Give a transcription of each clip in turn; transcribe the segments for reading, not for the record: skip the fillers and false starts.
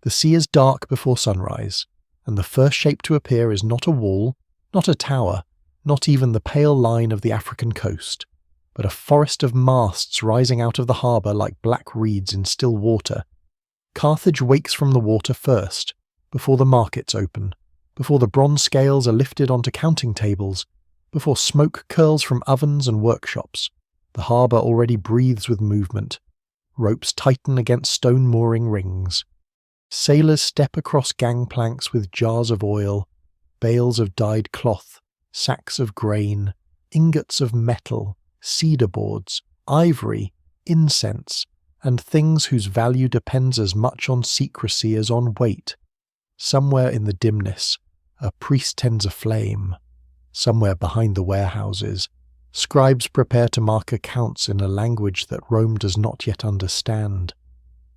The sea is dark before sunrise, and the first shape to appear is not a wall, not a tower, not even the pale line of the African coast, but a forest of masts rising out of the harbour like black reeds in still water. Carthage wakes from the water first, before the markets open, before the bronze scales are lifted onto counting tables, before smoke curls from ovens and workshops. The harbour already breathes with movement. Ropes tighten against stone mooring rings. Sailors step across gangplanks with jars of oil, bales of dyed cloth, sacks of grain, ingots of metal, cedar boards, ivory, incense, and things whose value depends as much on secrecy as on weight. Somewhere in the dimness, a priest tends a flame. Somewhere behind the warehouses, scribes prepare to mark accounts in a language that Rome does not yet understand.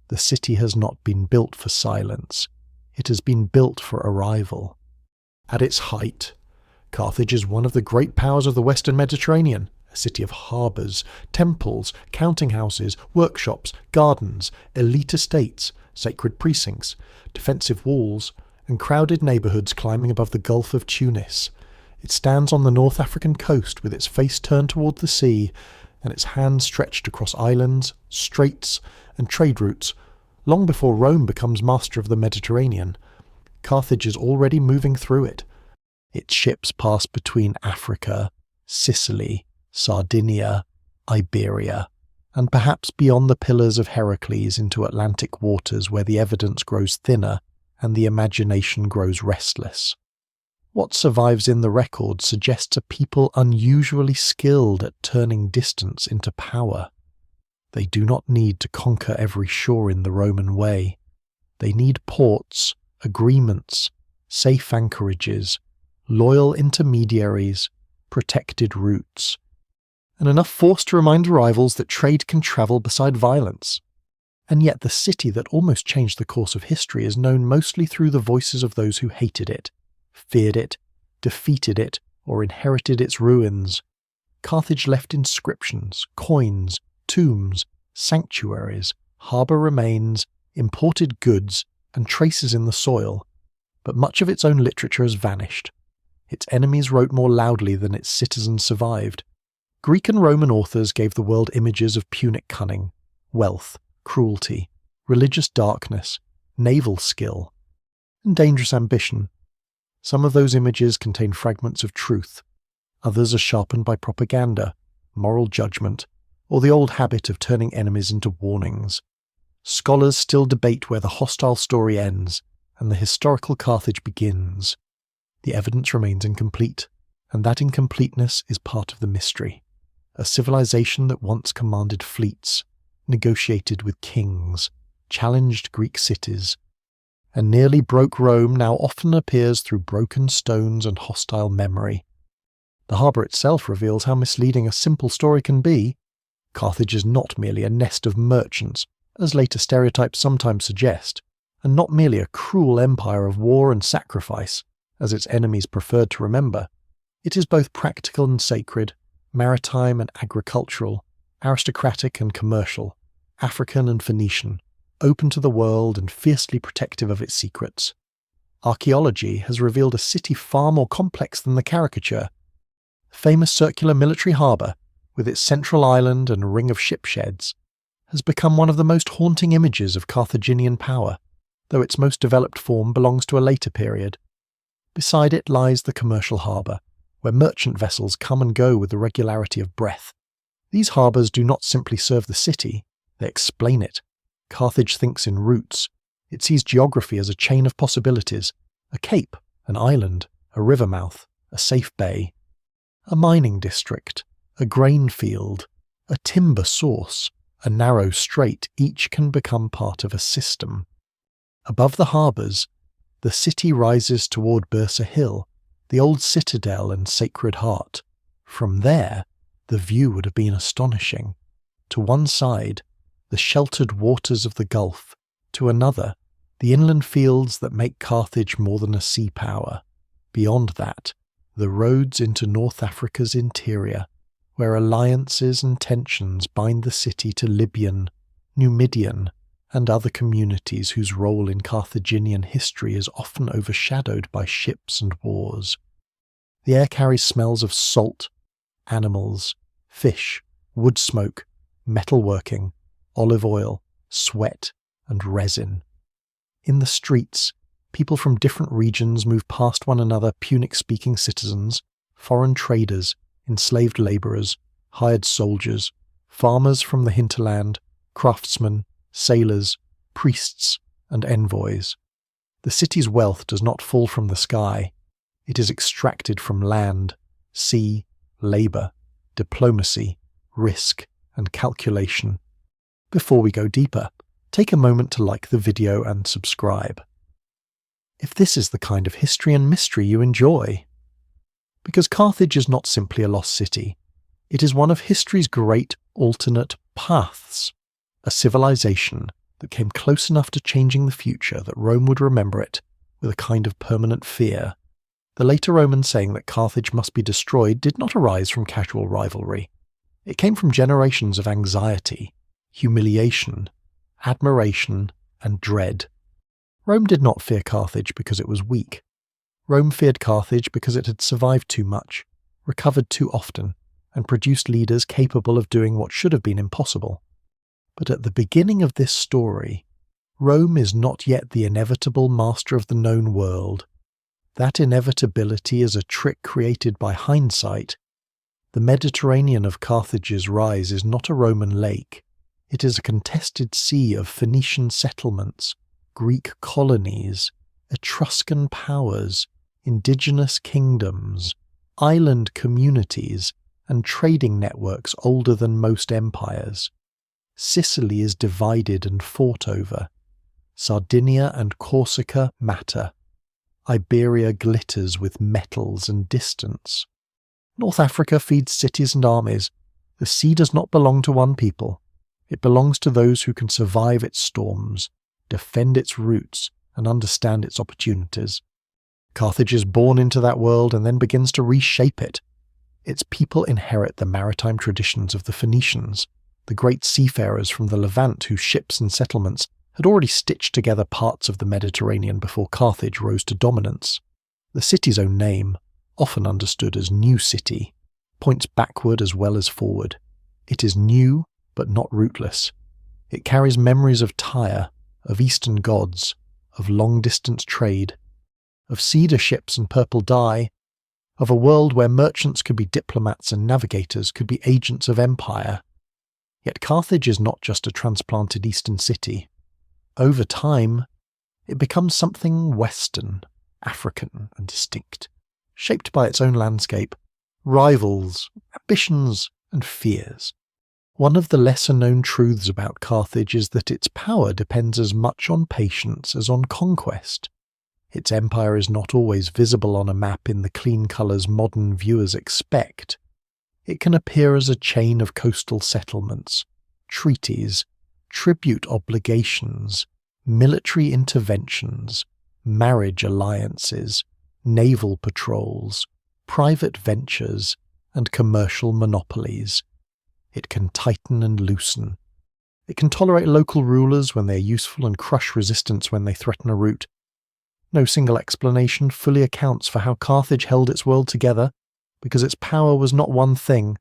The city has not been built for silence. It has been built for arrival. At its height, Carthage is one of the great powers of the Western Mediterranean, a city of harbours, temples, counting houses, workshops, gardens, elite estates, sacred precincts, defensive walls, and crowded neighbourhoods climbing above the Gulf of Tunis. It stands on the North African coast with its face turned toward the sea, and its hands stretched across islands, straits, and trade routes. Long before Rome becomes master of the Mediterranean, Carthage is already moving through it. Its ships pass between Africa, Sicily, Sardinia, Iberia, and perhaps beyond the Pillars of Heracles into Atlantic waters where the evidence grows thinner and the imagination grows restless. What survives in the record suggests a people unusually skilled at turning distance into power. They do not need to conquer every shore in the Roman way. They need ports, agreements, safe anchorages, loyal intermediaries, protected routes, and enough force to remind rivals that trade can travel beside violence. And yet the city that almost changed the course of history is known mostly through the voices of those who hated it, feared it, defeated it, or inherited its ruins. Carthage left inscriptions, coins, tombs, sanctuaries, harbour remains, imported goods, and traces in the soil, but much of its own literature has vanished. Its enemies wrote more loudly than its citizens survived. Greek and Roman authors gave the world images of Punic cunning, wealth, cruelty, religious darkness, naval skill, and dangerous ambition. Some of those images contain fragments of truth. Others are sharpened by propaganda, moral judgment, or the old habit of turning enemies into warnings. Scholars still debate where the hostile story ends and the historical Carthage begins. The evidence remains incomplete, and that incompleteness is part of the mystery. A civilization that once commanded fleets, negotiated with kings, challenged Greek cities, and nearly broke Rome now often appears through broken stones and hostile memory. The harbour itself reveals how misleading a simple story can be. Carthage is not merely a nest of merchants, as later stereotypes sometimes suggest, and not merely a cruel empire of war and sacrifice, as its enemies preferred to remember. It is both practical and sacred, maritime and agricultural, aristocratic and commercial, African and Phoenician, open to the world and fiercely protective of its secrets. Archaeology has revealed a city far more complex than the caricature. The famous circular military harbour, with its central island and ring of ship sheds, has become one of the most haunting images of Carthaginian power, though its most developed form belongs to a later period. Beside it lies the commercial harbour, where merchant vessels come and go with the regularity of breath. These harbours do not simply serve the city, they explain it. Carthage thinks in routes. It sees geography as a chain of possibilities, a cape, an island, a river mouth, a safe bay, a mining district, a grain field, a timber source, a narrow strait. Each can become part of a system. Above the harbours, the city rises toward Bursa Hill, the old citadel and Sacred Heart. From there, the view would have been astonishing. To one side, the sheltered waters of the Gulf. To another, the inland fields that make Carthage more than a sea power. Beyond that, the roads into North Africa's interior, where alliances and tensions bind the city to Libyan, Numidian, and other communities whose role in Carthaginian history is often overshadowed by ships and wars. The air carries smells of salt, animals, fish, wood smoke, metalworking, olive oil, sweat, and resin. In the streets, people from different regions move past one another: Punic-speaking citizens, foreign traders, enslaved labourers, hired soldiers, farmers from the hinterland, craftsmen, sailors, priests, and envoys. The city's wealth does not fall from the sky. It is extracted from land, sea, labour, diplomacy, risk, and calculation. Before we go deeper, take a moment to like the video and subscribe. If this is the kind of history and mystery you enjoy. Because Carthage is not simply a lost city. It is one of history's great alternate paths, a civilization that came close enough to changing the future that Rome would remember it with a kind of permanent fear. The later Romans saying that Carthage must be destroyed did not arise from casual rivalry. It came from generations of anxiety, humiliation, admiration, and dread. Rome did not fear Carthage because it was weak. Rome feared Carthage because it had survived too much, recovered too often, and produced leaders capable of doing what should have been impossible. But at the beginning of this story, Rome is not yet the inevitable master of the known world. That inevitability is a trick created by hindsight. The Mediterranean of Carthage's rise is not a Roman lake. It is a contested sea of Phoenician settlements, Greek colonies, Etruscan powers, indigenous kingdoms, island communities, and trading networks older than most empires. Sicily is divided and fought over. Sardinia and Corsica matter. Iberia glitters with metals and distance. North Africa feeds cities and armies. The sea does not belong to one people. It belongs to those who can survive its storms, defend its roots, and understand its opportunities. Carthage is born into that world and then begins to reshape it. Its people inherit the maritime traditions of the Phoenicians, the great seafarers from the Levant whose ships and settlements had already stitched together parts of the Mediterranean before Carthage rose to dominance. The city's own name, often understood as New City, points backward as well as forward. It is new, but not rootless. It carries memories of Tyre, of eastern gods, of long-distance trade, of cedar ships and purple dye, of a world where merchants could be diplomats and navigators could be agents of empire. Yet Carthage is not just a transplanted eastern city. Over time, it becomes something Western, African, and distinct, shaped by its own landscape, rivals, ambitions, and fears. One of the lesser-known truths about Carthage is that its power depends as much on patience as on conquest. Its empire is not always visible on a map in the clean colours modern viewers expect. It can appear as a chain of coastal settlements, treaties, tribute obligations, military interventions, marriage alliances, naval patrols, private ventures, and commercial monopolies. It can tighten and loosen. It can tolerate local rulers when they are useful and crush resistance when they threaten a route. No single explanation fully accounts for how Carthage held its world together, because its power was not one thing.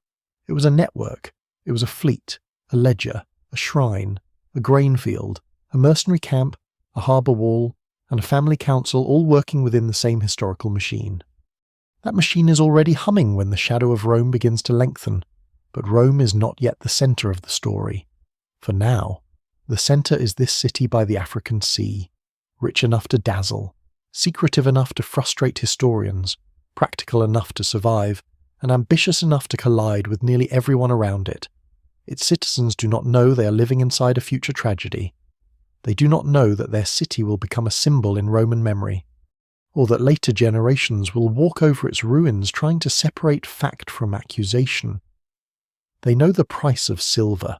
It was a network. It was a fleet, a ledger, a shrine, a grain field, a mercenary camp, a harbour wall, and a family council all working within the same historical machine. That machine is already humming when the shadow of Rome begins to lengthen, but Rome is not yet the centre of the story. For now, the centre is this city by the African Sea, rich enough to dazzle, secretive enough to frustrate historians, practical enough to survive, and ambitious enough to collide with nearly everyone around it. Its citizens do not know they are living inside a future tragedy. They do not know that their city will become a symbol in Roman memory, or that later generations will walk over its ruins trying to separate fact from accusation. They know the price of silver,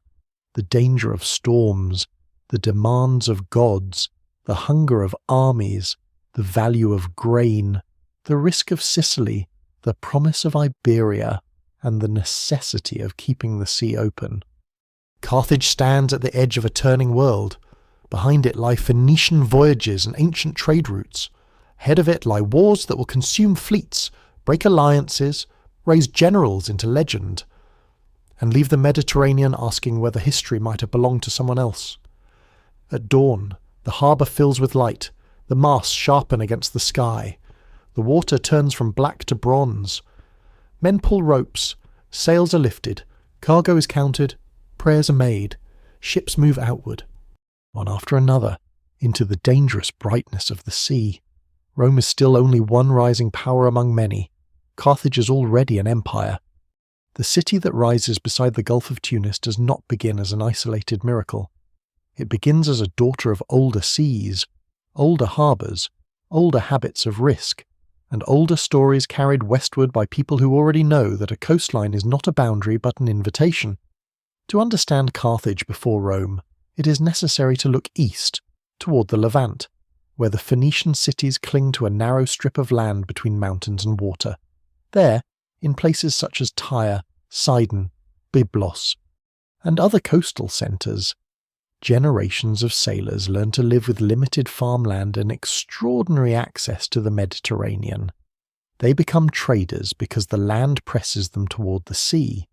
the danger of storms, the demands of gods, the hunger of armies, the value of grain, the risk of Sicily, the promise of Iberia, and the necessity of keeping the sea open. Carthage stands at the edge of a turning world, Behind it lie Phoenician voyages and ancient trade routes. Ahead of it lie wars that will consume fleets, break alliances, raise generals into legend, and leave the Mediterranean asking whether history might have belonged to someone else. At dawn, the harbour fills with light, the masts sharpen against the sky. The water turns from black to bronze. Men pull ropes, sails are lifted, cargo is counted, prayers are made, ships move outward, one after another, into the dangerous brightness of the sea. Rome is still only one rising power among many. Carthage is already an empire. The city that rises beside the Gulf of Tunis does not begin as an isolated miracle. It begins as a daughter of older seas, older harbours, older habits of risk, and older stories carried westward by people who already know that a coastline is not a boundary but an invitation. To understand Carthage before Rome, it is necessary to look east, toward the Levant, where the Phoenician cities cling to a narrow strip of land between mountains and water. There, in places such as Tyre, Sidon, Byblos, and other coastal centres, generations of sailors learn to live with limited farmland and extraordinary access to the Mediterranean. They become traders because the land presses them toward the sea.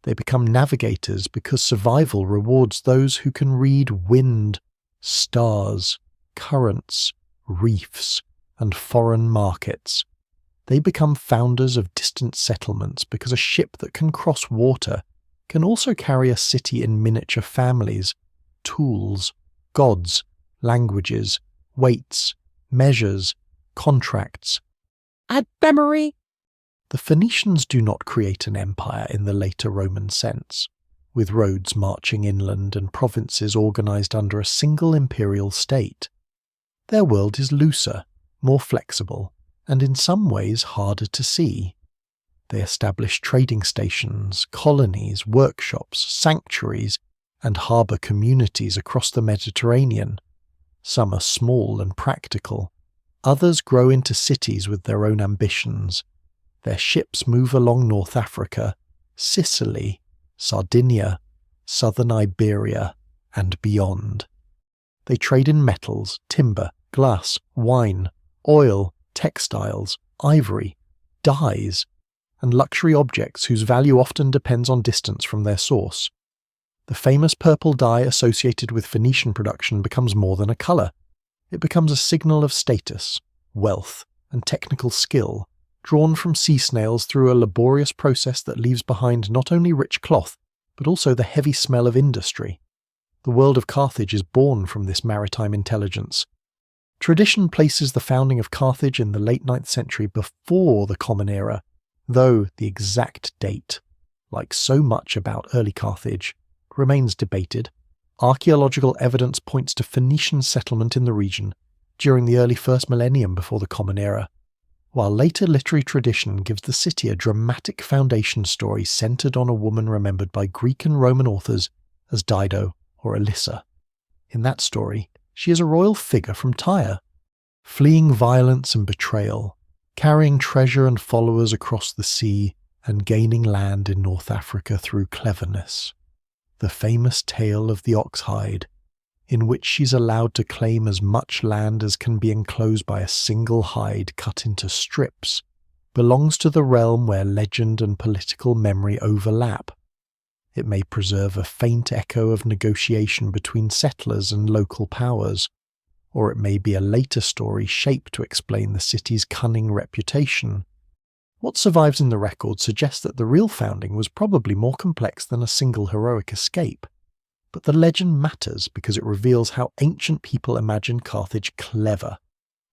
They become navigators because survival rewards those who can read wind, stars, currents, reefs, and foreign markets. They become founders of distant settlements because a ship that can cross water can also carry a city in miniature families, tools, gods, languages, weights, measures, contracts. Ad memory. The Phoenicians do not create an empire in the later Roman sense, with roads marching inland and provinces organized under a single imperial state. Their world is looser, more flexible, and in some ways harder to see. They establish trading stations, colonies, workshops, sanctuaries, and harbour communities across the Mediterranean. Some are small and practical. Others grow into cities with their own ambitions. Their ships move along North Africa, Sicily, Sardinia, southern Iberia, and beyond. They trade in metals, timber, glass, wine, oil, textiles, ivory, dyes, and luxury objects whose value often depends on distance from their source. The famous purple dye associated with Phoenician production becomes more than a colour. It becomes a signal of status, wealth, and technical skill, drawn from sea snails through a laborious process that leaves behind not only rich cloth, but also the heavy smell of industry. The world of Carthage is born from this maritime intelligence. Tradition places the founding of Carthage in the late 9th century before the Common Era, though the exact date, like so much about early Carthage, remains debated. Archaeological evidence points to Phoenician settlement in the region during the early first millennium before the Common Era, while later literary tradition gives the city a dramatic foundation story centred on a woman remembered by Greek and Roman authors as Dido or Elissa. In that story, she is a royal figure from Tyre, fleeing violence and betrayal, carrying treasure and followers across the sea, and gaining land in North Africa through cleverness. The famous tale of the oxhide, in which she's allowed to claim as much land as can be enclosed by a single hide cut into strips, belongs to the realm where legend and political memory overlap. It may preserve a faint echo of negotiation between settlers and local powers, or it may be a later story shaped to explain the city's cunning reputation. What survives in the record suggests that the real founding was probably more complex than a single heroic escape. But the legend matters because it reveals how ancient people imagined Carthage clever,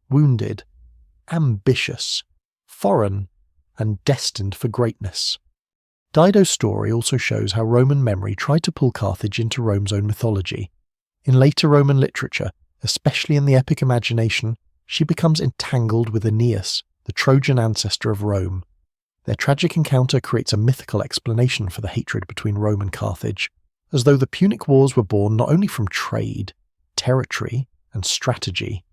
wounded, ambitious, foreign, and destined for greatness. Dido's story also shows how Roman memory tried to pull Carthage into Rome's own mythology. In later Roman literature, especially in the epic imagination, she becomes entangled with Aeneas, the Trojan ancestor of Rome. Their tragic encounter creates a mythical explanation for the hatred between Rome and Carthage, as though the Punic Wars were born not only from trade, territory, and strategy,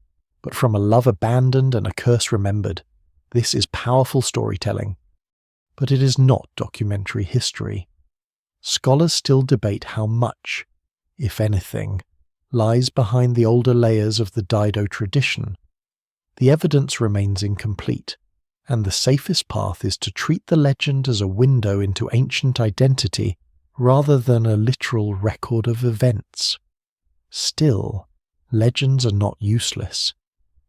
but from a love abandoned and a curse remembered. This is powerful storytelling, but it is not documentary history. Scholars still debate how much, if anything, lies behind the older layers of the Dido tradition, the evidence remains incomplete, and the safest path is to treat the legend as a window into ancient identity rather than a literal record of events. Still, legends are not useless.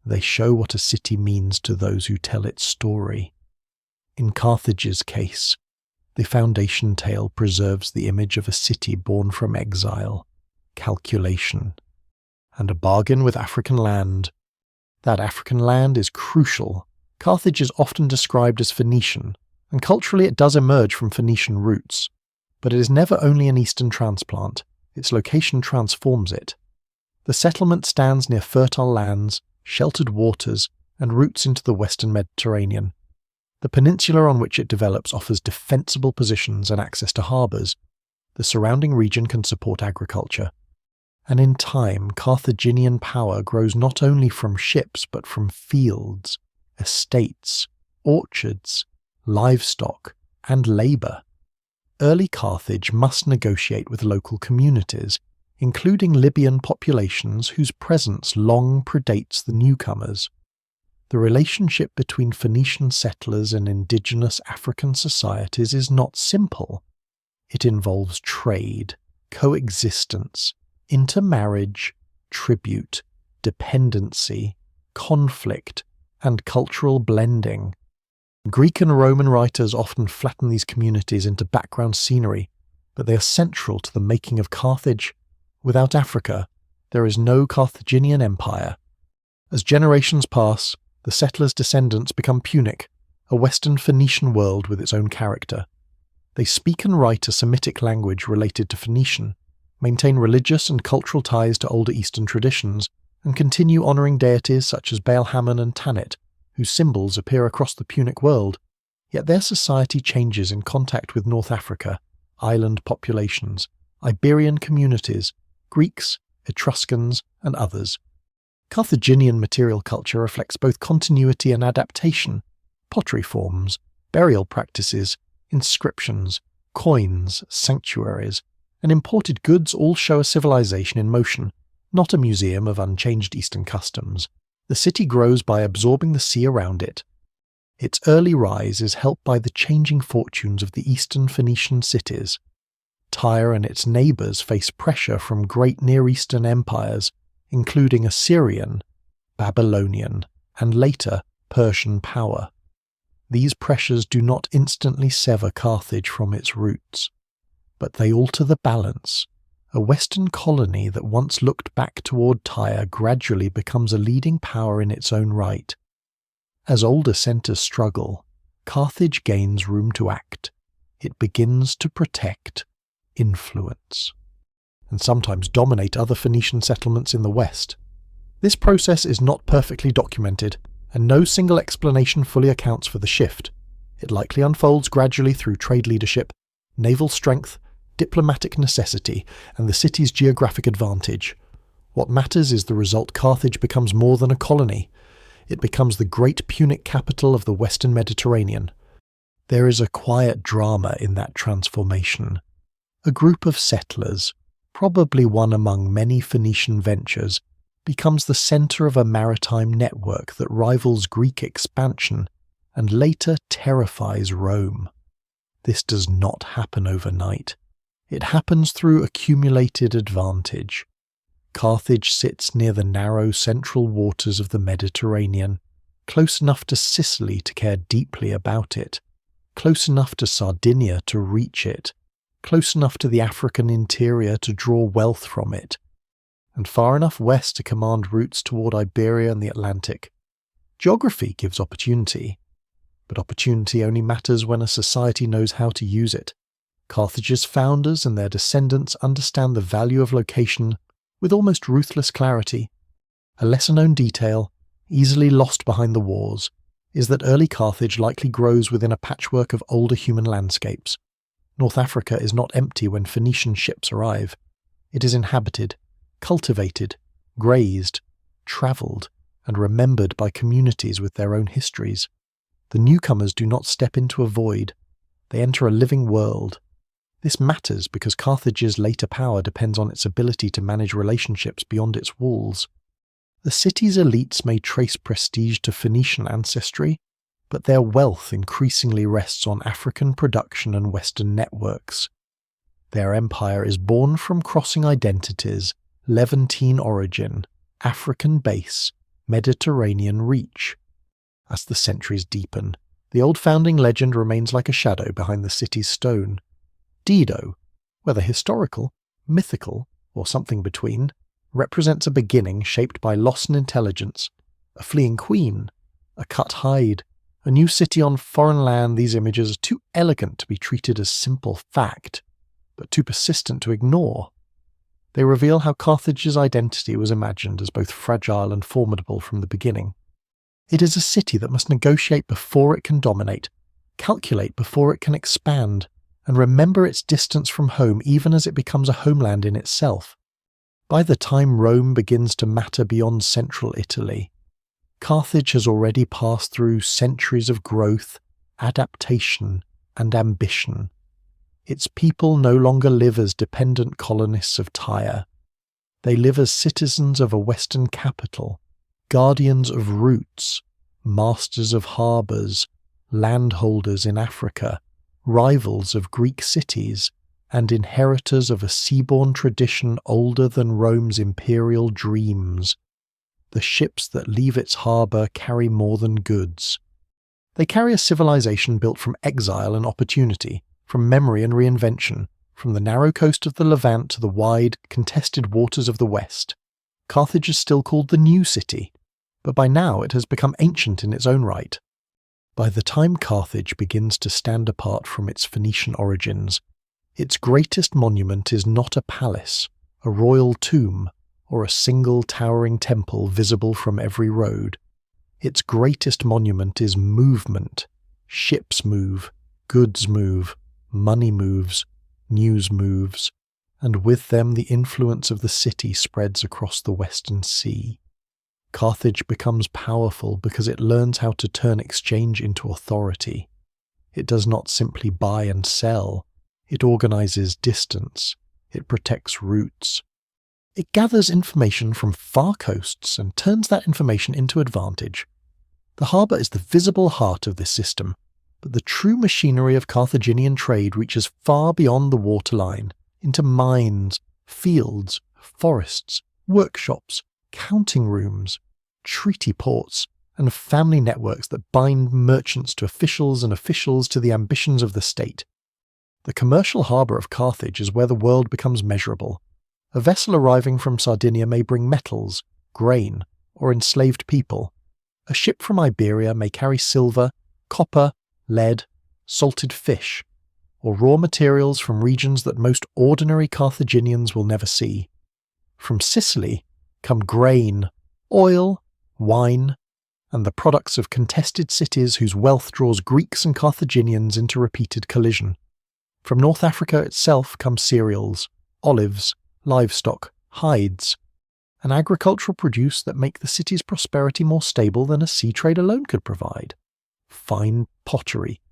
They show what a city means to those who tell its story. In Carthage's case, the foundation tale preserves the image of a city born from exile, calculation, and a bargain with African land. That African land is crucial. Carthage is often described as Phoenician, and culturally it does emerge from Phoenician roots, but it is never only an eastern transplant. Its location transforms it. The settlement stands near fertile lands, sheltered waters, and routes into the western Mediterranean. The peninsula on which it develops offers defensible positions and access to harbours. The surrounding region can support agriculture. And in time, Carthaginian power grows not only from ships but from fields, estates, orchards, livestock, and labour. Early Carthage must negotiate with local communities, including Libyan populations whose presence long predates the newcomers. The relationship between Phoenician settlers and indigenous African societies is not simple. It involves trade, coexistence, intermarriage, tribute, dependency, conflict, and cultural blending. Greek and Roman writers often flatten these communities into background scenery, but they are central to the making of Carthage. Without Africa, there is no Carthaginian empire. As generations pass, the settlers' descendants become Punic, a Western Phoenician world with its own character. They speak and write a Semitic language related to Phoenician, maintain religious and cultural ties to older Eastern traditions, and continue honouring deities such as Baal-Hamon and Tanit, whose symbols appear across the Punic world. Yet their society changes in contact with North Africa, island populations, Iberian communities, Greeks, Etruscans, and others. Carthaginian material culture reflects both continuity and adaptation. Pottery forms, burial practices, inscriptions, coins, sanctuaries, and imported goods all show a civilization in motion, not a museum of unchanged Eastern customs. The city grows by absorbing the sea around it. Its early rise is helped by the changing fortunes of the Eastern Phoenician cities. Tyre and its neighbours face pressure from great Near Eastern empires, including Assyrian, Babylonian, and later Persian power. These pressures do not instantly sever Carthage from its roots, but they alter the balance. A Western colony that once looked back toward Tyre gradually becomes a leading power in its own right. As older centres struggle, Carthage gains room to act. It begins to protect, influence, and sometimes dominate other Phoenician settlements in the west. This process is not perfectly documented, and no single explanation fully accounts for the shift. It likely unfolds gradually through trade leadership, naval strength, diplomatic necessity, and the city's geographic advantage. What matters is the result. Carthage becomes more than a colony. It becomes the great Punic capital of the Western Mediterranean. There is a quiet drama in that transformation. A group of settlers, probably one among many Phoenician ventures, becomes the centre of a maritime network that rivals Greek expansion and later terrifies Rome. This does not happen overnight. It happens through accumulated advantage. Carthage sits near the narrow central waters of the Mediterranean, close enough to Sicily to care deeply about it, close enough to Sardinia to reach it, close enough to the African interior to draw wealth from it, and far enough west to command routes toward Iberia and the Atlantic. Geography gives opportunity, but opportunity only matters when a society knows how to use it. Carthage's founders and their descendants understand the value of location with almost ruthless clarity. A lesser-known detail, easily lost behind the wars, is that early Carthage likely grows within a patchwork of older human landscapes. North Africa is not empty when Phoenician ships arrive. It is inhabited, cultivated, grazed, travelled, and remembered by communities with their own histories. The newcomers do not step into a void. They enter a living world. This matters because Carthage's later power depends on its ability to manage relationships beyond its walls. The city's elites may trace prestige to Phoenician ancestry, but their wealth increasingly rests on African production and Western networks. Their empire is born from crossing identities, Levantine origin, African base, Mediterranean reach. As the centuries deepen, the old founding legend remains like a shadow behind the city's stone. Dido, whether historical, mythical, or something between, represents a beginning shaped by loss and intelligence, a fleeing queen, a cut hide, a new city on foreign land. These images are too elegant to be treated as simple fact, but too persistent to ignore. They reveal how Carthage's identity was imagined as both fragile and formidable from the beginning. It is a city that must negotiate before it can dominate, calculate before it can expand, and remember its distance from home even as it becomes a homeland in itself. By the time Rome begins to matter beyond central Italy, Carthage has already passed through centuries of growth, adaptation, and ambition. Its people no longer live as dependent colonists of Tyre. They live as citizens of a Western capital, guardians of routes, masters of harbours, landholders in Africa, rivals of Greek cities, and inheritors of a seaborne tradition older than Rome's imperial dreams. The ships that leave its harbour carry more than goods. They carry a civilization built from exile and opportunity, from memory and reinvention, from the narrow coast of the Levant to the wide, contested waters of the West. Carthage is still called the New City, but by now it has become ancient in its own right. By the time Carthage begins to stand apart from its Phoenician origins, its greatest monument is not a palace, a royal tomb, or a single towering temple visible from every road. Its greatest monument is movement. Ships move, goods move, money moves, news moves, and with them the influence of the city spreads across the Western Sea. Carthage becomes powerful because it learns how to turn exchange into authority. It does not simply buy and sell. It organizes distance. It protects routes. It gathers information from far coasts and turns that information into advantage. The harbour is the visible heart of this system, but the true machinery of Carthaginian trade reaches far beyond the waterline, into mines, fields, forests, workshops, counting rooms, treaty ports, and family networks that bind merchants to officials and officials to the ambitions of the state. The commercial harbour of Carthage is where the world becomes measurable. A vessel arriving from Sardinia may bring metals, grain, or enslaved people. A ship from Iberia may carry silver, copper, lead, salted fish, or raw materials from regions that most ordinary Carthaginians will never see. From Sicily come grain, oil, wine, and the products of contested cities whose wealth draws Greeks and Carthaginians into repeated collision. From North Africa itself come cereals, olives, livestock, hides, and agricultural produce that make the city's prosperity more stable than a sea trade alone could provide. Fine pottery,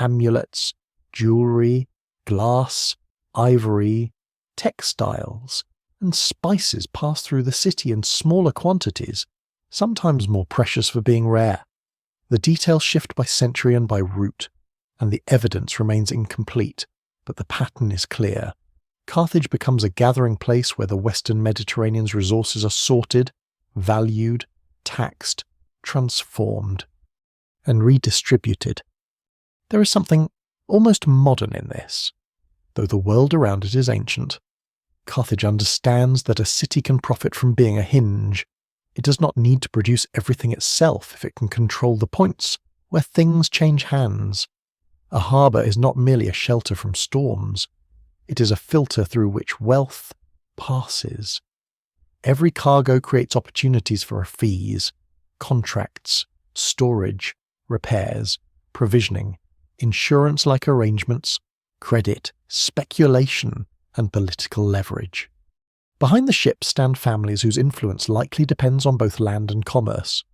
amulets, jewellery, glass, ivory, textiles, and spices pass through the city in smaller quantities, sometimes more precious for being rare. The details shift by century and by route, and the evidence remains incomplete, but the pattern is clear. Carthage becomes a gathering place where the Western Mediterranean's resources are sorted, valued, taxed, transformed, and redistributed. There is something almost modern in this. Though the world around it is ancient, Carthage understands that a city can profit from being a hinge. It does not need to produce everything itself if it can control the points where things change hands. A harbour is not merely a shelter from storms. It is a filter through which wealth passes. Every cargo creates opportunities for fees, contracts, storage, repairs, provisioning, insurance-like arrangements, credit, speculation, and political leverage. Behind the ships stand families whose influence likely depends on both land and commerce.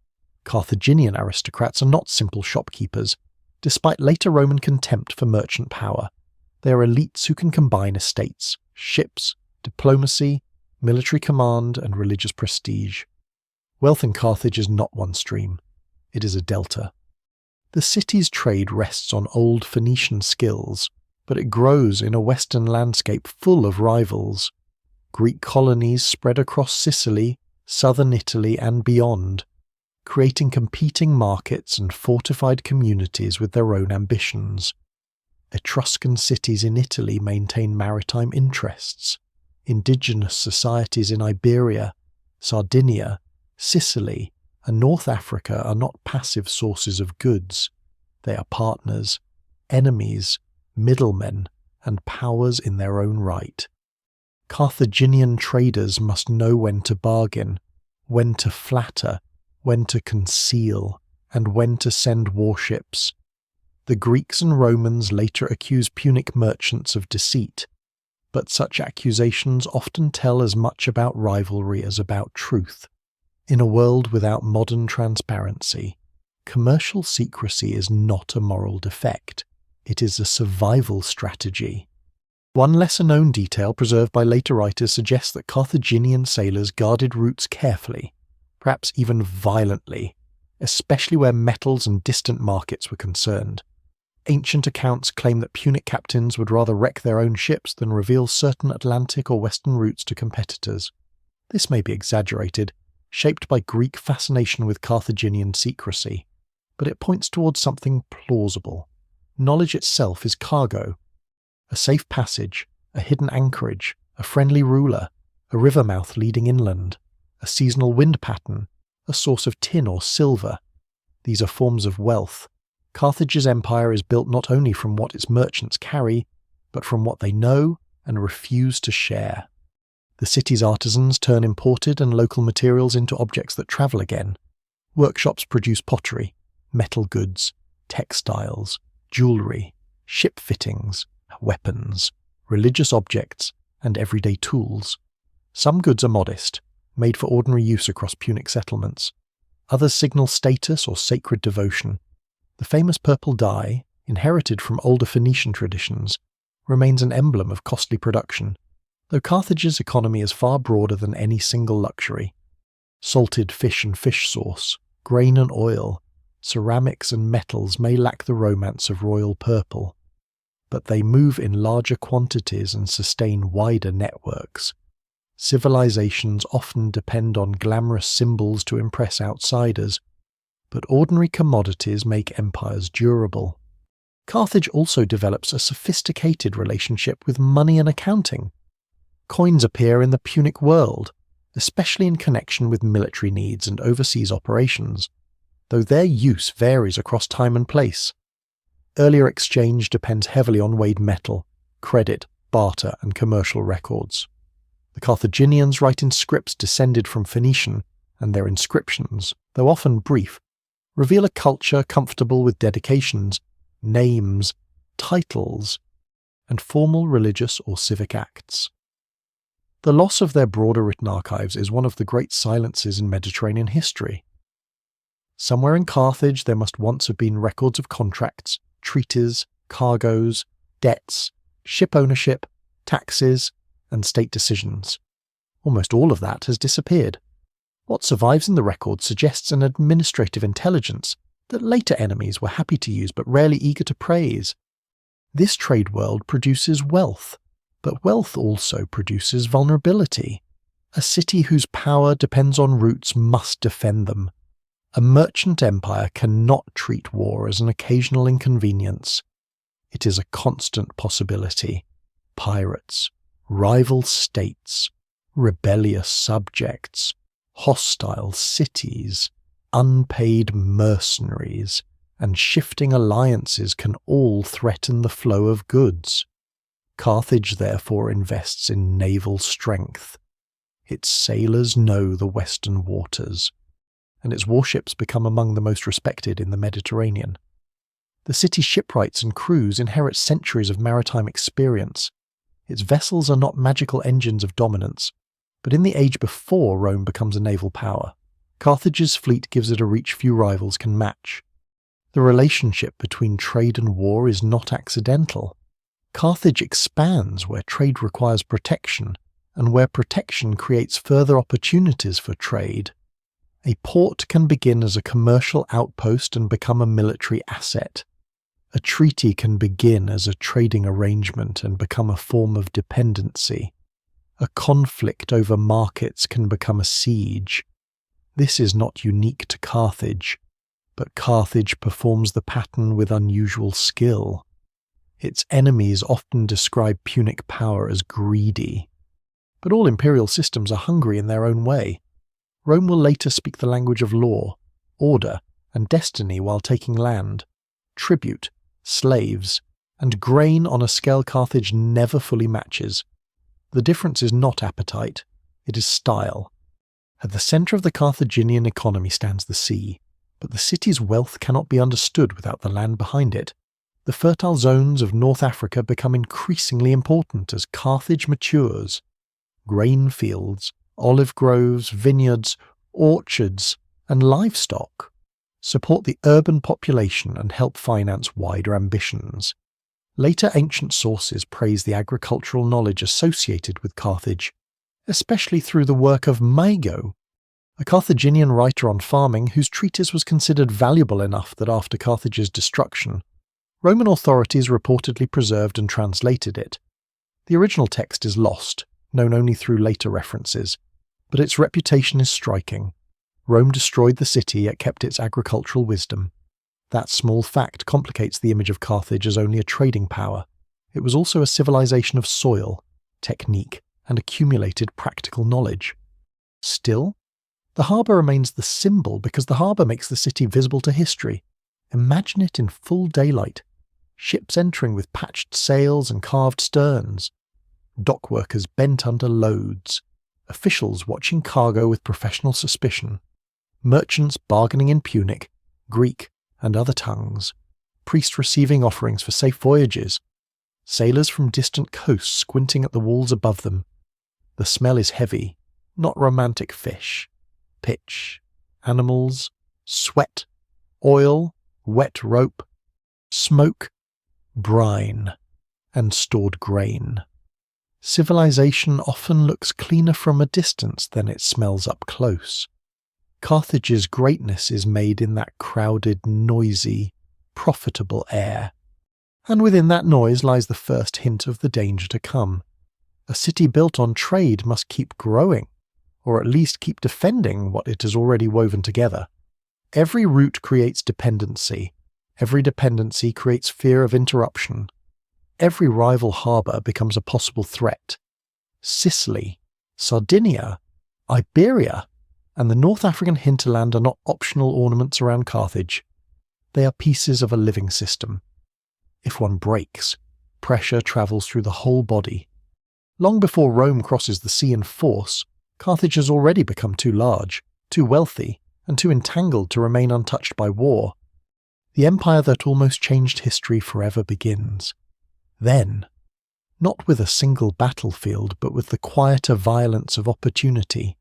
Carthaginian aristocrats are not simple shopkeepers, despite later Roman contempt for merchant power. They are elites who can combine estates, ships, diplomacy, military command, and religious prestige. Wealth in Carthage is not one stream. It is a delta. The city's trade rests on old Phoenician skills, but it grows in a western landscape full of rivals. Greek colonies spread across Sicily, southern Italy, and beyond, creating competing markets and fortified communities with their own ambitions. Etruscan cities in Italy maintain maritime interests. Indigenous societies in Iberia, Sardinia, Sicily, and North Africa are not passive sources of goods. They are partners, enemies, middlemen, and powers in their own right. Carthaginian traders must know when to bargain, when to flatter, when to conceal, and when to send warships. The Greeks and Romans later accuse Punic merchants of deceit, but such accusations often tell as much about rivalry as about truth. In a world without modern transparency, commercial secrecy is not a moral defect. It is a survival strategy. One lesser-known detail preserved by later writers suggests that Carthaginian sailors guarded routes carefully, perhaps even violently, especially where metals and distant markets were concerned. Ancient accounts claim that Punic captains would rather wreck their own ships than reveal certain Atlantic or Western routes to competitors. This may be exaggerated, shaped by Greek fascination with Carthaginian secrecy, but it points towards something plausible. Knowledge itself is cargo. A safe passage, a hidden anchorage, a friendly ruler, a river mouth leading inland, a seasonal wind pattern, a source of tin or silver. These are forms of wealth. Carthage's empire is built not only from what its merchants carry, but from what they know and refuse to share. The city's artisans turn imported and local materials into objects that travel again. Workshops produce pottery, metal goods, textiles, jewellery, ship fittings, weapons, religious objects, and everyday tools. Some goods are modest, made for ordinary use across Punic settlements. Others signal status or sacred devotion. The famous purple dye, inherited from older Phoenician traditions, remains an emblem of costly production, though Carthage's economy is far broader than any single luxury. Salted fish and fish sauce, grain and oil, ceramics and metals may lack the romance of royal purple, but they move in larger quantities and sustain wider networks. Civilizations often depend on glamorous symbols to impress outsiders, but ordinary commodities make empires durable. Carthage also develops a sophisticated relationship with money and accounting. Coins appear in the Punic world, especially in connection with military needs and overseas operations, though their use varies across time and place. Earlier exchange depends heavily on weighed metal, credit, barter, and commercial records. The Carthaginians write in scripts descended from Phoenician, and their inscriptions, though often brief, reveal a culture comfortable with dedications, names, titles, and formal religious or civic acts. The loss of their broader written archives is one of the great silences in Mediterranean history. Somewhere in Carthage there must once have been records of contracts, treaties, cargoes, debts, ship ownership, taxes, and state decisions. Almost all of that has disappeared. What survives in the records suggests an administrative intelligence that later enemies were happy to use but rarely eager to praise. This trade world produces wealth, but wealth also produces vulnerability. A city whose power depends on routes must defend them. A merchant empire cannot treat war as an occasional inconvenience. It is a constant possibility. Pirates, rival states, rebellious subjects, hostile cities, unpaid mercenaries, and shifting alliances can all threaten the flow of goods. Carthage therefore invests in naval strength. Its sailors know the western waters, and its warships become among the most respected in the Mediterranean. The city's shipwrights and crews inherit centuries of maritime experience. Its vessels are not magical engines of dominance, but in the age before Rome becomes a naval power, Carthage's fleet gives it a reach few rivals can match. The relationship between trade and war is not accidental. Carthage expands where trade requires protection, and where protection creates further opportunities for trade. A port can begin as a commercial outpost and become a military asset. A treaty can begin as a trading arrangement and become a form of dependency. A conflict over markets can become a siege. This is not unique to Carthage, but Carthage performs the pattern with unusual skill. Its enemies often describe Punic power as greedy. But all imperial systems are hungry in their own way. Rome will later speak the language of law, order, and destiny while taking land, tribute, slaves, and grain on a scale Carthage never fully matches. The difference is not appetite, it is style. At the centre of the Carthaginian economy stands the sea, but the city's wealth cannot be understood without the land behind it. The fertile zones of North Africa become increasingly important as Carthage matures. Grain fields, olive groves, vineyards, orchards, and livestock support the urban population and help finance wider ambitions. Later ancient sources praise the agricultural knowledge associated with Carthage, especially through the work of Mago, a Carthaginian writer on farming whose treatise was considered valuable enough that after Carthage's destruction, Roman authorities reportedly preserved and translated it. The original text is lost, known only through later references, but its reputation is striking. Rome destroyed the city yet kept its agricultural wisdom. That small fact complicates the image of Carthage as only a trading power. It was also a civilization of soil, technique, and accumulated practical knowledge. Still, the harbour remains the symbol because the harbour makes the city visible to history. Imagine it in full daylight. Ships entering with patched sails and carved sterns. Dockworkers bent under loads. Officials watching cargo with professional suspicion. Merchants bargaining in Punic, Greek, and other tongues. Priests receiving offerings for safe voyages. Sailors from distant coasts squinting at the walls above them. The smell is heavy, not romantic fish. Pitch, animals, sweat, oil, wet rope, smoke, brine, and stored grain. Civilization often looks cleaner from a distance than it smells up close. Carthage's greatness is made in that crowded, noisy, profitable air. And within that noise lies the first hint of the danger to come. A city built on trade must keep growing, or at least keep defending what it has already woven together. Every route creates dependency. Every dependency creates fear of interruption. Every rival harbour becomes a possible threat. Sicily, Sardinia, Iberia, and the North African hinterland are not optional ornaments around Carthage. They are pieces of a living system. If one breaks, pressure travels through the whole body. Long before Rome crosses the sea in force, Carthage has already become too large, too wealthy, and too entangled to remain untouched by war. The empire that almost changed history forever begins. Then, not with a single battlefield, but with the quieter violence of opportunity.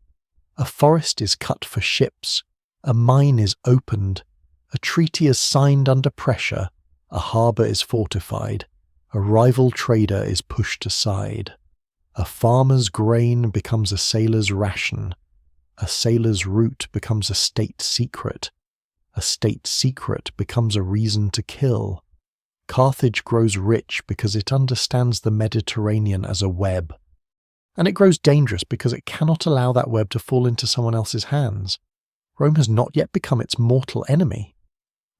A forest is cut for ships, a mine is opened, a treaty is signed under pressure, a harbour is fortified, a rival trader is pushed aside. A farmer's grain becomes a sailor's ration. A sailor's route becomes a state secret. A state secret becomes a reason to kill. Carthage grows rich because it understands the Mediterranean as a web. And it grows dangerous because it cannot allow that web to fall into someone else's hands. Rome has not yet become its mortal enemy.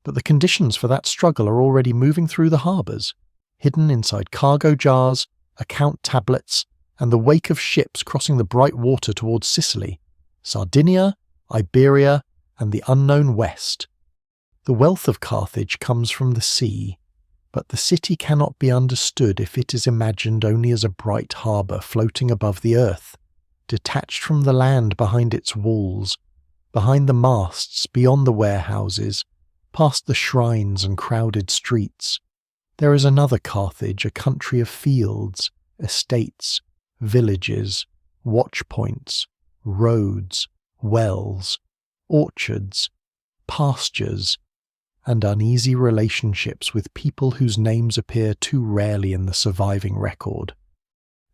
But the conditions for that struggle are already moving through the harbours, hidden inside cargo jars, account tablets, and the wake of ships crossing the bright water towards Sicily, Sardinia, Iberia, and the unknown west. The wealth of Carthage comes from the sea, but the city cannot be understood if it is imagined only as a bright harbour floating above the earth, detached from the land behind its walls, behind the masts, beyond the warehouses, past the shrines and crowded streets. There is another Carthage, a country of fields, estates, villages, watchpoints, roads, wells, orchards, pastures, and uneasy relationships with people whose names appear too rarely in the surviving record.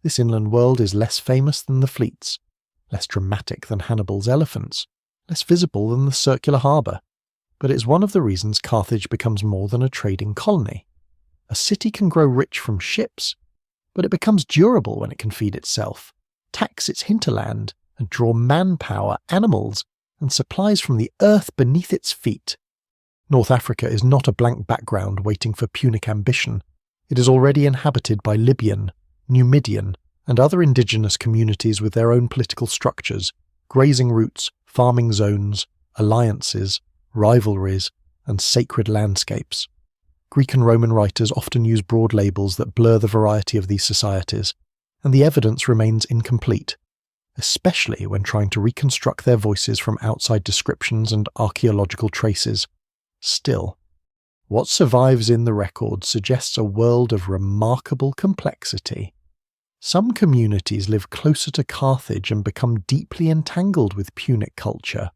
This inland world is less famous than the fleets, less dramatic than Hannibal's elephants, less visible than the circular harbour, but it's one of the reasons Carthage becomes more than a trading colony. A city can grow rich from ships, but it becomes durable when it can feed itself, tax its hinterland, and draw manpower, animals, and supplies from the earth beneath its feet. North Africa is not a blank background waiting for Punic ambition. It is already inhabited by Libyan, Numidian, and other indigenous communities with their own political structures, grazing routes, farming zones, alliances, rivalries, and sacred landscapes. Greek and Roman writers often use broad labels that blur the variety of these societies, and the evidence remains incomplete, especially when trying to reconstruct their voices from outside descriptions and archaeological traces. Still, what survives in the record suggests a world of remarkable complexity. Some communities live closer to Carthage and become deeply entangled with Punic culture.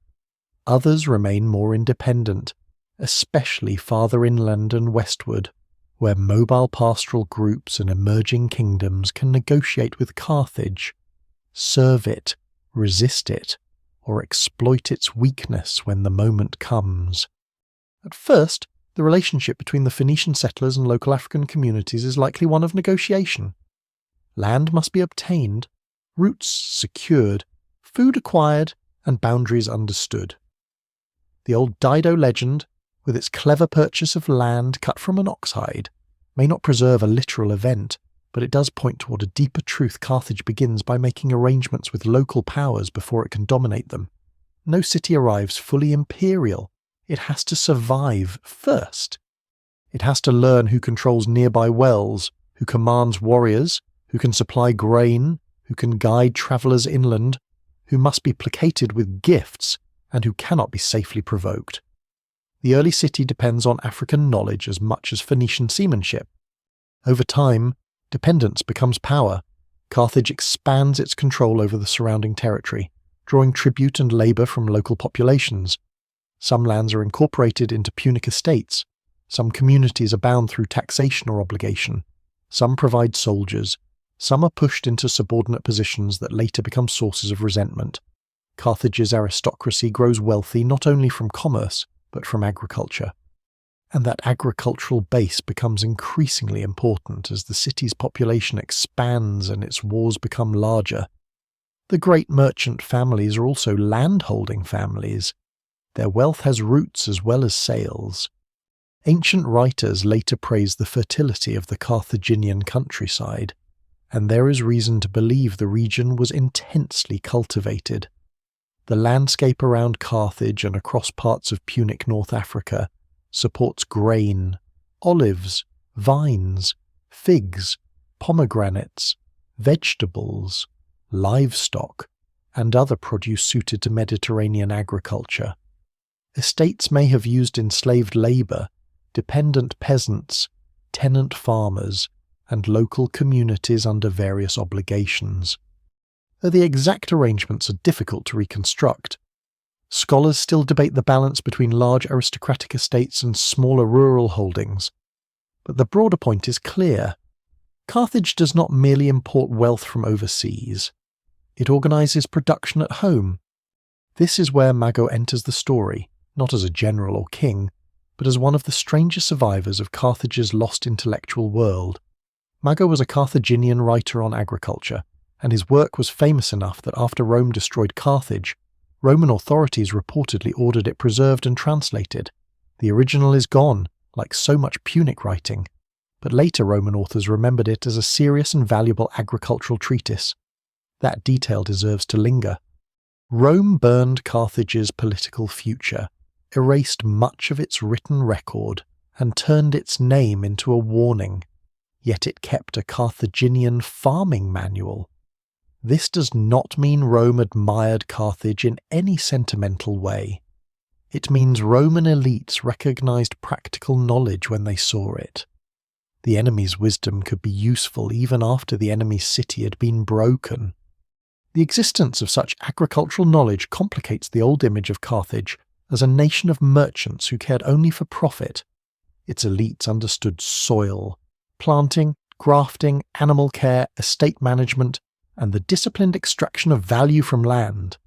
Others remain more independent, especially farther inland and westward, where mobile pastoral groups and emerging kingdoms can negotiate with Carthage, serve it, resist it, or exploit its weakness when the moment comes. At first, the relationship between the Phoenician settlers and local African communities is likely one of negotiation. Land must be obtained, routes secured, food acquired, and boundaries understood. The old Dido legend, with its clever purchase of land cut from an ox hide, may not preserve a literal event, but it does point toward a deeper truth. Carthage begins by making arrangements with local powers before it can dominate them. No city arrives fully imperial. It has to survive first. It has to learn who controls nearby wells, who commands warriors, who can supply grain, who can guide travellers inland, who must be placated with gifts, and who cannot be safely provoked. The early city depends on African knowledge as much as Phoenician seamanship. Over time, dependence becomes power. Carthage expands its control over the surrounding territory, drawing tribute and labour from local populations. Some lands are incorporated into Punic estates. Some communities are bound through taxation or obligation. Some provide soldiers. Some are pushed into subordinate positions that later become sources of resentment. Carthage's aristocracy grows wealthy not only from commerce, but from agriculture. And that agricultural base becomes increasingly important as the city's population expands and its wars become larger. The great merchant families are also landholding families. Their wealth has roots as well as sails. Ancient writers later praise the fertility of the Carthaginian countryside, and there is reason to believe the region was intensely cultivated. The landscape around Carthage and across parts of Punic North Africa supports grain, olives, vines, figs, pomegranates, vegetables, livestock, and other produce suited to Mediterranean agriculture. Estates may have used enslaved labour, dependent peasants, tenant farmers, and local communities under various obligations. Though the exact arrangements are difficult to reconstruct, scholars still debate the balance between large aristocratic estates and smaller rural holdings. But the broader point is clear. Carthage does not merely import wealth from overseas. It organises production at home. This is where Mago enters the story, not as a general or king, but as one of the strangest survivors of Carthage's lost intellectual world. Mago was a Carthaginian writer on agriculture, and his work was famous enough that after Rome destroyed Carthage, Roman authorities reportedly ordered it preserved and translated. The original is gone, like so much Punic writing, but later Roman authors remembered it as a serious and valuable agricultural treatise. That detail deserves to linger. Rome burned Carthage's political future, erased much of its written record, and turned its name into a warning. Yet it kept a Carthaginian farming manual. This does not mean Rome admired Carthage in any sentimental way. It means Roman elites recognized practical knowledge when they saw it. The enemy's wisdom could be useful even after the enemy's city had been broken. The existence of such agricultural knowledge complicates the old image of Carthage as a nation of merchants who cared only for profit. Its elites understood soil, planting, grafting, animal care, estate management, and the disciplined extraction of value from land.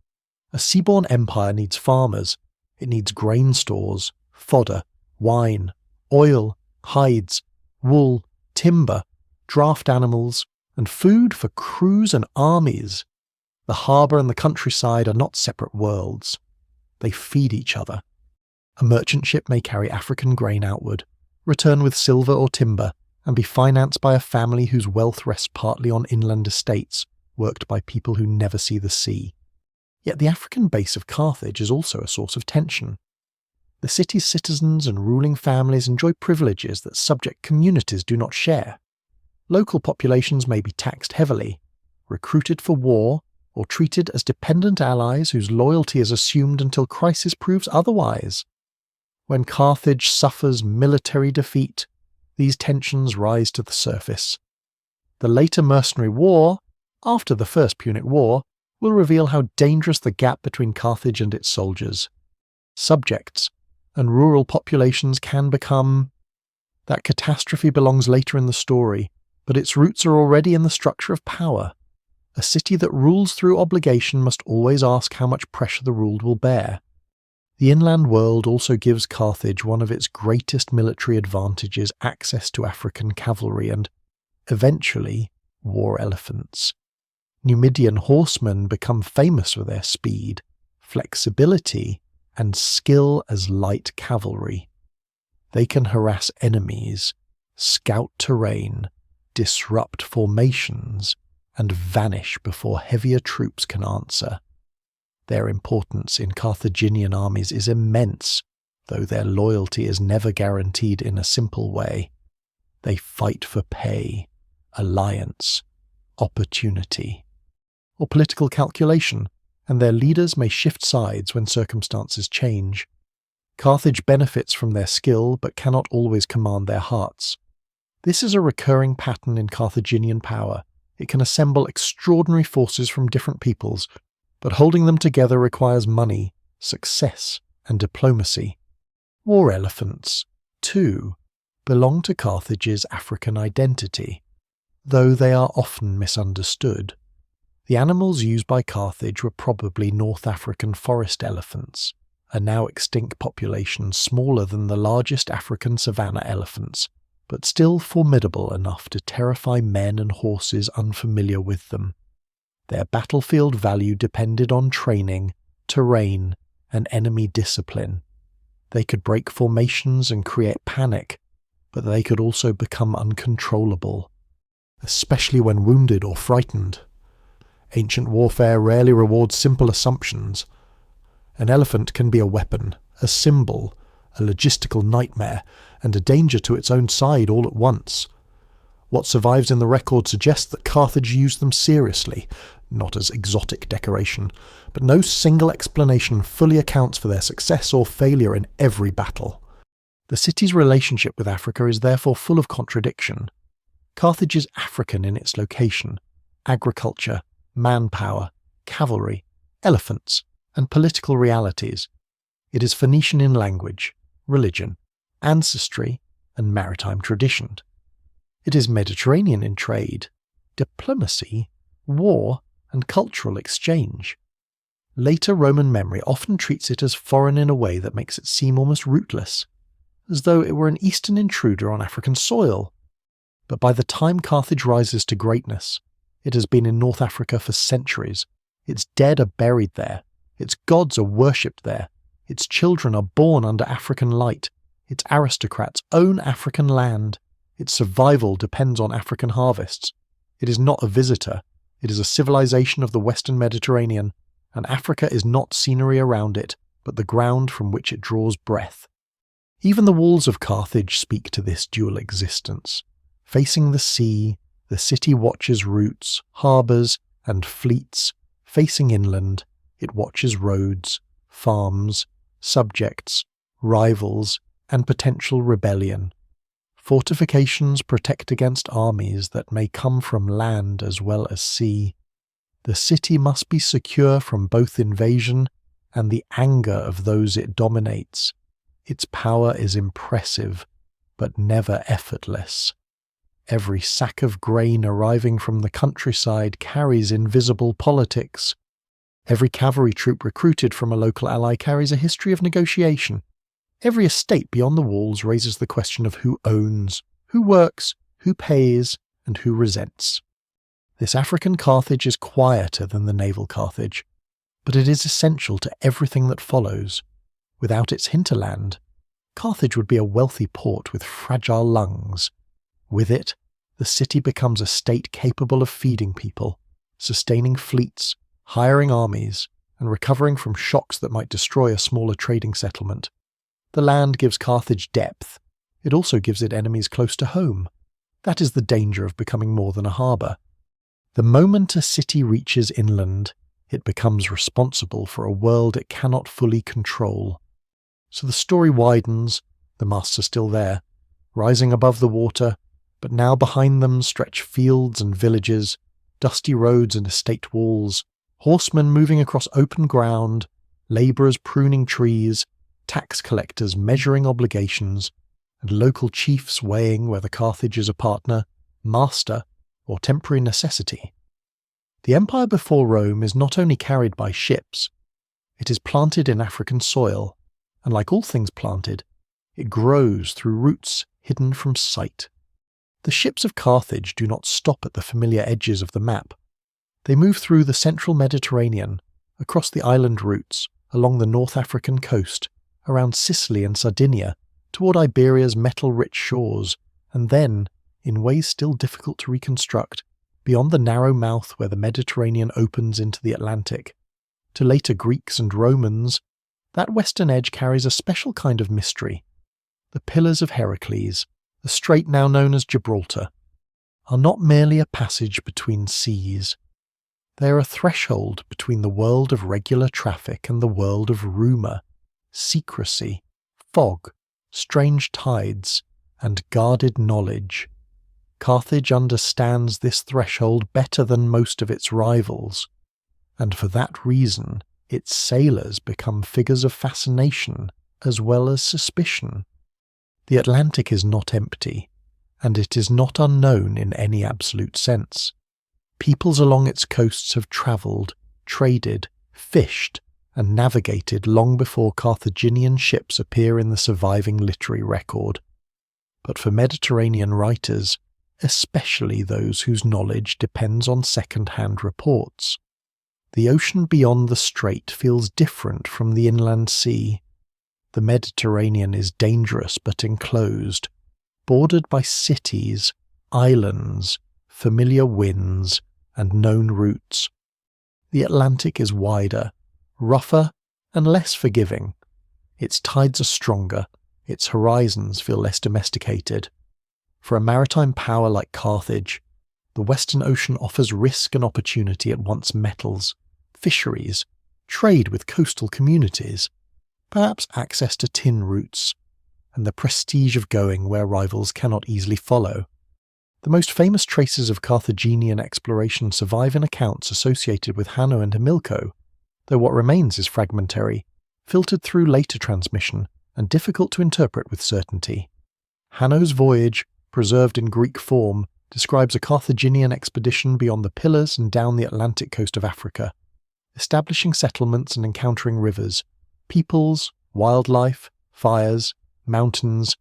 A seaborne empire needs farmers. It needs grain stores, fodder, wine, oil, hides, wool, timber, draft animals, and food for crews and armies. The harbour and the countryside are not separate worlds. They feed each other. A merchant ship may carry African grain outward, return with silver or timber, and be financed by a family whose wealth rests partly on inland estates, worked by people who never see the sea. Yet the African base of Carthage is also a source of tension. The city's citizens and ruling families enjoy privileges that subject communities do not share. Local populations may be taxed heavily, recruited for war, or treated as dependent allies whose loyalty is assumed until crisis proves otherwise. When Carthage suffers military defeat, these tensions rise to the surface. The later mercenary war, after the First Punic War, will reveal how dangerous the gap between Carthage and its soldiers, subjects, and rural populations can become. That catastrophe belongs later in the story, but its roots are already in the structure of power. A city that rules through obligation must always ask how much pressure the ruled will bear. The inland world also gives Carthage one of its greatest military advantages: access to African cavalry and, eventually, war elephants. Numidian horsemen become famous for their speed, flexibility, and skill as light cavalry. They can harass enemies, scout terrain, disrupt formations, and vanish before heavier troops can answer. Their importance in Carthaginian armies is immense, though their loyalty is never guaranteed in a simple way. They fight for pay, alliance, opportunity, or political calculation, and their leaders may shift sides when circumstances change. Carthage benefits from their skill but cannot always command their hearts. This is a recurring pattern in Carthaginian power. It can assemble extraordinary forces from different peoples, but holding them together requires money, success, and diplomacy. War elephants, too, belong to Carthage's African identity, though they are often misunderstood. The animals used by Carthage were probably North African forest elephants, a now extinct population smaller than the largest African savanna elephants, but still formidable enough to terrify men and horses unfamiliar with them. Their battlefield value depended on training, terrain, and enemy discipline. They could break formations and create panic, but they could also become uncontrollable, especially when wounded or frightened. Ancient warfare rarely rewards simple assumptions. An elephant can be a weapon, a symbol, a logistical nightmare, and a danger to its own side all at once. What survives in the record suggests that Carthage used them seriously, not as exotic decoration, but no single explanation fully accounts for their success or failure in every battle. The city's relationship with Africa is therefore full of contradiction. Carthage is African in its location, agriculture, manpower, cavalry, elephants, and political realities. It is Phoenician in language, religion, ancestry, and maritime tradition. It is Mediterranean in trade, diplomacy, war, and cultural exchange. Later Roman memory often treats it as foreign in a way that makes it seem almost rootless, as though it were an Eastern intruder on African soil. But by the time Carthage rises to greatness, it has been in North Africa for centuries. Its dead are buried there. Its gods are worshipped there. Its children are born under African light. Its aristocrats own African land. Its survival depends on African harvests. It is not a visitor. It is a civilization of the Western Mediterranean, and Africa is not scenery around it, but the ground from which it draws breath. Even the walls of Carthage speak to this dual existence. Facing the sea, the city watches routes, harbours, and fleets. Facing inland, it watches roads, farms, subjects, rivals, and potential rebellion. Fortifications protect against armies that may come from land as well as sea. The city must be secure from both invasion and the anger of those it dominates. Its power is impressive, but never effortless. Every sack of grain arriving from the countryside carries invisible politics. Every cavalry troop recruited from a local ally carries a history of negotiation. Every estate beyond the walls raises the question of who owns, who works, who pays, and who resents. This African Carthage is quieter than the naval Carthage, but it is essential to everything that follows. Without its hinterland, Carthage would be a wealthy port with fragile lungs. With it, the city becomes a state capable of feeding people, sustaining fleets, hiring armies, and recovering from shocks that might destroy a smaller trading settlement. The land gives Carthage depth. It also gives it enemies close to home. That is the danger of becoming more than a harbour. The moment a city reaches inland, it becomes responsible for a world it cannot fully control. So the story widens, the masts are still there, rising above the water, but now behind them stretch fields and villages, dusty roads and estate walls, horsemen moving across open ground, labourers pruning trees, tax collectors measuring obligations, and local chiefs weighing whether Carthage is a partner, master, or temporary necessity. The empire before Rome is not only carried by ships, it is planted in African soil, and like all things planted, it grows through roots hidden from sight. The ships of Carthage do not stop at the familiar edges of the map. They move through the central Mediterranean, across the island routes, along the North African coast, around Sicily and Sardinia, toward Iberia's metal-rich shores, and then, in ways still difficult to reconstruct, beyond the narrow mouth where the Mediterranean opens into the Atlantic. To later Greeks and Romans, that western edge carries a special kind of mystery. The Pillars of Heracles, the strait now known as Gibraltar, are not merely a passage between seas. They are a threshold between the world of regular traffic and the world of rumour, secrecy, fog, strange tides, and guarded knowledge. Carthage understands this threshold better than most of its rivals, and for that reason its sailors become figures of fascination as well as suspicion. The Atlantic is not empty, and it is not unknown in any absolute sense. Peoples along its coasts have travelled, traded, fished, and navigated long before Carthaginian ships appear in the surviving literary record. But for Mediterranean writers, especially those whose knowledge depends on second-hand reports, the ocean beyond the strait feels different from the inland sea. The Mediterranean is dangerous but enclosed, bordered by cities, islands, familiar winds, and known routes. The Atlantic is wider, rougher, and less forgiving. Its tides are stronger, its horizons feel less domesticated. For a maritime power like Carthage, the Western Ocean offers risk and opportunity at once: metals, fisheries, trade with coastal communities, perhaps access to tin routes, and the prestige of going where rivals cannot easily follow. The most famous traces of Carthaginian exploration survive in accounts associated with Hanno and Hamilco, though what remains is fragmentary, filtered through later transmission, and difficult to interpret with certainty. Hanno's voyage, preserved in Greek form, describes a Carthaginian expedition beyond the Pillars and down the Atlantic coast of Africa, establishing settlements and encountering rivers, peoples, wildlife, fires, mountains,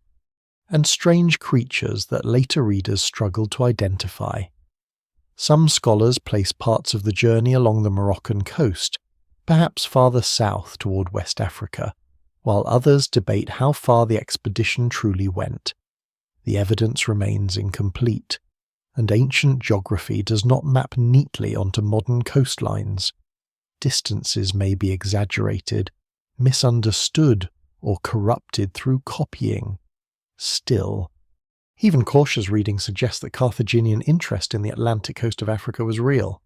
and strange creatures that later readers struggled to identify. Some scholars place parts of the journey along the Moroccan coast, perhaps farther south toward West Africa, while others debate how far the expedition truly went. The evidence remains incomplete, and ancient geography does not map neatly onto modern coastlines. Distances may be exaggerated, misunderstood, or corrupted through copying. Still, even cautious reading suggests that Carthaginian interest in the Atlantic coast of Africa was real.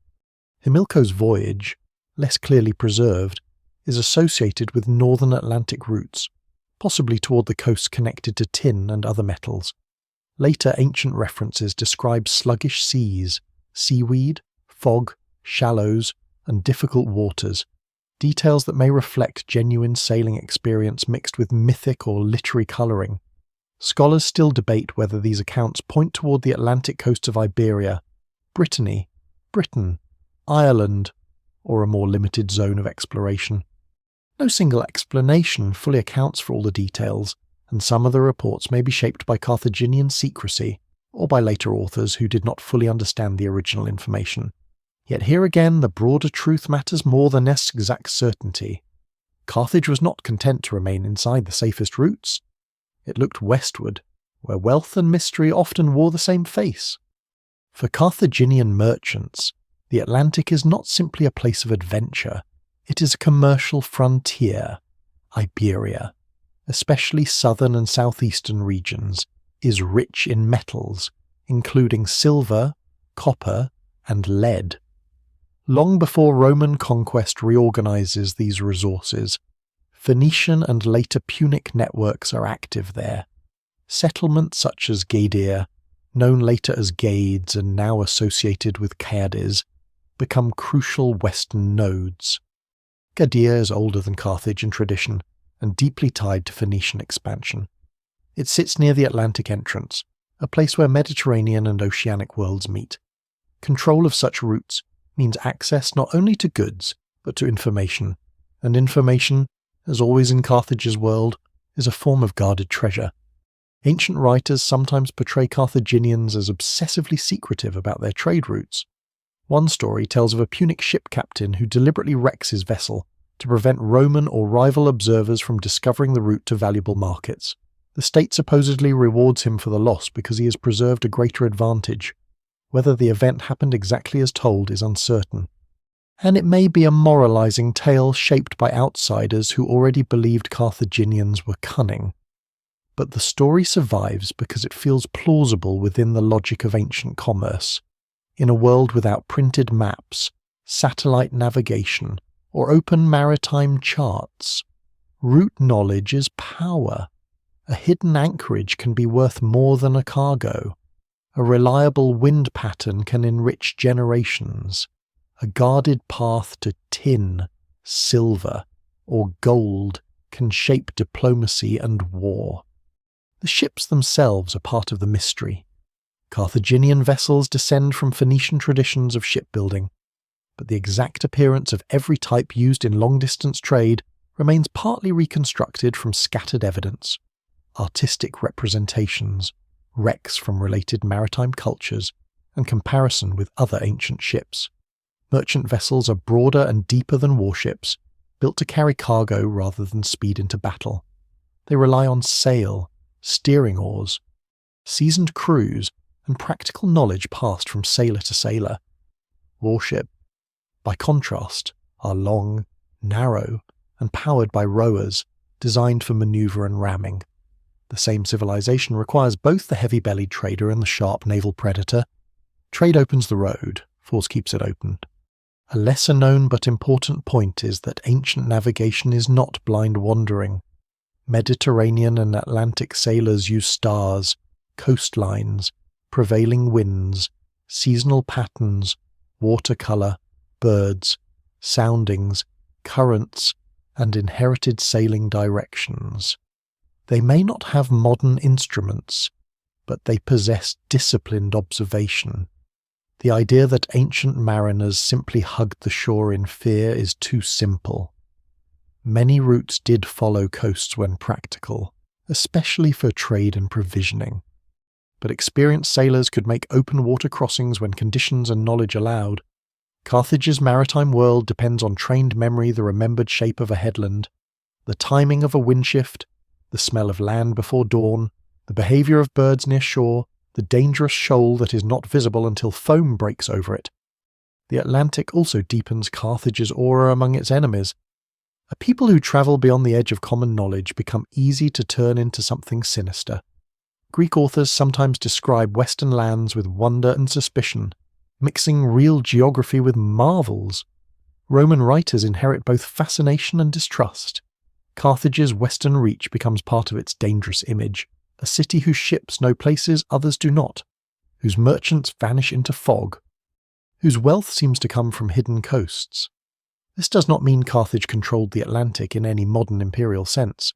Hamilco's voyage, less clearly preserved, is associated with northern Atlantic routes, possibly toward the coasts connected to tin and other metals. Later ancient references describe sluggish seas, seaweed, fog, shallows, and difficult waters, details that may reflect genuine sailing experience mixed with mythic or literary colouring. Scholars still debate whether these accounts point toward the Atlantic coast of Iberia, Brittany, Britain, Ireland, or a more limited zone of exploration. No single explanation fully accounts for all the details, and some of the reports may be shaped by Carthaginian secrecy or by later authors who did not fully understand the original information. Yet here again the broader truth matters more than this exact certainty. Carthage was not content to remain inside the safest routes. It looked westward, where wealth and mystery often wore the same face. For Carthaginian merchants, the Atlantic is not simply a place of adventure, it is a commercial frontier. Iberia, especially southern and southeastern regions, is rich in metals, including silver, copper, and lead. Long before Roman conquest reorganizes these resources, Phoenician and later Punic networks are active there. Settlements such as Gadir, known later as Gades and now associated with Cadiz, become crucial western nodes. Gadir is older than Carthage in tradition and deeply tied to Phoenician expansion. It sits near the Atlantic entrance, a place where Mediterranean and oceanic worlds meet. Control of such routes means access not only to goods, but to information, and information, as always in Carthage's world, is a form of guarded treasure. Ancient writers sometimes portray Carthaginians as obsessively secretive about their trade routes. One story tells of a Punic ship captain who deliberately wrecks his vessel to prevent Roman or rival observers from discovering the route to valuable markets. The state supposedly rewards him for the loss because he has preserved a greater advantage. Whether the event happened exactly as told is uncertain. And it may be a moralizing tale shaped by outsiders who already believed Carthaginians were cunning. But the story survives because it feels plausible within the logic of ancient commerce. In a world without printed maps, satellite navigation, or open maritime charts, route knowledge is power. A hidden anchorage can be worth more than a cargo. A reliable wind pattern can enrich generations. A guarded path to tin, silver, or gold can shape diplomacy and war. The ships themselves are part of the mystery. Carthaginian vessels descend from Phoenician traditions of shipbuilding, but the exact appearance of every type used in long-distance trade remains partly reconstructed from scattered evidence. Artistic representations, wrecks from related maritime cultures, and comparison with other ancient ships. Merchant vessels are broader and deeper than warships, built to carry cargo rather than speed into battle. They rely on sail, steering oars, seasoned crews, and practical knowledge passed from sailor to sailor. Warship, by contrast, are long, narrow, and powered by rowers, designed for maneuver and ramming. The same civilization requires both the heavy-bellied trader and the sharp naval predator. Trade opens the road, force keeps it open. A lesser-known but important point is that ancient navigation is not blind wandering. Mediterranean and Atlantic sailors use stars, coastlines, prevailing winds, seasonal patterns, watercolour, birds, soundings, currents, and inherited sailing directions. They may not have modern instruments, but they possess disciplined observation. The idea that ancient mariners simply hugged the shore in fear is too simple. Many routes did follow coasts when practical, especially for trade and provisioning. But experienced sailors could make open water crossings when conditions and knowledge allowed. Carthage's maritime world depends on trained memory, the remembered shape of a headland, the timing of a wind shift, the smell of land before dawn, the behaviour of birds near shore, the dangerous shoal that is not visible until foam breaks over it. The Atlantic also deepens Carthage's aura among its enemies. A people who travel beyond the edge of common knowledge become easy to turn into something sinister. Greek authors sometimes describe Western lands with wonder and suspicion, mixing real geography with marvels. Roman writers inherit both fascination and distrust. Carthage's western reach becomes part of its dangerous image, a city whose ships know places others do not, whose merchants vanish into fog, whose wealth seems to come from hidden coasts. This does not mean Carthage controlled the Atlantic in any modern imperial sense.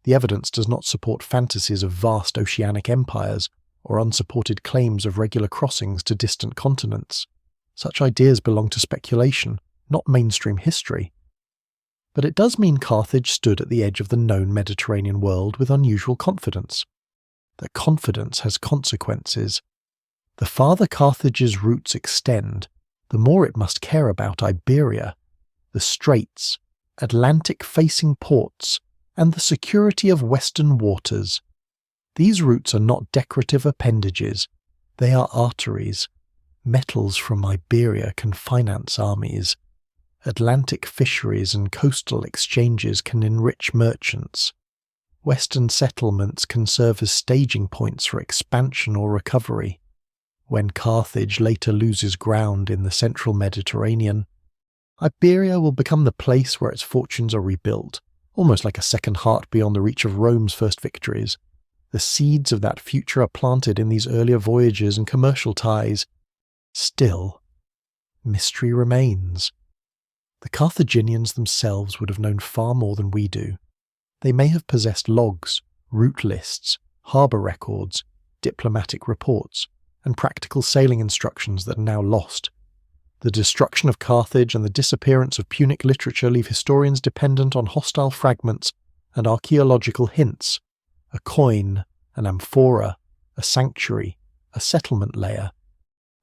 The evidence does not support fantasies of vast oceanic empires or unsupported claims of regular crossings to distant continents. Such ideas belong to speculation, not mainstream history. But it does mean Carthage stood at the edge of the known Mediterranean world with unusual confidence. That confidence has consequences. The farther Carthage's roots extend, the more it must care about Iberia, the straits, Atlantic-facing ports, and the security of western waters. These routes are not decorative appendages, they are arteries. Metals from Iberia can finance armies. Atlantic fisheries and coastal exchanges can enrich merchants. Western settlements can serve as staging points for expansion or recovery. When Carthage later loses ground in the central Mediterranean, Iberia will become the place where its fortunes are rebuilt, almost like a second heart beyond the reach of Rome's first victories. The seeds of that future are planted in these earlier voyages and commercial ties. Still, mystery remains. The Carthaginians themselves would have known far more than we do. They may have possessed logs, route lists, harbour records, diplomatic reports, and practical sailing instructions that are now lost. The destruction of Carthage and the disappearance of Punic literature leave historians dependent on hostile fragments and archaeological hints. A coin, an amphora, a sanctuary, a settlement layer.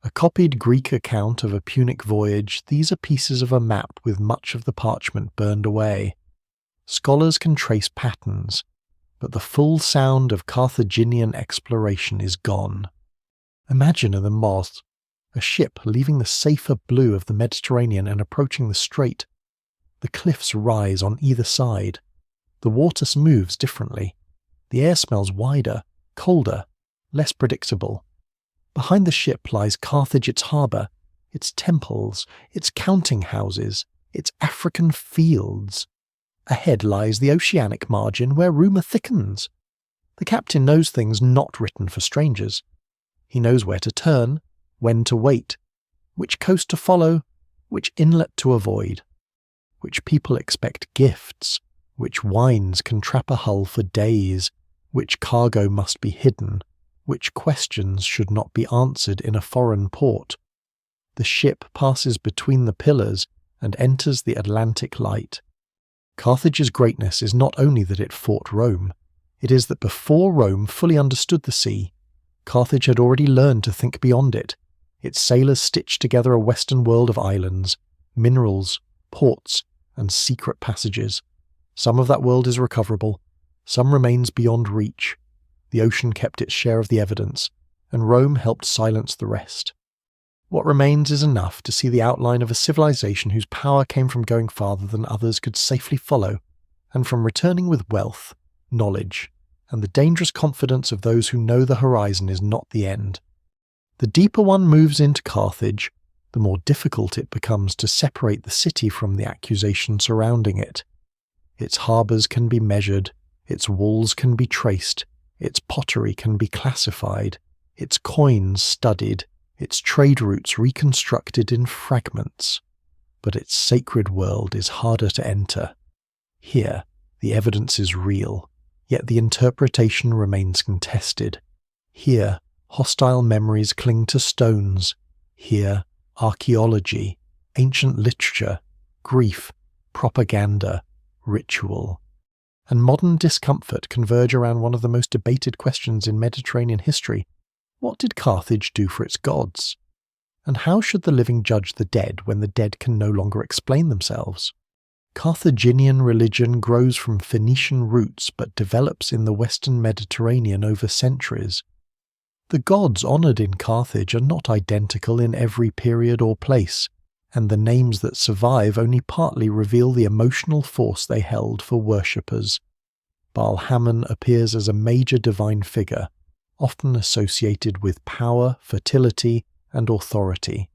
A copied Greek account of a Punic voyage, these are pieces of a map with much of the parchment burned away. Scholars can trace patterns, but the full sound of Carthaginian exploration is gone. Imagine the moth, a ship leaving the safer blue of the Mediterranean and approaching the strait. The cliffs rise on either side. The water moves differently. The air smells wider, colder, less predictable. Behind the ship lies Carthage, its harbour, its temples, its counting houses, its African fields. Ahead lies the oceanic margin where rumour thickens. The captain knows things not written for strangers. He knows where to turn, when to wait, which coast to follow, which inlet to avoid, which people expect gifts, which wines can trap a hull for days, which cargo must be hidden, which questions should not be answered in a foreign port. The ship passes between the pillars and enters the Atlantic light. Carthage's greatness is not only that it fought Rome, it is that before Rome fully understood the sea, Carthage had already learned to think beyond it. Its sailors stitched together a western world of islands, minerals, ports, and secret passages. Some of that world is recoverable, some remains beyond reach. The ocean kept its share of the evidence, and Rome helped silence the rest. What remains is enough to see the outline of a civilization whose power came from going farther than others could safely follow, and from returning with wealth, knowledge, and the dangerous confidence of those who know the horizon is not the end. The deeper one moves into Carthage, the more difficult it becomes to separate the city from the accusation surrounding it. Its harbours can be measured, its walls can be traced, its pottery can be classified, its coins studied, its trade routes reconstructed in fragments. But its sacred world is harder to enter. Here, the evidence is real, yet the interpretation remains contested. Here, hostile memories cling to stones. Here, archaeology, ancient literature, grief, propaganda, ritual, and modern discomfort converge around one of the most debated questions in Mediterranean history. What did Carthage do for its gods? And how should the living judge the dead when the dead can no longer explain themselves? Carthaginian religion grows from Phoenician roots but develops in the western Mediterranean over centuries. The gods honoured in Carthage are not identical in every period or place, and the names that survive only partly reveal the emotional force they held for worshippers. Baal-Hamon appears as a major divine figure, often associated with power, fertility, and authority,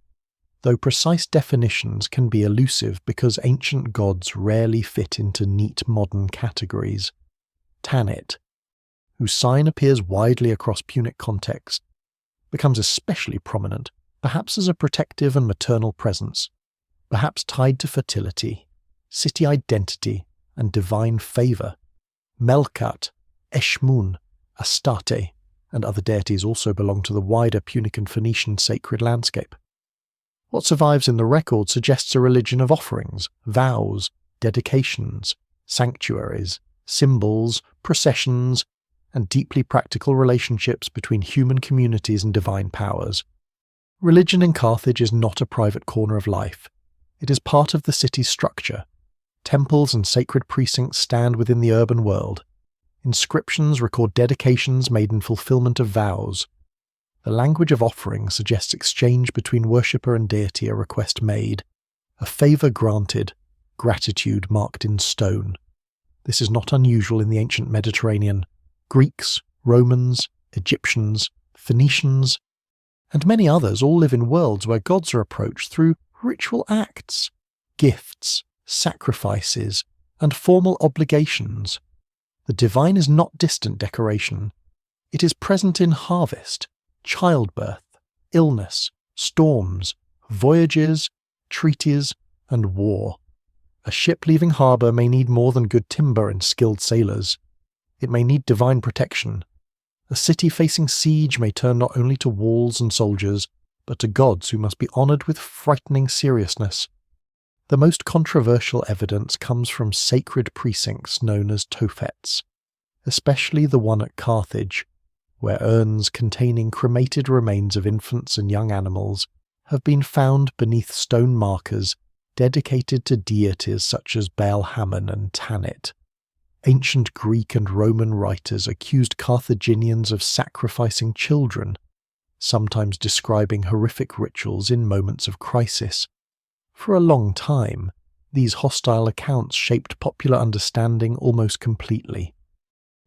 though precise definitions can be elusive because ancient gods rarely fit into neat modern categories. Tanit, whose sign appears widely across Punic context, becomes especially prominent, perhaps as a protective and maternal presence. perhaps tied to fertility, city identity, and divine favour. Melkat, Eshmun, Astarte, and other deities also belong to the wider Punic and Phoenician sacred landscape. What survives in the record suggests a religion of offerings, vows, dedications, sanctuaries, symbols, processions, and deeply practical relationships between human communities and divine powers. Religion in Carthage is not a private corner of life. It is part of the city's structure. Temples and sacred precincts stand within the urban world. Inscriptions record dedications made in fulfillment of vows. The language of offering suggests exchange between worshipper and deity, a request made, a favour granted, gratitude marked in stone. This is not unusual in the ancient Mediterranean. Greeks, Romans, Egyptians, Phoenicians, and many others all live in worlds where gods are approached through ritual acts, gifts, sacrifices, and formal obligations. The divine is not distant decoration. It is present in harvest, childbirth, illness, storms, voyages, treaties, and war. A ship leaving harbour may need more than good timber and skilled sailors. It may need divine protection. A city facing siege may turn not only to walls and soldiers, but to gods who must be honoured with frightening seriousness. The most controversial evidence comes from sacred precincts known as tophets, especially the one at Carthage, where urns containing cremated remains of infants and young animals have been found beneath stone markers dedicated to deities such as Baal-Hamon and Tanit. Ancient Greek and Roman writers accused Carthaginians of sacrificing children, sometimes describing horrific rituals in moments of crisis. For a long time, these hostile accounts shaped popular understanding almost completely.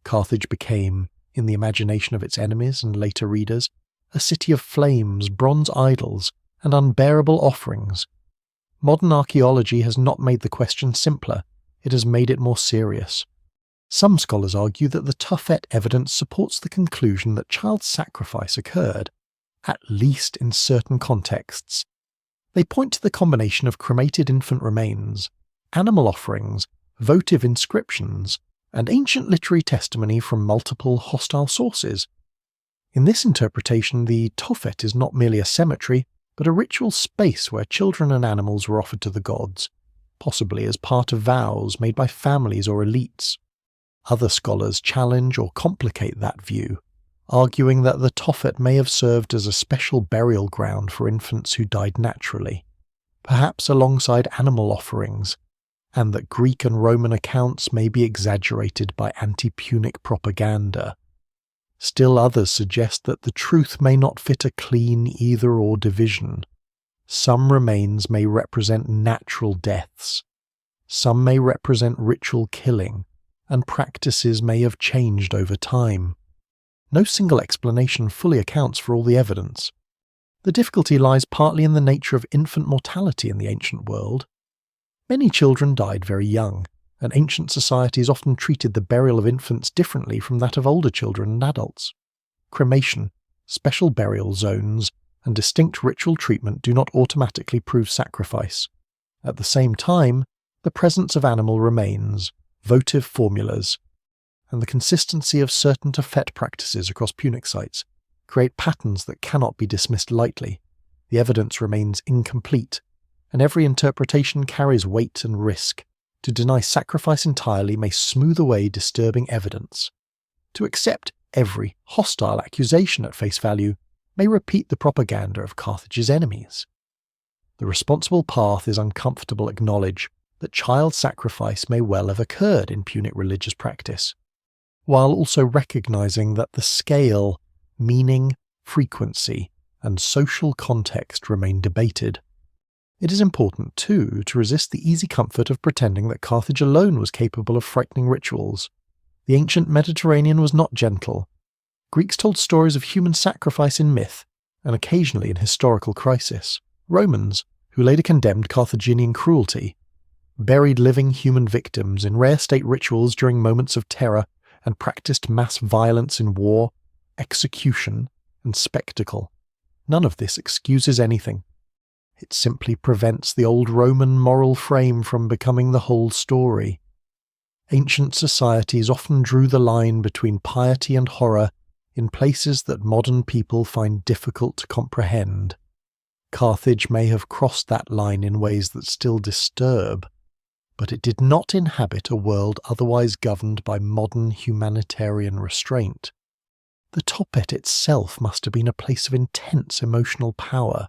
Carthage became, in the imagination of its enemies and later readers, a city of flames, bronze idols, and unbearable offerings. Modern archaeology has not made the question simpler, it has made it more serious. Some scholars argue that the Tophet evidence supports the conclusion that child sacrifice occurred, at least in certain contexts. They point to the combination of cremated infant remains, animal offerings, votive inscriptions, and ancient literary testimony from multiple hostile sources. In this interpretation, the Tophet is not merely a cemetery, but a ritual space where children and animals were offered to the gods, possibly as part of vows made by families or elites. Other scholars challenge or complicate that view, arguing that the Tophet may have served as a special burial ground for infants who died naturally, perhaps alongside animal offerings, and that Greek and Roman accounts may be exaggerated by anti-Punic propaganda. Still others suggest that the truth may not fit a clean either-or division. Some remains may represent natural deaths, some may represent ritual killing, and practices may have changed over time. No single explanation fully accounts for all the evidence. The difficulty lies partly in the nature of infant mortality in the ancient world. Many children died very young, and ancient societies often treated the burial of infants differently from that of older children and adults. Cremation, special burial zones, and distinct ritual treatment do not automatically prove sacrifice. At the same time, the presence of animal remains, votive formulas, and the consistency of certain Tophet practices across Punic sites create patterns that cannot be dismissed lightly. The evidence remains incomplete, and every interpretation carries weight and risk. To deny sacrifice entirely may smooth away disturbing evidence. To accept every hostile accusation at face value may repeat the propaganda of Carthage's enemies. The responsible path is uncomfortable acknowledge that child sacrifice may well have occurred in Punic religious practice, while also recognizing that the scale, meaning, frequency, and social context remain debated. It is important, too, to resist the easy comfort of pretending that Carthage alone was capable of frightening rituals. The ancient Mediterranean was not gentle. Greeks told stories of human sacrifice in myth, and occasionally in historical crisis. Romans, who later condemned Carthaginian cruelty, buried living human victims in rare state rituals during moments of terror and practiced mass violence in war, execution, and spectacle. None of this excuses anything. It simply prevents the old Roman moral frame from becoming the whole story. Ancient societies often drew the line between piety and horror in places that modern people find difficult to comprehend. Carthage may have crossed that line in ways that still disturb, but it did not inhabit a world otherwise governed by modern humanitarian restraint. The Topet itself must have been a place of intense emotional power.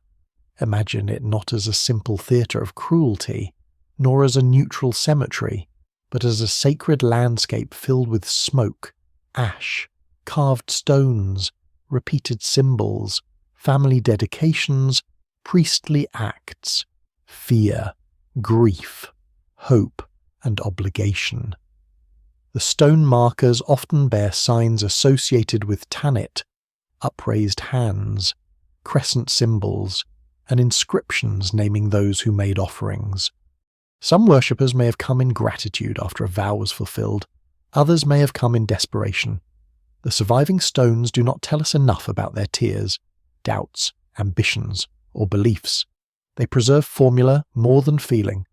Imagine it not as a simple theatre of cruelty, nor as a neutral cemetery, but as a sacred landscape filled with smoke, ash, carved stones, repeated symbols, family dedications, priestly acts, fear, grief, hope, and obligation. The stone markers often bear signs associated with Tanit, upraised hands, crescent symbols, and inscriptions naming those who made offerings. Some worshippers may have come in gratitude after a vow was fulfilled, others may have come in desperation. The surviving stones do not tell us enough about their tears, doubts, ambitions, or beliefs. They preserve formula more than feeling.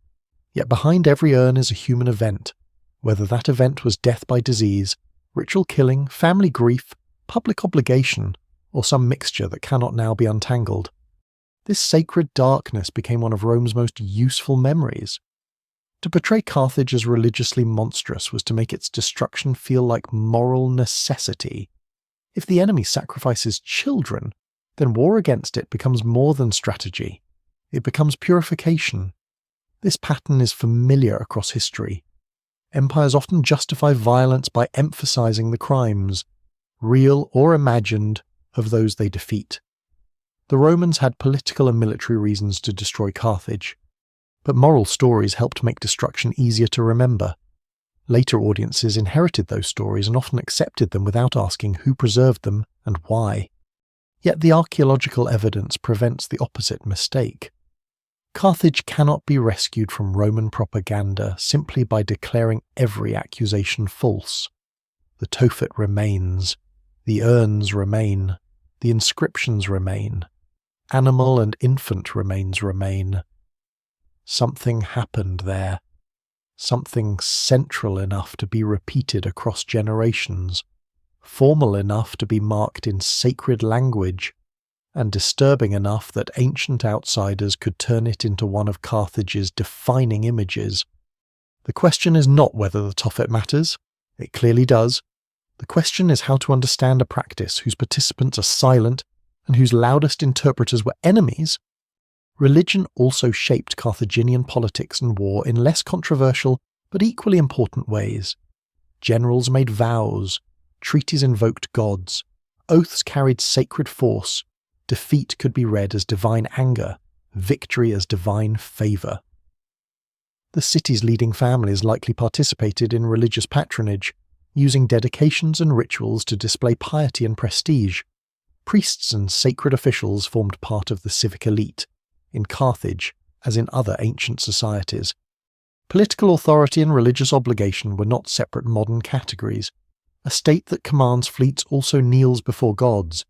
Yet behind every urn is a human event, whether that event was death by disease, ritual killing, family grief, public obligation, or some mixture that cannot now be untangled. This sacred darkness became one of Rome's most useful memories. To portray Carthage as religiously monstrous was to make its destruction feel like moral necessity. If the enemy sacrifices children, then war against it becomes more than strategy. It becomes purification. This pattern is familiar across history. Empires often justify violence by emphasizing the crimes, real or imagined, of those they defeat. The Romans had political and military reasons to destroy Carthage, but moral stories helped make destruction easier to remember. Later audiences inherited those stories and often accepted them without asking who preserved them and why. Yet the archaeological evidence prevents the opposite mistake. Carthage cannot be rescued from Roman propaganda simply by declaring every accusation false. The Tophet remains, the urns remain, the inscriptions remain, animal and infant remains remain. Something happened there, something central enough to be repeated across generations, formal enough to be marked in sacred language, and disturbing enough that ancient outsiders could turn it into one of Carthage's defining images. The question is not whether the Tophet matters. It clearly does. The question is how to understand a practice whose participants are silent and whose loudest interpreters were enemies. Religion also shaped Carthaginian politics and war in less controversial but equally important ways. Generals made vows, treaties invoked gods, oaths carried sacred force, defeat could be read as divine anger, victory as divine favour. The city's leading families likely participated in religious patronage, using dedications and rituals to display piety and prestige. Priests and sacred officials formed part of the civic elite, in Carthage as in other ancient societies. Political authority and religious obligation were not separate modern categories. A state that commands fleets also kneels before gods.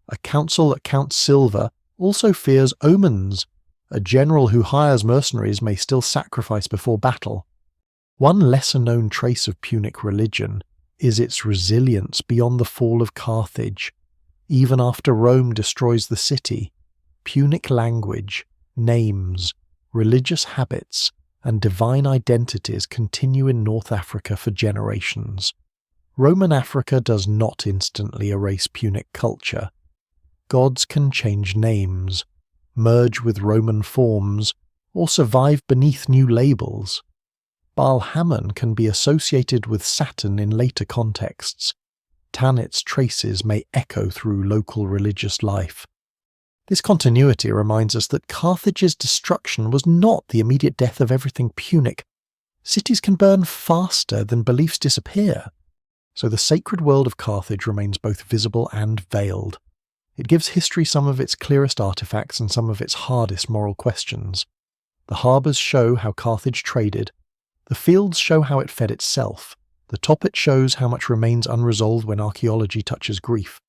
A council that counts silver also fears omens. A general who hires mercenaries may still sacrifice before battle. One lesser-known trace of Punic religion is its resilience beyond the fall of Carthage. Even after Rome destroys the city, Punic language, names, religious habits, and divine identities continue in North Africa for generations. Roman Africa does not instantly erase Punic culture. Gods can change names, merge with Roman forms, or survive beneath new labels. Baal-Hamon can be associated with Saturn in later contexts. Tanit's traces may echo through local religious life. This continuity reminds us that Carthage's destruction was not the immediate death of everything Punic. Cities can burn faster than beliefs disappear. So the sacred world of Carthage remains both visible and veiled. It gives history some of its clearest artifacts and some of its hardest moral questions. The harbours show how Carthage traded. The fields show how it fed itself. The Topet shows how much remains unresolved when archaeology touches grief.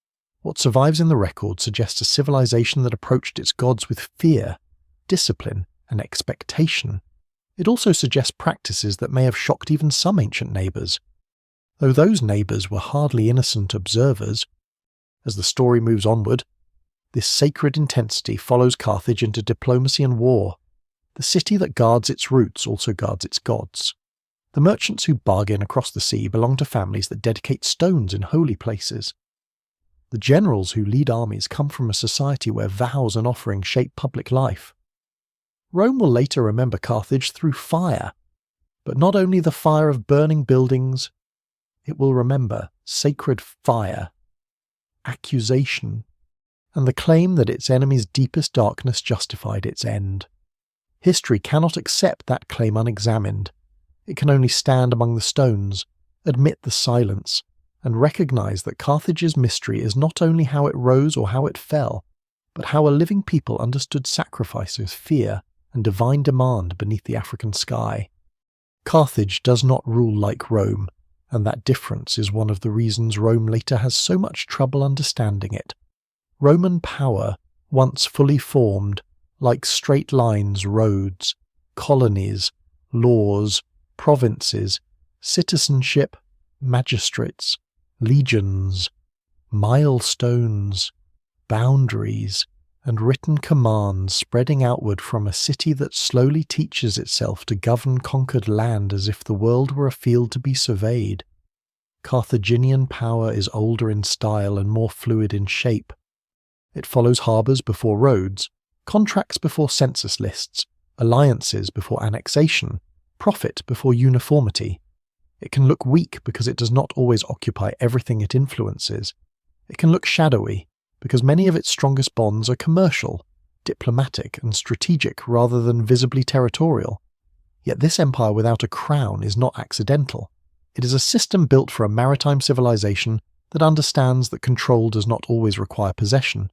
What survives in the record suggests a civilization that approached its gods with fear, discipline, and expectation. It also suggests practices that may have shocked even some ancient neighbours, though those neighbours were hardly innocent observers. As the story moves onward, this sacred intensity follows Carthage into diplomacy and war. The city that guards its roots also guards its gods. The merchants who bargain across the sea belong to families that dedicate stones in holy places. The generals who lead armies come from a society where vows and offerings shape public life. Rome will later remember Carthage through fire, but not only the fire of burning buildings, it will remember sacred fire, accusation, and the claim that its enemy's deepest darkness justified its end. History cannot accept that claim unexamined. It can only stand among the stones, admit the silence, and recognize that Carthage's mystery is not only how it rose or how it fell, but how a living people understood sacrifice as fear and divine demand beneath the African sky. Carthage does not rule like Rome, and that difference is one of the reasons Rome later has so much trouble understanding it. Roman power, once fully formed, like straight lines, roads, colonies, laws, provinces, citizenship, magistrates, legions, milestones, boundaries, and written commands spreading outward from a city that slowly teaches itself to govern conquered land as if the world were a field to be surveyed. Carthaginian power is older in style and more fluid in shape. It follows harbours before roads, contracts before census lists, alliances before annexation, profit before uniformity. It can look weak because it does not always occupy everything it influences. It can look shadowy because many of its strongest bonds are commercial, diplomatic, and strategic rather than visibly territorial. Yet this empire without a crown is not accidental. It is a system built for a maritime civilization that understands that control does not always require possession.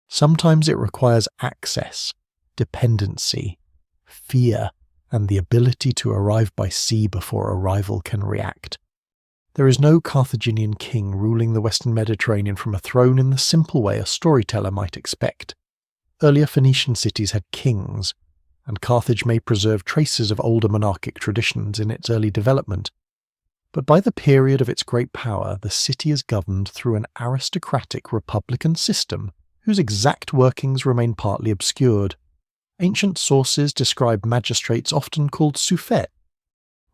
Sometimes it requires access, dependency, fear, and the ability to arrive by sea before a rival can react. There is no Carthaginian king ruling the Western Mediterranean from a throne in the simple way a storyteller might expect. Earlier Phoenician cities had kings, and Carthage may preserve traces of older monarchic traditions in its early development. But by the period of its great power, the city is governed through an aristocratic republican system whose exact workings remain partly obscured. Ancient sources describe magistrates often called suffets,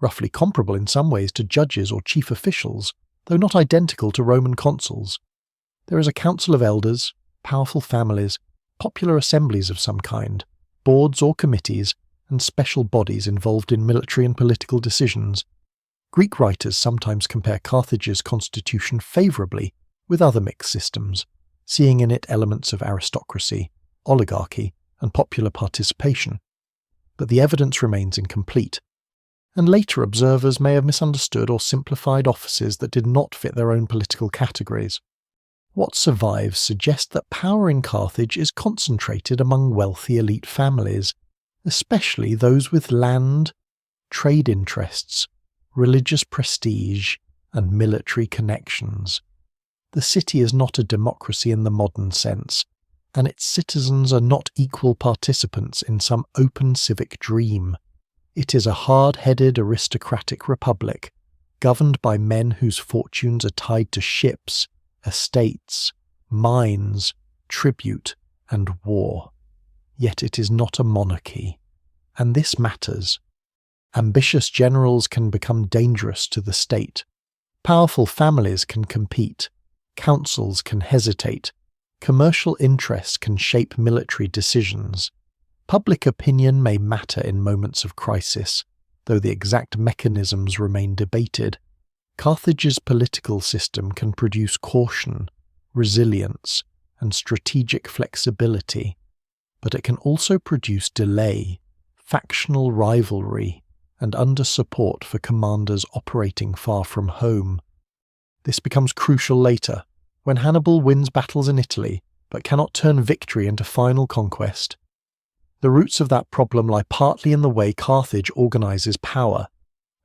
roughly comparable in some ways to judges or chief officials, though not identical to Roman consuls. There is a council of elders, powerful families, popular assemblies of some kind, boards or committees, and special bodies involved in military and political decisions. Greek writers sometimes compare Carthage's constitution favourably with other mixed systems, seeing in it elements of aristocracy, oligarchy, and popular participation. But the evidence remains incomplete, and later observers may have misunderstood or simplified offices that did not fit their own political categories. What survives suggests that power in Carthage is concentrated among wealthy elite families, especially those with land, trade interests, religious prestige, and military connections. The city is not a democracy in the modern sense, and its citizens are not equal participants in some open civic dream. It is a hard-headed aristocratic republic, governed by men whose fortunes are tied to ships, estates, mines, tribute, and war. Yet it is not a monarchy, and this matters. Ambitious generals can become dangerous to the state. Powerful families can compete. Councils can hesitate. Commercial interests can shape military decisions. Public opinion may matter in moments of crisis, though the exact mechanisms remain debated. Carthage's political system can produce caution, resilience, and strategic flexibility, but it can also produce delay, factional rivalry, and under-support for commanders operating far from home. This becomes crucial later, when Hannibal wins battles in Italy, but cannot turn victory into final conquest. The roots of that problem lie partly in the way Carthage organises power.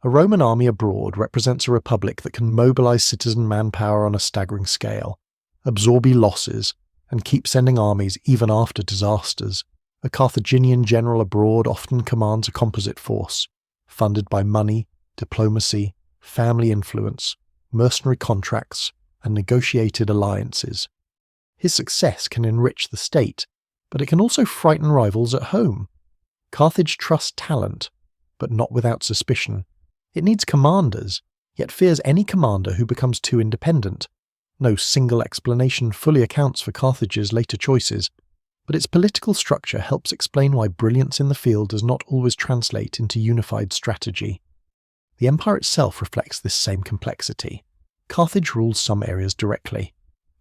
A Roman army abroad represents a republic that can mobilise citizen manpower on a staggering scale, absorb losses, and keep sending armies even after disasters. A Carthaginian general abroad often commands a composite force, funded by money, diplomacy, family influence, mercenary contracts, and negotiated alliances. His success can enrich the state, but it can also frighten rivals at home. Carthage trusts talent, but not without suspicion. It needs commanders, yet fears any commander who becomes too independent. No single explanation fully accounts for Carthage's later choices, but its political structure helps explain why brilliance in the field does not always translate into unified strategy. The empire itself reflects this same complexity. Carthage rules some areas directly,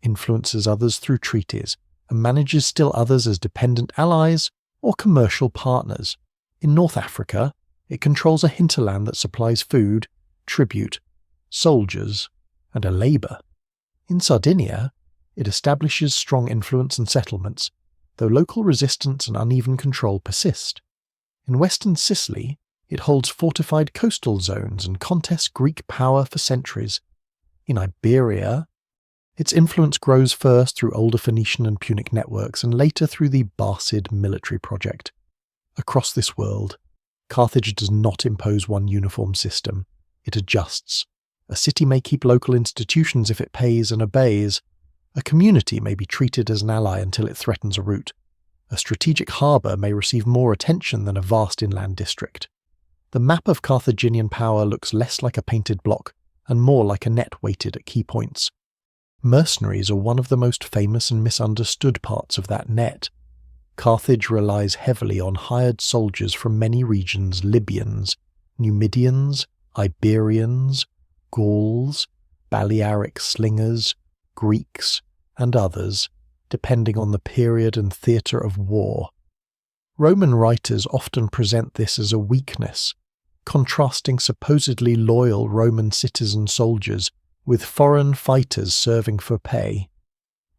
influences others through treaties, and manages still others as dependent allies or commercial partners. In North Africa, it controls a hinterland that supplies food, tribute, soldiers, and a labour. In Sardinia, it establishes strong influence and settlements, though local resistance and uneven control persist. In western Sicily, it holds fortified coastal zones and contests Greek power for centuries. In Iberia, its influence grows first through older Phoenician and Punic networks and later through the Barcid military project. Across this world, Carthage does not impose one uniform system. It adjusts. A city may keep local institutions if it pays and obeys. A community may be treated as an ally until it threatens a route. A strategic harbour may receive more attention than a vast inland district. The map of Carthaginian power looks less like a painted block and more like a net weighted at key points. Mercenaries are one of the most famous and misunderstood parts of that net. Carthage relies heavily on hired soldiers from many regions: Libyans, Numidians, Iberians, Gauls, Balearic slingers, Greeks, and others, depending on the period and theatre of war. Roman writers often present this as a weakness, contrasting supposedly loyal Roman citizen soldiers with foreign fighters serving for pay.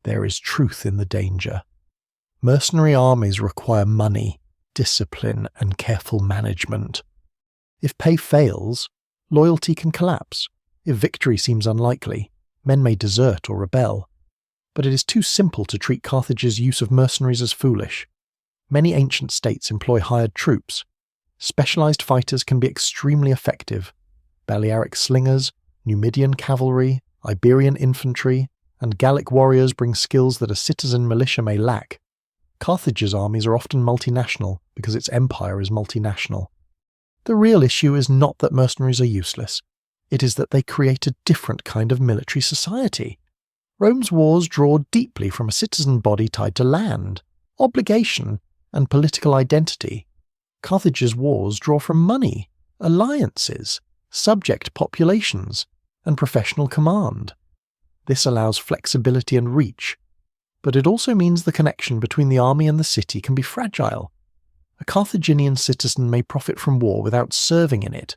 There is truth in the danger. Mercenary armies require money, discipline, and careful management. If pay fails, loyalty can collapse. If victory seems unlikely, men may desert or rebel. But it is too simple to treat Carthage's use of mercenaries as foolish. Many ancient states employ hired troops. Specialized fighters can be extremely effective. Balearic slingers, Numidian cavalry, Iberian infantry, and Gallic warriors bring skills that a citizen militia may lack. Carthage's armies are often multinational because its empire is multinational. The real issue is not that mercenaries are useless. It is that they create a different kind of military society. Rome's wars draw deeply from a citizen body tied to land, obligation, and political identity. Carthage's wars draw from money, alliances, subject populations, and professional command. This allows flexibility and reach, but it also means the connection between the army and the city can be fragile. A Carthaginian citizen may profit from war without serving in it.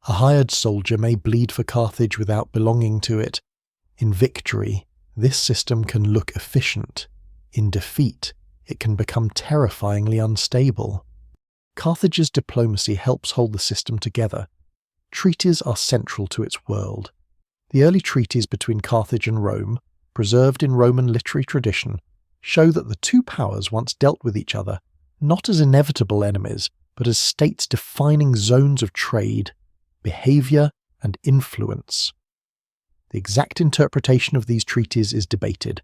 A hired soldier may bleed for Carthage without belonging to it. In victory, this system can look efficient. In defeat, it can become terrifyingly unstable. Carthage's diplomacy helps hold the system together. Treaties are central to its world. The early treaties between Carthage and Rome, preserved in Roman literary tradition, show that the two powers once dealt with each other, not as inevitable enemies, but as states defining zones of trade, behaviour, and influence. The exact interpretation of these treaties is debated,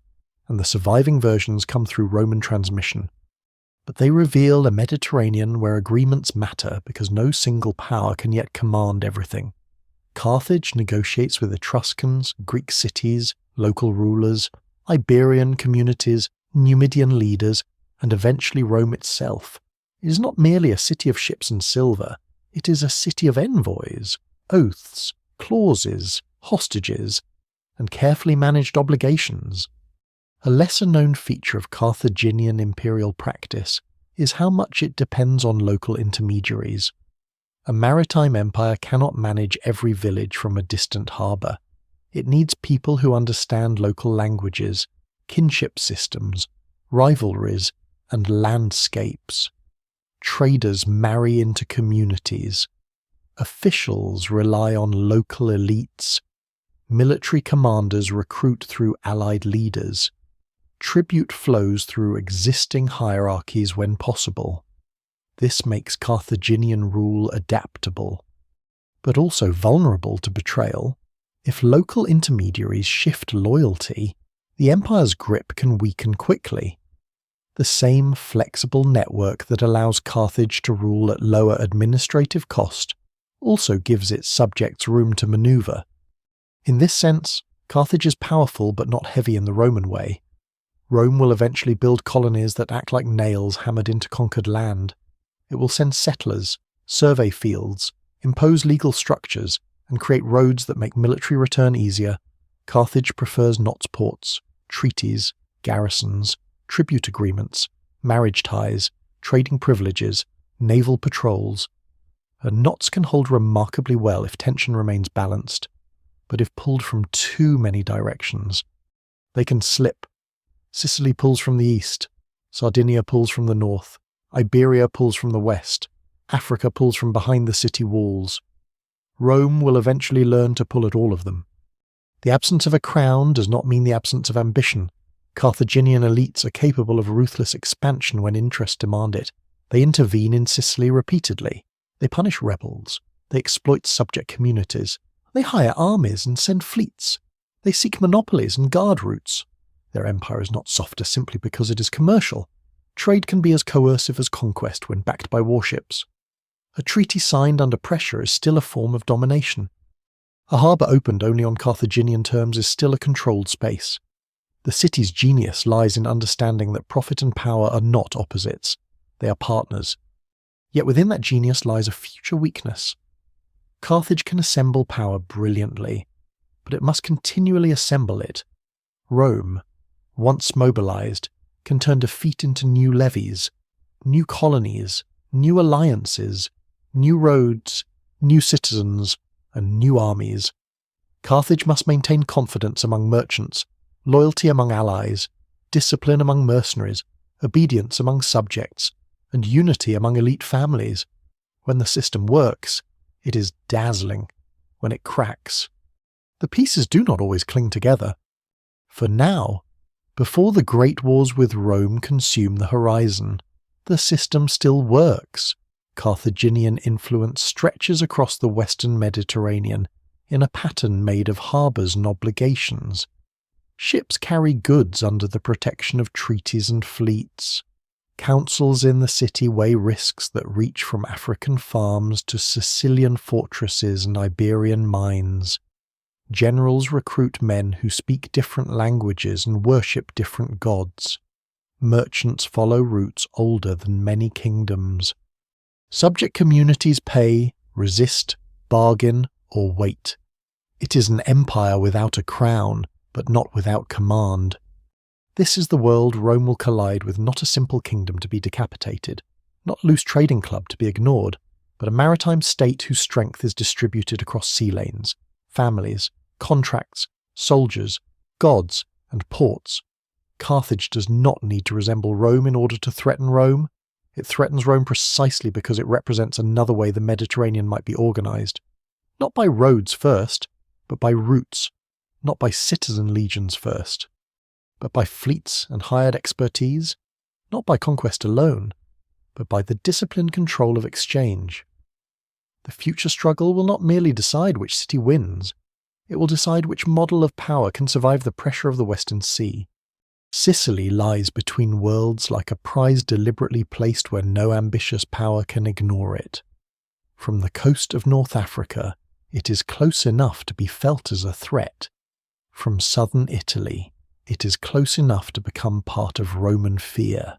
and the surviving versions come through Roman transmission. But they reveal a Mediterranean where agreements matter because no single power can yet command everything. Carthage negotiates with Etruscans, Greek cities, local rulers, Iberian communities, Numidian leaders, and eventually Rome itself. It is not merely a city of ships and silver, it is a city of envoys, oaths, clauses, hostages, and carefully managed obligations. A lesser-known feature of Carthaginian imperial practice is how much it depends on local intermediaries. A maritime empire cannot manage every village from a distant harbour. It needs people who understand local languages, kinship systems, rivalries, and landscapes. Traders marry into communities. Officials rely on local elites. Military commanders recruit through allied leaders. tribute flows through existing hierarchies when possible. This makes Carthaginian rule adaptable, but also vulnerable to betrayal. If local intermediaries shift loyalty, the empire's grip can weaken quickly. The same flexible network that allows Carthage to rule at lower administrative cost also gives its subjects room to maneuver. In this sense, Carthage is powerful but not heavy in the Roman way. Rome will eventually build colonies that act like nails hammered into conquered land. It will send settlers, survey fields, impose legal structures, and create roads that make military return easier. Carthage prefers knots ports, treaties, garrisons, tribute agreements, marriage ties, trading privileges, naval patrols. Knots can hold remarkably well if tension remains balanced, but if pulled from too many directions, they can slip. Sicily pulls from the east, Sardinia pulls from the north, Iberia pulls from the west, Africa pulls from behind the city walls. Rome will eventually learn to pull at all of them. The absence of a crown does not mean the absence of ambition. Carthaginian elites are capable of ruthless expansion when interests demand it. They intervene in Sicily repeatedly. They punish rebels. They exploit subject communities. They hire armies and send fleets. They seek monopolies and guard routes. Their empire is not softer simply because it is commercial. Trade can be as coercive as conquest when backed by warships. A treaty signed under pressure is still a form of domination. A harbour opened only on Carthaginian terms is still a controlled space. The city's genius lies in understanding that profit and power are not opposites. They are partners. Yet within that genius lies a future weakness. Carthage can assemble power brilliantly, but it must continually assemble it. Rome, once mobilized, can turn defeat into new levies, new colonies, new alliances, new roads, new citizens, and new armies. Carthage must maintain confidence among merchants, loyalty among allies, discipline among mercenaries, obedience among subjects, and unity among elite families. When the system works, it is dazzling. When it cracks, the pieces do not always cling together. For now, before the great wars with Rome consume the horizon, the system still works. Carthaginian influence stretches across the western Mediterranean in a pattern made of harbours and obligations. Ships carry goods under the protection of treaties and fleets. Councils in the city weigh risks that reach from African farms to Sicilian fortresses and Iberian mines. Generals recruit men who speak different languages and worship different gods. Merchants follow routes older than many kingdoms. Subject communities pay, resist, bargain, or wait. It is an empire without a crown, but not without command. This is the world Rome will collide with, not a simple kingdom to be decapitated, not a loose trading club to be ignored, but a maritime state whose strength is distributed across sea lanes, families, contracts, soldiers, gods, and ports. Carthage does not need to resemble Rome in order to threaten Rome. It threatens Rome precisely because it represents another way the Mediterranean might be organized. Not by roads first, but by routes. Not by citizen legions first, but by fleets and hired expertise. Not by conquest alone, but by the disciplined control of exchange. The future struggle will not merely decide which city wins. It will decide which model of power can survive the pressure of the Western Sea. Sicily lies between worlds like a prize deliberately placed where no ambitious power can ignore it. From the coast of North Africa, it is close enough to be felt as a threat. From southern Italy, it is close enough to become part of Roman fear.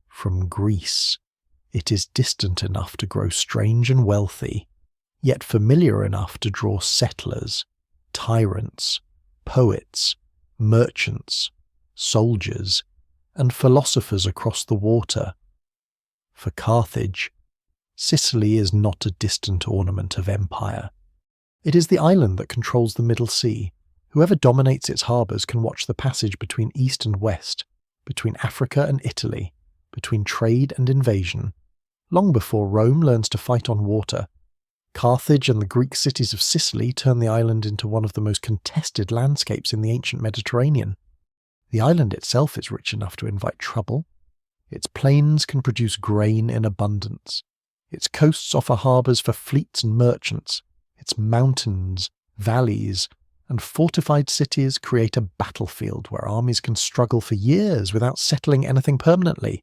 From Greece, it is distant enough to grow strange and wealthy, yet familiar enough to draw settlers, tyrants, poets, merchants, soldiers, and philosophers across the water. For Carthage, Sicily is not a distant ornament of empire. It is the island that controls the Middle Sea. Whoever dominates its harbours can watch the passage between east and west, between Africa and Italy, between trade and invasion. Long before Rome learns to fight on water, Carthage and the Greek cities of Sicily turn the island into one of the most contested landscapes in the ancient Mediterranean. The island itself is rich enough to invite trouble. Its plains can produce grain in abundance. Its coasts offer harbours for fleets and merchants. Its mountains, valleys, and fortified cities create a battlefield where armies can struggle for years without settling anything permanently.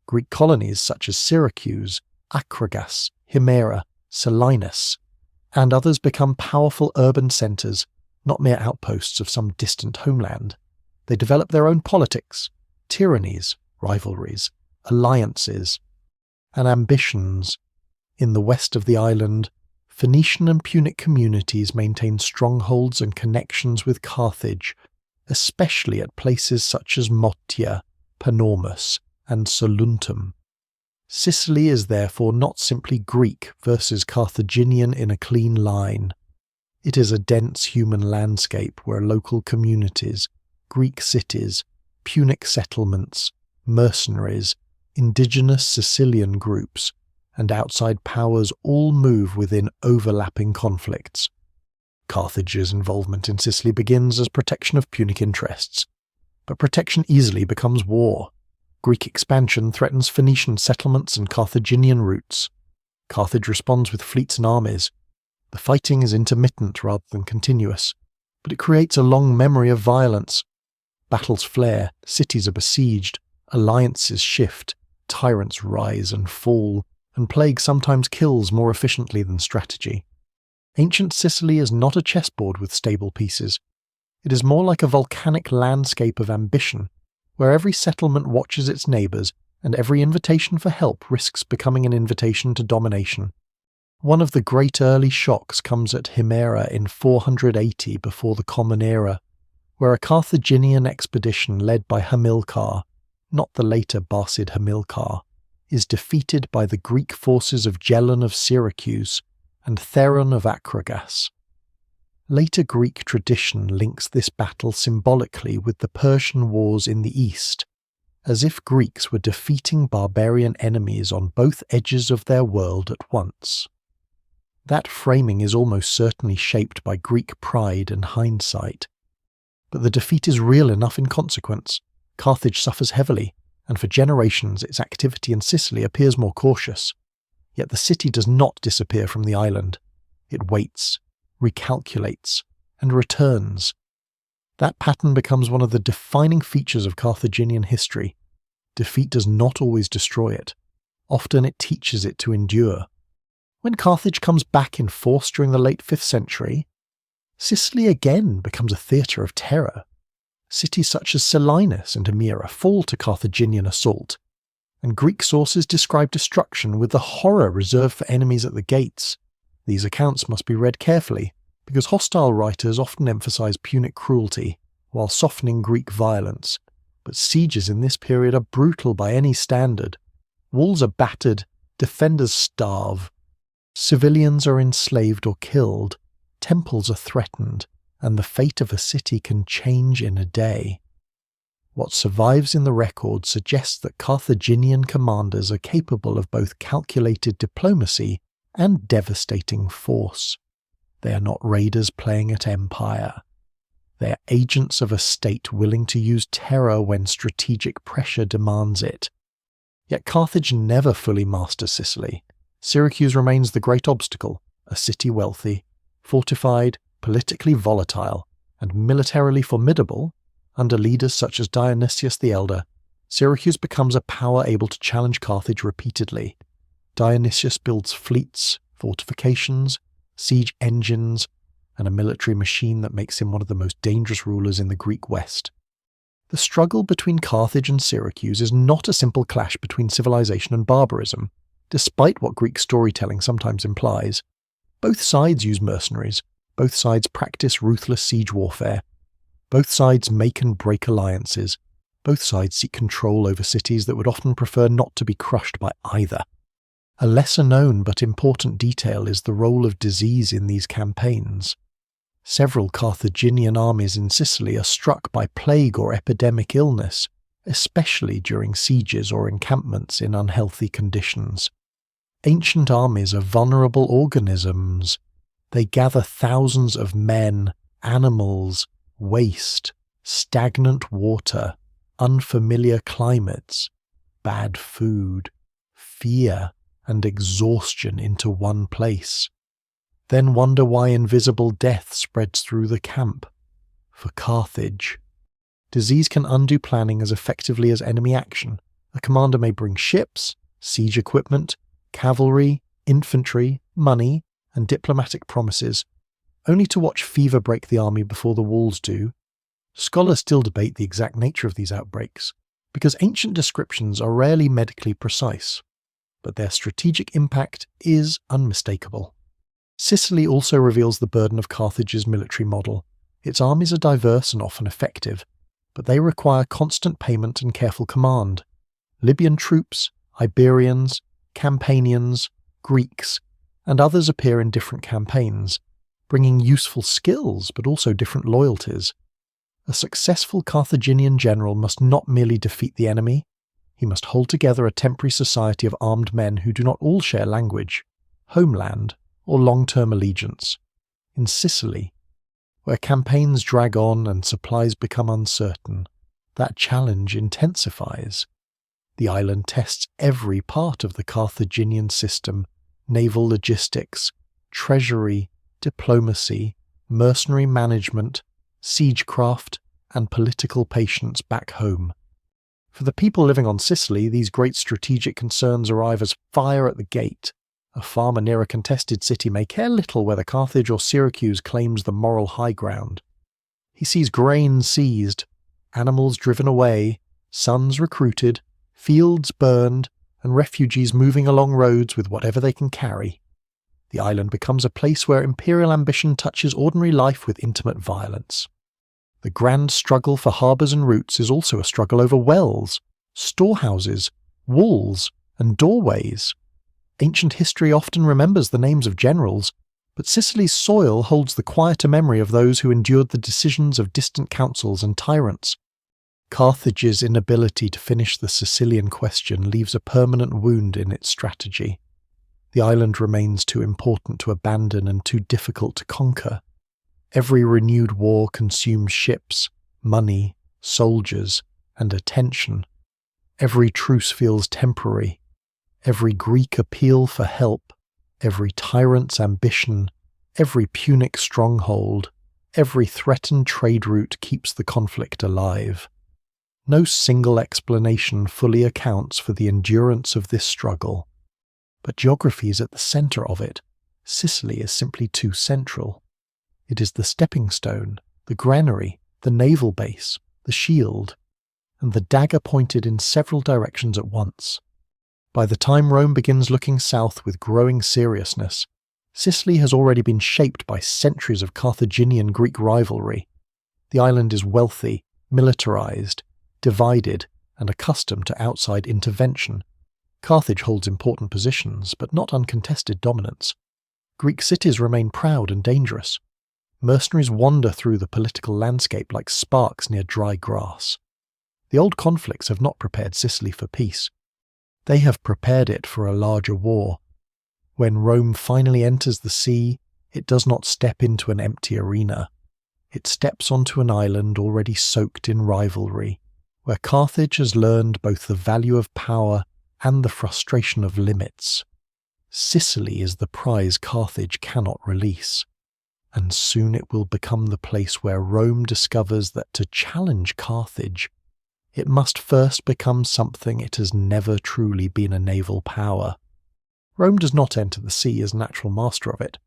Greek colonies such as Syracuse, Acragas, Himera, Selinus, and others become powerful urban centres, not mere outposts of some distant homeland. They develop their own politics, tyrannies, rivalries, alliances, and ambitions. In the west of the island, Phoenician and Punic communities maintain strongholds and connections with Carthage, especially at places such as Mottia, Panormus, and Soluntum. Sicily is therefore not simply Greek versus Carthaginian in a clean line. It is a dense human landscape where local communities, Greek cities, Punic settlements, mercenaries, indigenous Sicilian groups, and outside powers all move within overlapping conflicts. Carthage's involvement in Sicily begins as protection of Punic interests, but protection easily becomes war. Greek expansion threatens Phoenician settlements and Carthaginian routes. Carthage responds with fleets and armies. The fighting is intermittent rather than continuous, but it creates a long memory of violence. Battles flare, cities are besieged, alliances shift, tyrants rise and fall, and plague sometimes kills more efficiently than strategy. Ancient Sicily is not a chessboard with stable pieces. It is more like a volcanic landscape of ambition, where every settlement watches its neighbours and every invitation for help risks becoming an invitation to domination. One of the great early shocks comes at Himera in 480 before the Common Era, where a Carthaginian expedition led by Hamilcar, not the later Barcid Hamilcar, is defeated by the Greek forces of Gelon of Syracuse and Theron of Acragas. Later Greek tradition links this battle symbolically with the Persian Wars in the east, as if Greeks were defeating barbarian enemies on both edges of their world at once. That framing is almost certainly shaped by Greek pride and hindsight. But the defeat is real enough in consequence. Carthage suffers heavily, and for generations its activity in Sicily appears more cautious. Yet the city does not disappear from the island. It waits, recalculates, and returns. That pattern becomes one of the defining features of Carthaginian history. Defeat does not always destroy it. Often it teaches it to endure. When Carthage comes back in force during the late 5th century, Sicily again becomes a theatre of terror. Cities such as Selinus and Himera fall to Carthaginian assault, and Greek sources describe destruction with the horror reserved for enemies at the gates. These accounts must be read carefully, because hostile writers often emphasize Punic cruelty, while softening Greek violence. But sieges in this period are brutal by any standard. Walls are battered, defenders starve. Civilians are enslaved or killed, temples are threatened, and the fate of a city can change in a day. What survives in the record suggests that Carthaginian commanders are capable of both calculated diplomacy and devastating force. They are not raiders playing at empire. They are agents of a state willing to use terror when strategic pressure demands it. Yet Carthage never fully masters Sicily. Syracuse remains the great obstacle, a city wealthy, fortified, politically volatile, and militarily formidable. Under leaders such as Dionysius the Elder, Syracuse becomes a power able to challenge Carthage repeatedly. Dionysius builds fleets, fortifications, siege engines, and a military machine that makes him one of the most dangerous rulers in the Greek West. The struggle between Carthage and Syracuse is not a simple clash between civilization and barbarism, despite what Greek storytelling sometimes implies. Both sides use mercenaries, both sides practice ruthless siege warfare, both sides make and break alliances, both sides seek control over cities that would often prefer not to be crushed by either. A lesser-known but important detail is the role of disease in these campaigns. Several Carthaginian armies in Sicily are struck by plague or epidemic illness, especially during sieges or encampments in unhealthy conditions. Ancient armies are vulnerable organisms. They gather thousands of men, animals, waste, stagnant water, unfamiliar climates, bad food, fear, and exhaustion into one place. Then wonder why invisible death spreads through the camp. For Carthage. Disease can undo planning as effectively as enemy action. A commander may bring ships, siege equipment, cavalry, infantry, money, and diplomatic promises, only to watch fever break the army before the walls do. Scholars still debate the exact nature of these outbreaks, because ancient descriptions are rarely medically precise, but their strategic impact is unmistakable. Sicily also reveals the burden of Carthage's military model. Its armies are diverse and often effective, but they require constant payment and careful command. Libyan troops, Iberians, Campanians, Greeks, and others appear in different campaigns, bringing useful skills but also different loyalties. A successful Carthaginian general must not merely defeat the enemy, he must hold together a temporary society of armed men who do not all share language, homeland, or long-term allegiance. In Sicily, where campaigns drag on and supplies become uncertain, that challenge intensifies. The island tests every part of the Carthaginian system: naval logistics, treasury, diplomacy, mercenary management, siegecraft, and political patience back home. For the people living on Sicily, these great strategic concerns arrive as fire at the gate. A farmer near a contested city may care little whether Carthage or Syracuse claims the moral high ground. He sees grain seized, animals driven away, sons recruited, fields burned, and refugees moving along roads with whatever they can carry. The island becomes a place where imperial ambition touches ordinary life with intimate violence. The grand struggle for harbours and routes is also a struggle over wells, storehouses, walls, and doorways. Ancient history often remembers the names of generals, but Sicily's soil holds the quieter memory of those who endured the decisions of distant councils and tyrants. Carthage's inability to finish the Sicilian question leaves a permanent wound in its strategy. The island remains too important to abandon and too difficult to conquer. Every renewed war consumes ships, money, soldiers, and attention. Every truce feels temporary. Every Greek appeal for help, every tyrant's ambition, every Punic stronghold, every threatened trade route keeps the conflict alive. No single explanation fully accounts for the endurance of this struggle. But geography is at the centre of it. Sicily is simply too central. It is the stepping stone, the granary, the naval base, the shield, and the dagger pointed in several directions at once. By the time Rome begins looking south with growing seriousness, Sicily has already been shaped by centuries of Carthaginian-Greek rivalry. The island is wealthy, militarized, divided, and accustomed to outside intervention. Carthage holds important positions, but not uncontested dominance. Greek cities remain proud and dangerous. Mercenaries wander through the political landscape like sparks near dry grass. The old conflicts have not prepared Sicily for peace. They have prepared it for a larger war. When Rome finally enters the sea, it does not step into an empty arena. It steps onto an island already soaked in rivalry, where Carthage has learned both the value of power and the frustration of limits. Sicily is the prize Carthage cannot release, and soon it will become the place where Rome discovers that to challenge Carthage, it must first become something it has never truly been: a naval power. Rome does not enter the sea as natural master of it.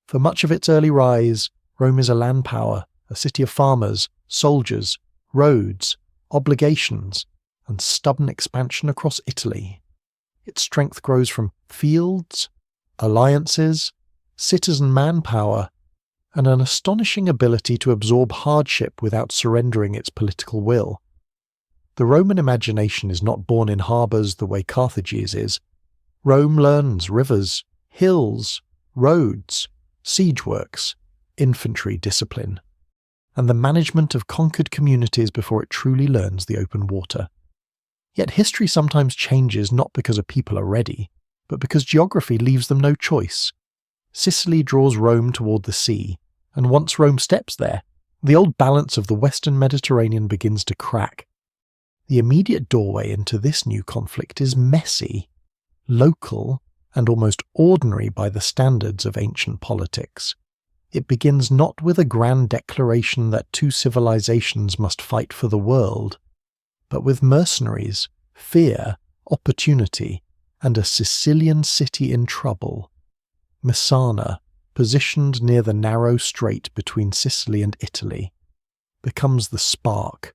For much of its early rise, Rome is a land power, a city of farmers, soldiers, roads, obligations, and stubborn expansion across Italy. Its strength grows from fields, alliances, citizen manpower, and an astonishing ability to absorb hardship without surrendering its political will. The Roman imagination is not born in harbours the way Carthage's is. Rome learns rivers, hills, roads, siege works, infantry discipline, and the management of conquered communities before it truly learns the open water. Yet history sometimes changes not because a people are ready, but because geography leaves them no choice. Sicily draws Rome toward the sea, and once Rome steps there, The old balance of the Western Mediterranean begins to crack. The immediate doorway into this new conflict is messy, local, and almost ordinary by the standards of ancient politics. It begins not with a grand declaration that two civilizations must fight for the world, but with mercenaries, fear, opportunity, and a Sicilian city in trouble. Messana, positioned near the narrow strait between Sicily and Italy, becomes the spark.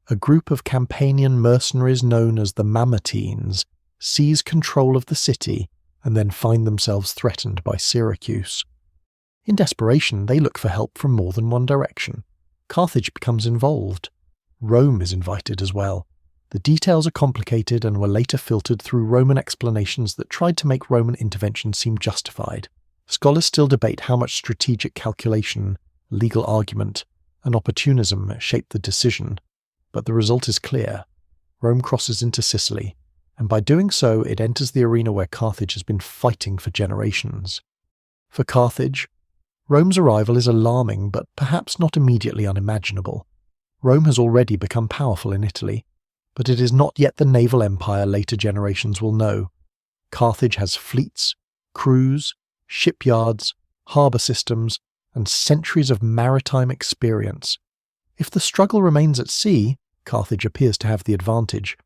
A group of Campanian mercenaries known as the Mamertines seize control of the city and then find themselves threatened by Syracuse. In desperation, they look for help from more than one direction. Carthage becomes involved. Rome is invited as well. The details are complicated and were later filtered through Roman explanations that tried to make Roman intervention seem justified. Scholars still debate how much strategic calculation, legal argument, and opportunism shaped the decision, but the result is clear. Rome crosses into Sicily, and by doing so it enters the arena where Carthage has been fighting for generations. For Carthage, Rome's arrival is alarming but perhaps not immediately unimaginable. Rome has already become powerful in Italy, but it is not yet the naval empire later generations will know. Carthage has fleets, crews, shipyards, harbour systems, and centuries of maritime experience. If the struggle remains at sea, Carthage appears to have the advantage.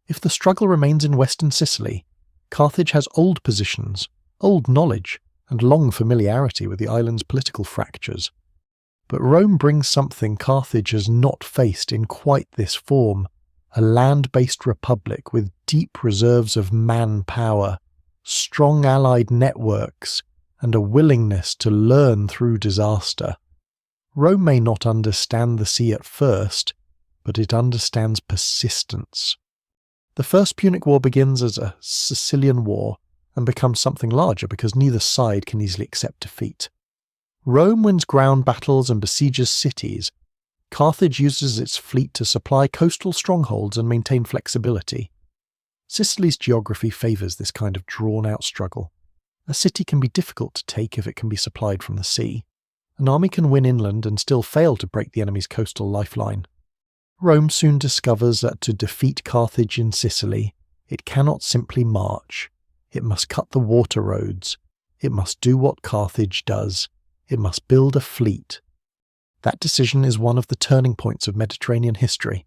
If the struggle remains in western Sicily, Carthage has old positions, old knowledge, and long familiarity with the island's political fractures. But Rome brings something Carthage has not faced in quite this form, a land-based republic with deep reserves of manpower, strong allied networks, and a willingness to learn through disaster. Rome may not understand the sea at first, but it understands persistence. The First Punic War begins as a Sicilian war and becomes something larger because neither side can easily accept defeat. Rome wins ground battles and besieges cities. Carthage uses its fleet to supply coastal strongholds and maintain flexibility. Sicily's geography favours this kind of drawn-out struggle. A city can be difficult to take if it can be supplied from the sea. An army can win inland and still fail to break the enemy's coastal lifeline. Rome soon discovers that to defeat Carthage in Sicily, it cannot simply march. It must cut the water roads. It must do what Carthage does. It must build a fleet. That decision is one of the turning points of Mediterranean history.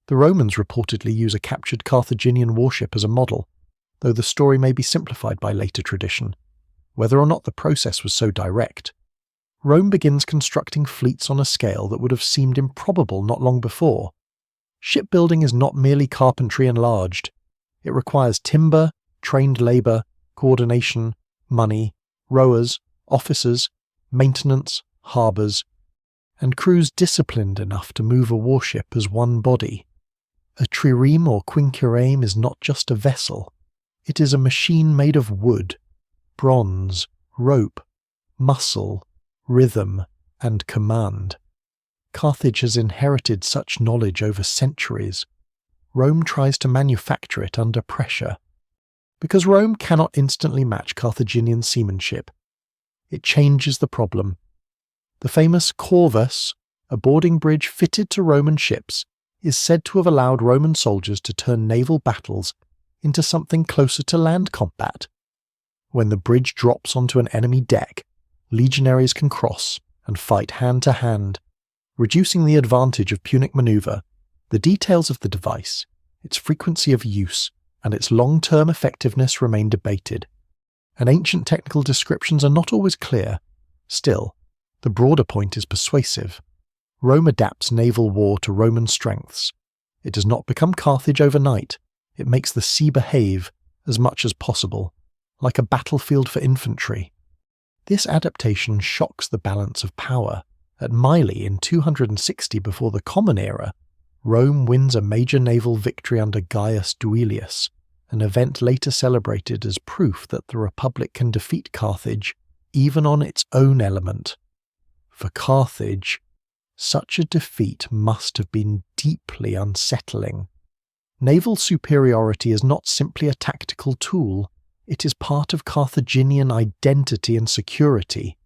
The Romans reportedly use a captured Carthaginian warship as a model, though the story may be simplified by later tradition, whether or not the process was so direct. Rome begins constructing fleets on a scale that would have seemed improbable not long before. Shipbuilding is not merely carpentry enlarged. It requires timber, trained labour, coordination, money, rowers, officers, maintenance, harbours, and crews disciplined enough to move a warship as one body. A trireme or quinquereme is not just a vessel. It is a machine made of wood, bronze, rope, muscle, rhythm, and command. Carthage has inherited such knowledge over centuries. Rome tries to manufacture it under pressure. Because Rome cannot instantly match Carthaginian seamanship, it changes the problem. The famous corvus, a boarding bridge fitted to Roman ships, is said to have allowed Roman soldiers to turn naval battles into something closer to land combat. When the bridge drops onto an enemy deck, legionaries can cross and fight hand to hand, reducing the advantage of Punic maneuver. The details of the device, its frequency of use, and its long-term effectiveness remain debated, and ancient technical descriptions are not always clear. Still, the broader point is persuasive. Rome adapts naval war to Roman strengths. It does not become Carthage overnight. It makes the sea behave, as much as possible, like a battlefield for infantry. This adaptation shocks the balance of power. At Mylae in 260 before the Common Era, Rome wins a major naval victory under Gaius Duilius, an event later celebrated as proof that the Republic can defeat Carthage even on its own element. For Carthage, such a defeat must have been deeply unsettling. Naval superiority is not simply a tactical tool, it is part of Carthaginian identity and security.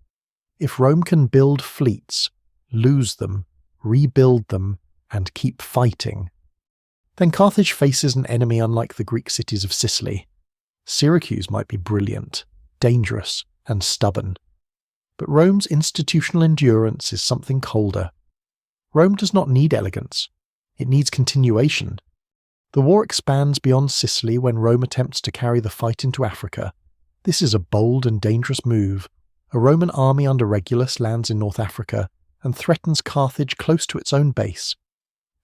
If Rome can build fleets, lose them, rebuild them, and keep fighting. Then Carthage faces an enemy unlike the Greek cities of Sicily. Syracuse might be brilliant, dangerous, and stubborn. But Rome's institutional endurance is something colder. Rome does not need elegance. It needs continuation. The war expands beyond Sicily when Rome attempts to carry the fight into Africa. This is a bold and dangerous move. A Roman army under Regulus lands in North Africa and threatens Carthage close to its own base.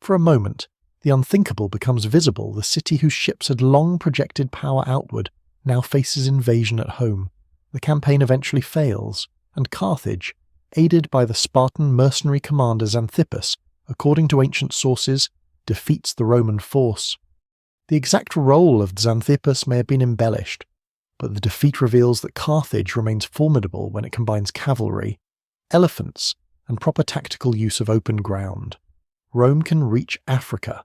For a moment, the unthinkable becomes visible. The city whose ships had long projected power outward now faces invasion at home. The campaign eventually fails, and Carthage, aided by the Spartan mercenary commander Xanthippus, according to ancient sources, defeats the Roman force. The exact role of Xanthippus may have been embellished, but the defeat reveals that Carthage remains formidable when it combines cavalry, elephants, and proper tactical use of open ground. Rome can reach Africa,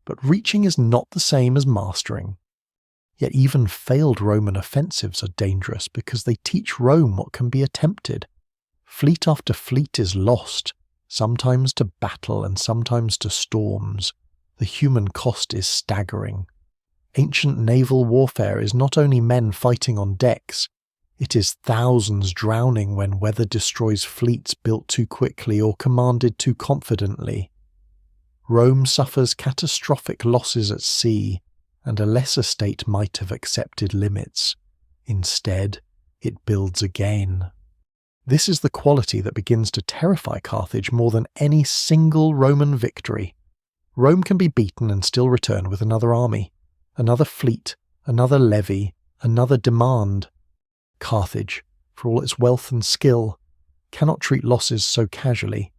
but reaching is not the same as mastering. Yet even failed Roman offensives are dangerous because they teach Rome what can be attempted. Fleet after fleet is lost, sometimes to battle and sometimes to storms. The human cost is staggering. Ancient naval warfare is not only men fighting on decks, it is thousands drowning when weather destroys fleets built too quickly or commanded too confidently. Rome suffers catastrophic losses at sea, and a lesser state might have accepted limits. Instead, it builds again. This is the quality that begins to terrify Carthage more than any single Roman victory. Rome can be beaten and still return with another army, another fleet, another levy, another demand. Carthage, for all its wealth and skill, cannot treat losses so casually.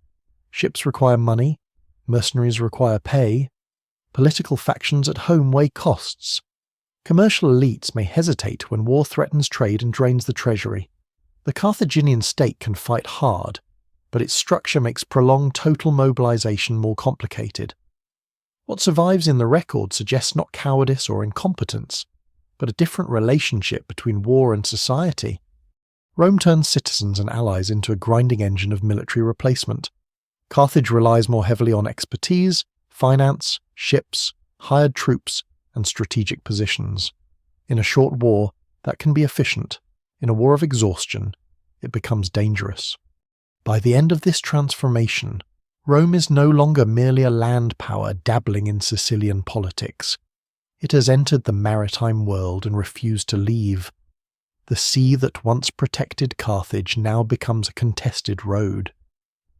Ships require money, mercenaries require pay, political factions at home weigh costs. Commercial elites may hesitate when war threatens trade and drains the treasury. The Carthaginian state can fight hard, but its structure makes prolonged total mobilization more complicated. What survives in the record suggests not cowardice or incompetence, but a different relationship between war and society. Rome turns citizens and allies into a grinding engine of military replacement. Carthage relies more heavily on expertise, finance, ships, hired troops, and strategic positions. In a short war, that can be efficient. In a war of exhaustion, it becomes dangerous. By the end of this transformation, Rome is no longer merely a land power dabbling in Sicilian politics. It has entered the maritime world and refused to leave. The sea that once protected Carthage now becomes a contested road.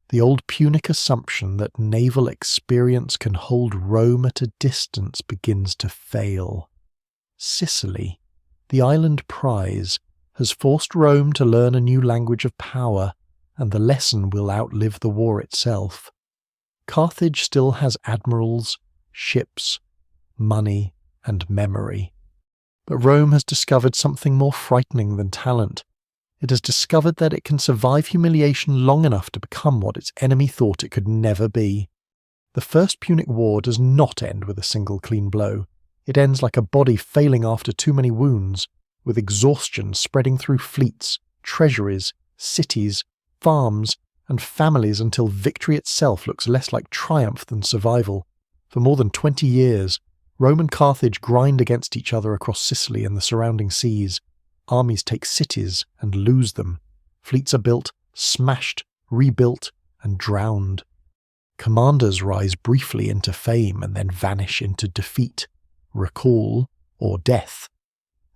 The old Punic assumption that naval experience can hold Rome at a distance begins to fail. Sicily, the island prize, has forced Rome to learn a new language of power, and the lesson will outlive the war itself. Carthage still has admirals, ships, money, and memory. But Rome has discovered something more frightening than talent. It has discovered that it can survive humiliation long enough to become what its enemy thought it could never be. The First Punic War does not end with a single clean blow. It ends like a body failing after too many wounds, with exhaustion spreading through fleets, treasuries, cities, farms, and families until victory itself looks less like triumph than survival. For more than 20 years, Rome and Carthage grind against each other across Sicily and the surrounding seas. Armies take cities and lose them. Fleets are built, smashed, rebuilt, and drowned. Commanders rise briefly into fame and then vanish into defeat, recall, or death.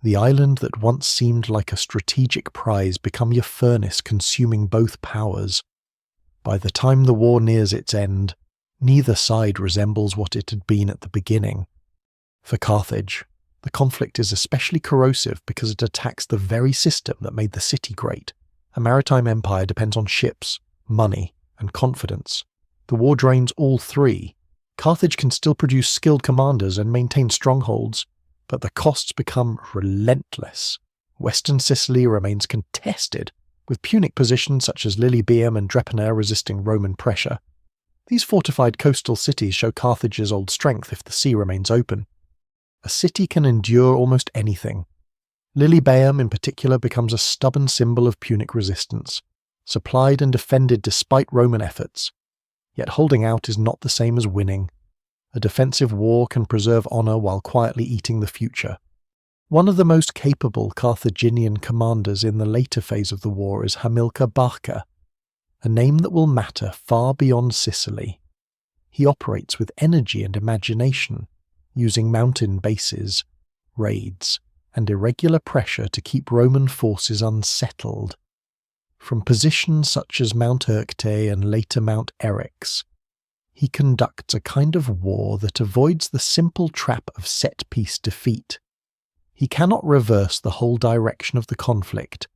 The island that once seemed like a strategic prize becomes a furnace consuming both powers. By the time the war nears its end, neither side resembles what it had been at the beginning. For Carthage, the conflict is especially corrosive because it attacks the very system that made the city great. A maritime empire depends on ships, money, and confidence. The war drains all three. Carthage can still produce skilled commanders and maintain strongholds, but the costs become relentless. Western Sicily remains contested, with Punic positions such as Lilybaeum and Drepana resisting Roman pressure. These fortified coastal cities show Carthage's old strength if the sea remains open. A city can endure almost anything. Lilybaeum in particular becomes a stubborn symbol of Punic resistance. supplied and defended despite Roman efforts. Yet holding out is not the same as winning. A defensive war can preserve honor while quietly eating the future. One of the most capable Carthaginian commanders in the later phase of the war is Hannibal Barca, a name that will matter far beyond Sicily. He operates with energy and imagination, using mountain bases, raids, and irregular pressure to keep Roman forces unsettled. From positions such as Mount Ercte and later Mount Eryx, he conducts a kind of war that avoids the simple trap of set-piece defeat. He cannot reverse the whole direction of the conflict,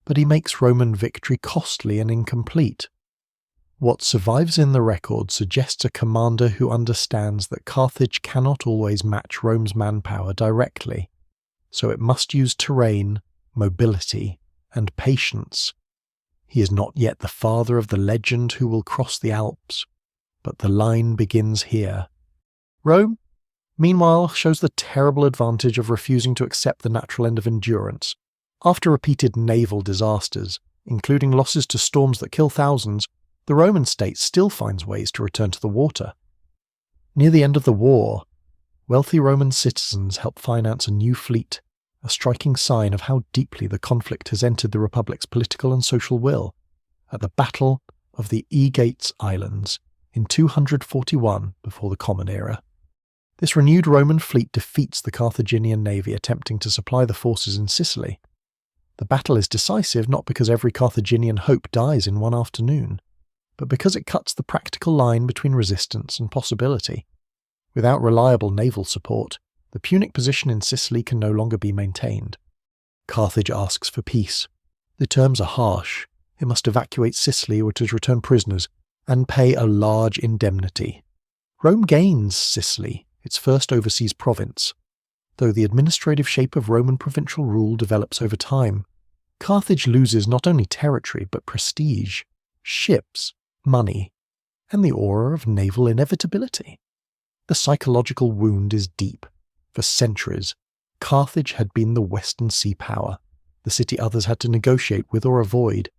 but he makes Roman victory costly and incomplete. What survives in the record suggests a commander who understands that Carthage cannot always match Rome's manpower directly, so it must use terrain, mobility, and patience. He is not yet the father of the legend who will cross the Alps, but the line begins here. Rome, meanwhile, shows the terrible advantage of refusing to accept the natural end of endurance. After repeated naval disasters, including losses to storms that kill thousands, the Roman state still finds ways to return to the water. Near the end of the war, wealthy Roman citizens help finance a new fleet, a striking sign of how deeply the conflict has entered the Republic's political and social will. At the Battle of the Aegates Islands in 241 before the Common Era, this renewed Roman fleet defeats the Carthaginian navy attempting to supply the forces in Sicily. The battle is decisive not because every Carthaginian hope dies in one afternoon, but because it cuts the practical line between resistance and possibility. Without reliable naval support, the Punic position in Sicily can no longer be maintained. Carthage asks for peace. The terms are harsh. It must evacuate Sicily or to return prisoners, and pay a large indemnity. Rome gains Sicily, its first overseas province, though the administrative shape of Roman provincial rule develops over time. Carthage loses not only territory but prestige, ships, money, and the aura of naval inevitability. The psychological wound is deep. For centuries, Carthage had been the Western sea power, the city others had to negotiate with or avoid.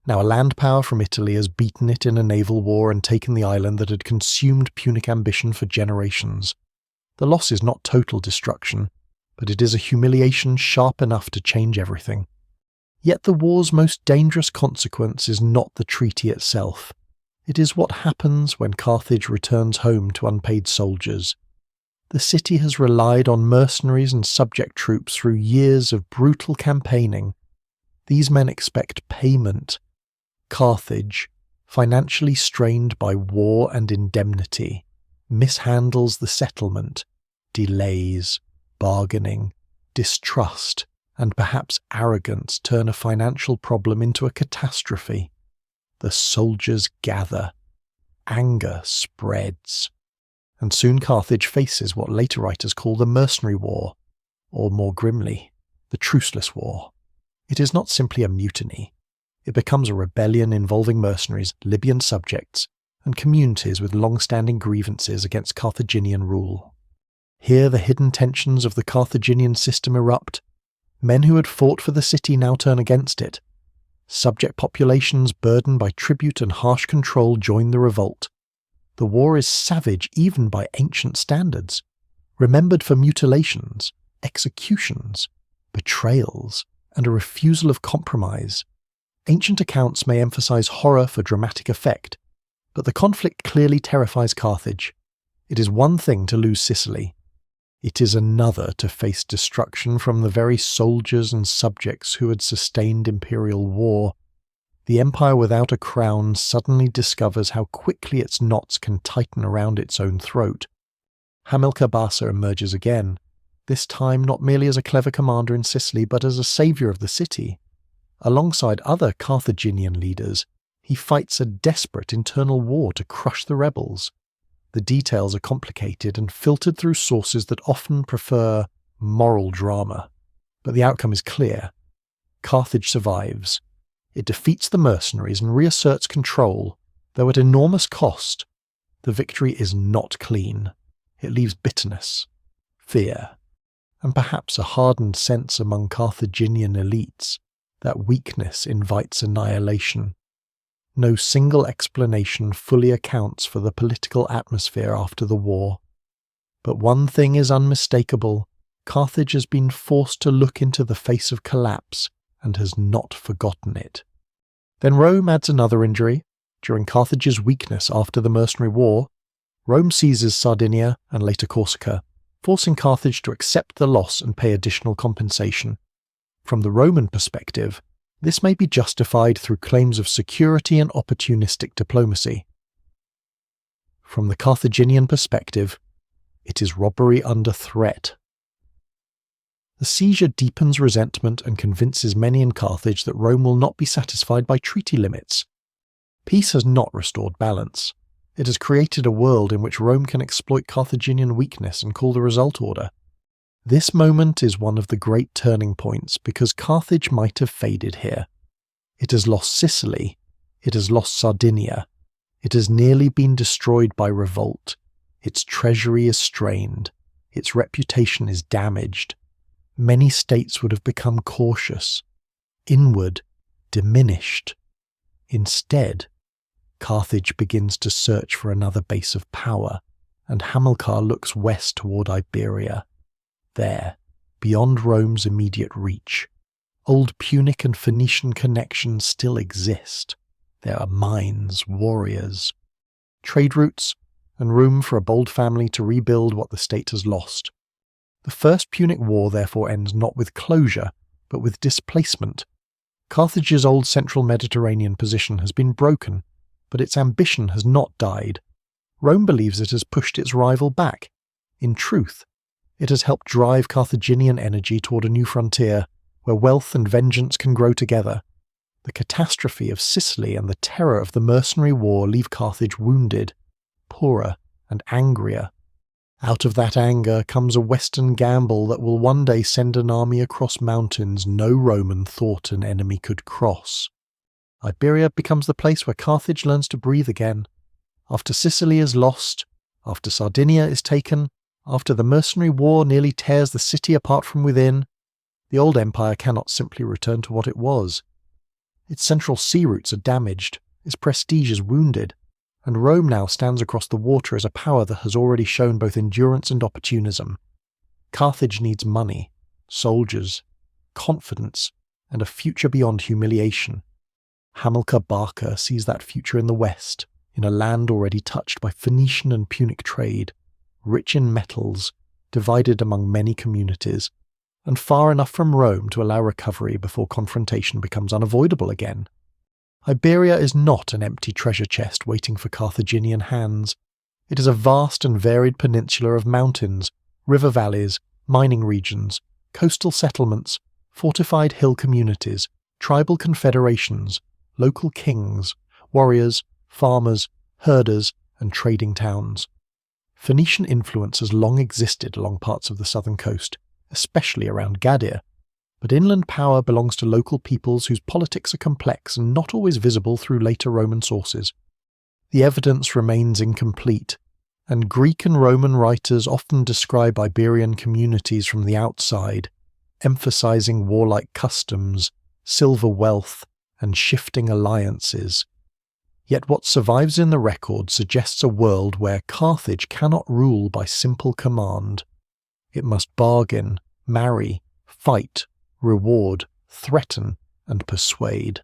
Now a land power from Italy has beaten it in a naval war and taken the island that had consumed Punic ambition for generations. The loss is not total destruction, but it is a humiliation sharp enough to change everything. Yet the war's most dangerous consequence is not the treaty itself. It is what happens when Carthage returns home to unpaid soldiers. The city has relied on mercenaries and subject troops through years of brutal campaigning. These men expect payment. Carthage, financially strained by war and indemnity, mishandles the settlement, delays, bargaining, distrust, and perhaps arrogance turn a financial problem into a catastrophe. The soldiers gather. Anger spreads. And soon Carthage faces what later writers call the mercenary war, or more grimly, the truceless war. It is not simply a mutiny. It becomes a rebellion involving mercenaries, Libyan subjects, and communities with long-standing grievances against Carthaginian rule. Here the hidden tensions of the Carthaginian system erupt. Men who had fought for the city now turn against it. Subject populations burdened by tribute and harsh control join the revolt. The war is savage even by ancient standards, remembered for mutilations, executions, betrayals, and a refusal of compromise. Ancient accounts may emphasize horror for dramatic effect, but the conflict clearly terrifies Carthage. It is one thing to lose Sicily. It is another to face destruction from the very soldiers and subjects who had sustained imperial war. The empire without a crown suddenly discovers how quickly its knots can tighten around its own throat. Hannibal Barca emerges again, this time not merely as a clever commander in Sicily but as a saviour of the city. Alongside other Carthaginian leaders, he fights a desperate internal war to crush the rebels. The details are complicated and filtered through sources that often prefer moral drama, but the outcome is clear. Carthage survives. It defeats the mercenaries and reasserts control, though at enormous cost. The victory is not clean. It leaves bitterness, fear, and perhaps a hardened sense among Carthaginian elites that weakness invites annihilation. No single explanation fully accounts for the political atmosphere after the war. But one thing is unmistakable: Carthage has been forced to look into the face of collapse and has not forgotten it. Then Rome adds another injury. During Carthage's weakness after the mercenary war, Rome seizes Sardinia and later Corsica, forcing Carthage to accept the loss and pay additional compensation. From the Roman perspective, this may be justified through claims of security and opportunistic diplomacy. From the Carthaginian perspective, it is robbery under threat. The seizure deepens resentment and convinces many in Carthage that Rome will not be satisfied by treaty limits. Peace has not restored balance. It has created a world in which Rome can exploit Carthaginian weakness and call the result order. This moment is one of the great turning points because Carthage might have faded here. It has lost Sicily. It has lost Sardinia. It has nearly been destroyed by revolt. Its treasury is strained. Its reputation is damaged. Many states would have become cautious, inward, diminished. Instead, Carthage begins to search for another base of power, and Hamilcar looks west toward Iberia. There, beyond Rome's immediate reach, old Punic and Phoenician connections still exist. There are mines, warriors, trade routes, and room for a bold family to rebuild what the state has lost. The First Punic War therefore ends not with closure, but with displacement. Carthage's old central Mediterranean position has been broken, but its ambition has not died. Rome believes it has pushed its rival back. In truth, it has helped drive Carthaginian energy toward a new frontier, where wealth and vengeance can grow together. The catastrophe of Sicily and the terror of the mercenary war leave Carthage wounded, poorer, and angrier. Out of that anger comes a western gamble that will one day send an army across mountains no Roman thought an enemy could cross. Iberia becomes the place where Carthage learns to breathe again. After Sicily is lost, after Sardinia is taken, after the mercenary war nearly tears the city apart from within, the old empire cannot simply return to what it was. Its central sea routes are damaged, its prestige is wounded, and Rome now stands across the water as a power that has already shown both endurance and opportunism. Carthage needs money, soldiers, confidence, and a future beyond humiliation. Hamilcar Barca sees that future in the west, in a land already touched by Phoenician and Punic trade, rich in metals, divided among many communities, and far enough from Rome to allow recovery before confrontation becomes unavoidable again. Iberia is not an empty treasure chest waiting for Carthaginian hands. It is a vast and varied peninsula of mountains, river valleys, mining regions, coastal settlements, fortified hill communities, tribal confederations, local kings, warriors, farmers, herders, and trading towns. Phoenician influence has long existed along parts of the southern coast, especially around Gadir, but inland power belongs to local peoples whose politics are complex and not always visible through later Roman sources. The evidence remains incomplete, and Greek and Roman writers often describe Iberian communities from the outside, emphasizing warlike customs, silver wealth, and shifting alliances. Yet what survives in the record suggests a world where Carthage cannot rule by simple command. It must bargain, marry, fight, reward, threaten, and persuade.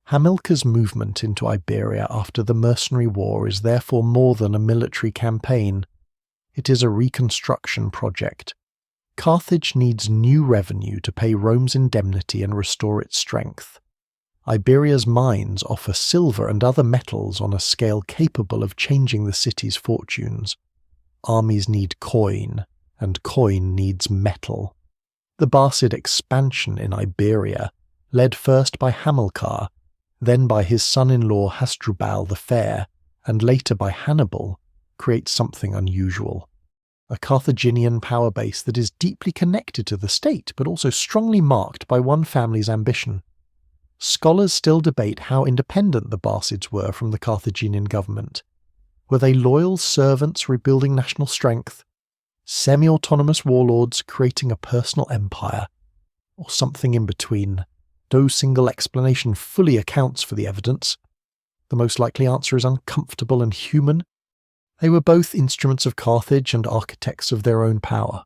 Hamilcar's movement into Iberia after the mercenary war is therefore more than a military campaign. It is a reconstruction project. Carthage needs new revenue to pay Rome's indemnity and restore its strength. Iberia's mines offer silver and other metals on a scale capable of changing the city's fortunes. Armies need coin, and coin needs metal. The Barcid expansion in Iberia, led first by Hamilcar, then by his son-in-law Hasdrubal the Fair, and later by Hannibal, creates something unusual. A Carthaginian power base that is deeply connected to the state, but also strongly marked by one family's ambition. Scholars still debate how independent the Barcids were from the Carthaginian government. Were they loyal servants rebuilding national strength, semi-autonomous warlords creating a personal empire, or something in between? no single explanation fully accounts for the evidence. The most likely answer is uncomfortable and human. They were both instruments of Carthage and architects of their own power.